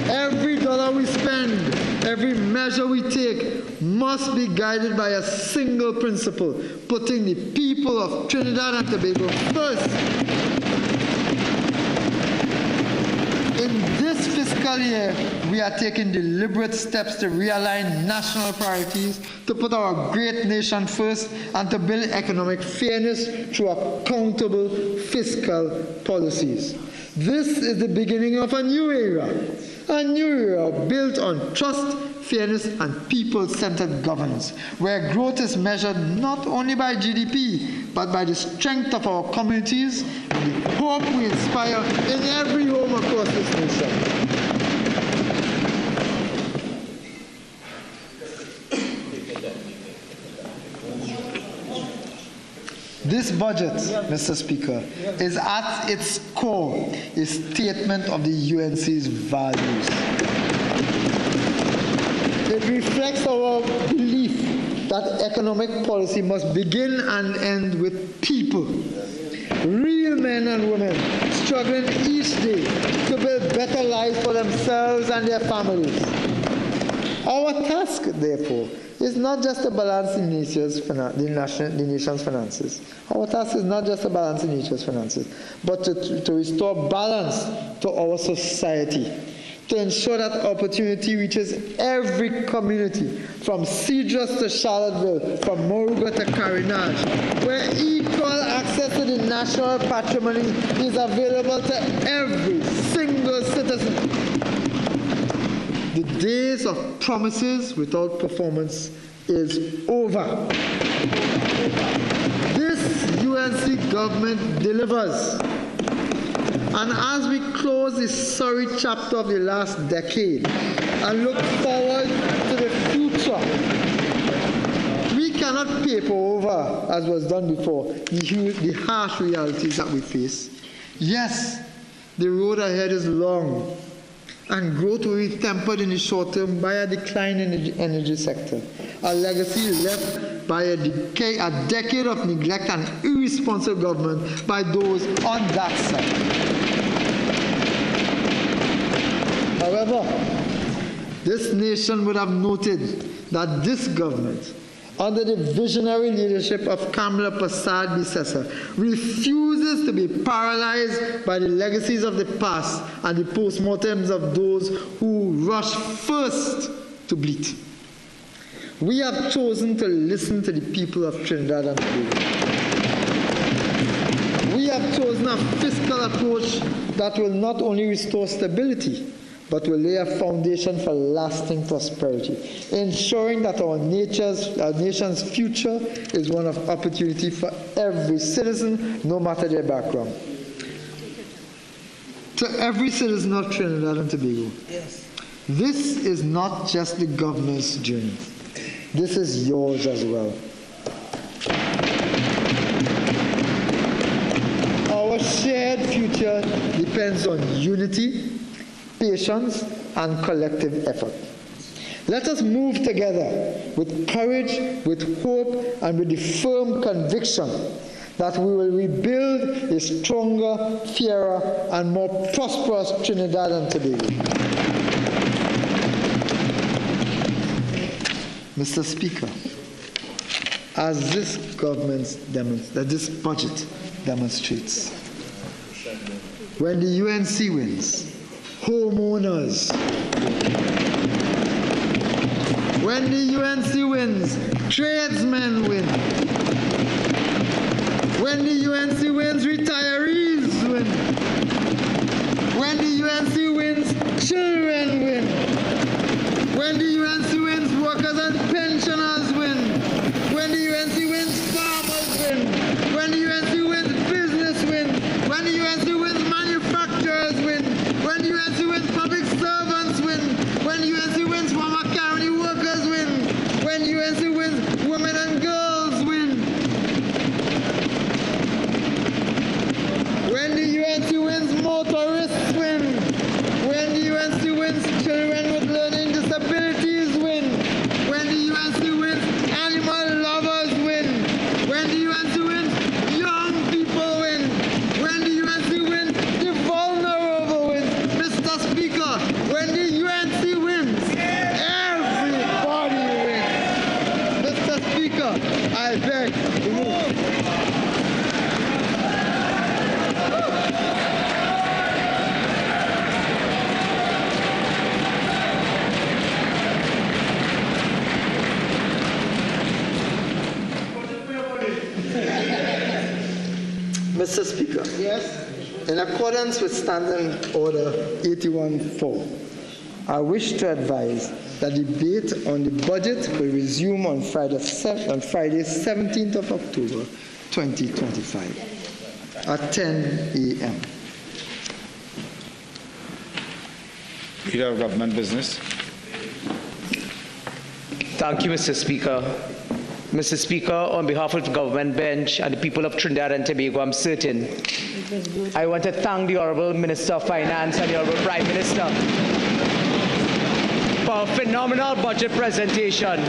Every dollar we spend, every measure we take must be guided by a single principle, putting the people of Trinidad and Tobago first. In this fiscal year, we are taking deliberate steps to realign national priorities, to put our great nation first, and to build economic fairness through accountable fiscal policies. This is the beginning of a new era built on trust, fairness, and people-centered governance, where growth is measured not only by GDP, but by the strength of our communities and the hope we inspire in every home across this nation. This budget, Mr. Speaker, is at its core a statement of the UNC's values. It reflects our belief that economic policy must begin and end with people, real men and women struggling each day to build better lives for themselves and their families. Our task, therefore, is not just to balance the nation's finances. Our task is not just to balance the nation's finances, but to restore balance to our society, to ensure that opportunity reaches every community, from Cedros to Charlottesville, from Moruga to Carinage, where equal access to the national patrimony is available to every single citizen. The days of promises without performance is over. This UNC government delivers. And as we close this sorry chapter of the last decade and look forward to the future, we cannot paper over, as was done before, the harsh realities that we face. Yes, the road ahead is long, and growth will be tempered in the short term by a decline in the energy sector, a legacy left by a decade of neglect and irresponsible government by those on that side. However, this nation would have noted that this government, under the visionary leadership of Kamala Prasad-Bissessar, refuses to be paralyzed by the legacies of the past and the postmortems of those who rush first to bleat. We have chosen to listen to the people of Trinidad and Tobago. We have chosen a fiscal approach that will not only restore stability, but will lay a foundation for lasting prosperity, ensuring that our nation's future is one of opportunity for every citizen, no matter their background. To every citizen of Trinidad and Tobago, this is not just the governor's journey. This is yours as well. Our shared future depends on unity, patience, and collective effort. Let us move together with courage, with hope, and with the firm conviction that we will rebuild a stronger, fairer, and more prosperous Trinidad and Tobago. Mr. Speaker, as this this budget demonstrates. When the UNC wins, homeowners win. When the UNC wins, tradesmen win. When the UNC wins, retirees win. When the UNC wins, children win. When the UNC wins, workers and pensioners win. When the UNC wins, farmers win. When the UNC wins, business win. When the UNC wins, manufacturers win. When the UNC wins, public servants win. When the UNC wins, former county workers win. When the UNC wins, women and girls win. When the UNC wins, motorists win. When the UNC wins, children with learning disabilities win. When the UNC wins, animal lovers win. When the UNC wins, young people win. When the UNC wins, the vulnerable wins. Mr. Speaker, when the UNC wins, everybody wins. Mr. Speaker, I beg to move. Mr. Speaker. Yes. In accordance with Standing Order 81-4, I wish to advise that debate on the budget will resume on Friday 17th of October 2025 at 10 a.m. Leader of Government Business. Thank you, Mr. Speaker. Mr. Speaker, on behalf of the government bench and the people of Trinidad and Tobago, I'm certain I want to thank the Honourable Minister of Finance and the Honourable Prime Minister for a phenomenal budget presentation.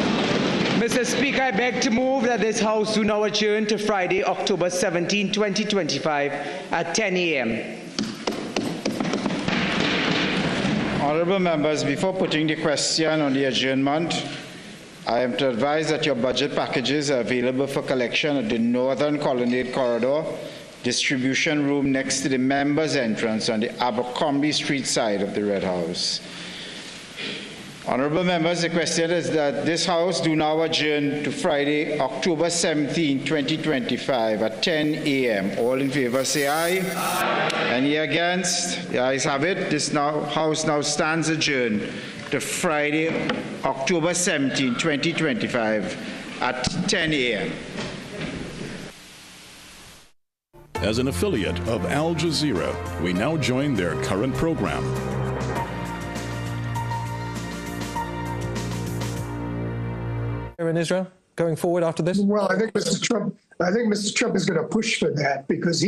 Mr. Speaker, I beg to move that this House do now adjourn to Friday, October 17, 2025 at 10 a.m. Honourable members, before putting the question on the adjournment, I am to advise that your budget packages are available for collection at the Northern Colonnade Corridor distribution room next to the members' entrance on the Abercrombie Street side of the Red House. Honourable members, the question is that this House do now adjourn to Friday, October 17, 2025 at 10 a.m. All in favour say aye. Aye. Any against? The ayes have it. This House now stands adjourned to Friday, October 17, 2025 at 10 a.m. As an affiliate of Al Jazeera, we now join their current program. In Israel going forward after this? Well, I think Mr. Trump is going to push for that because he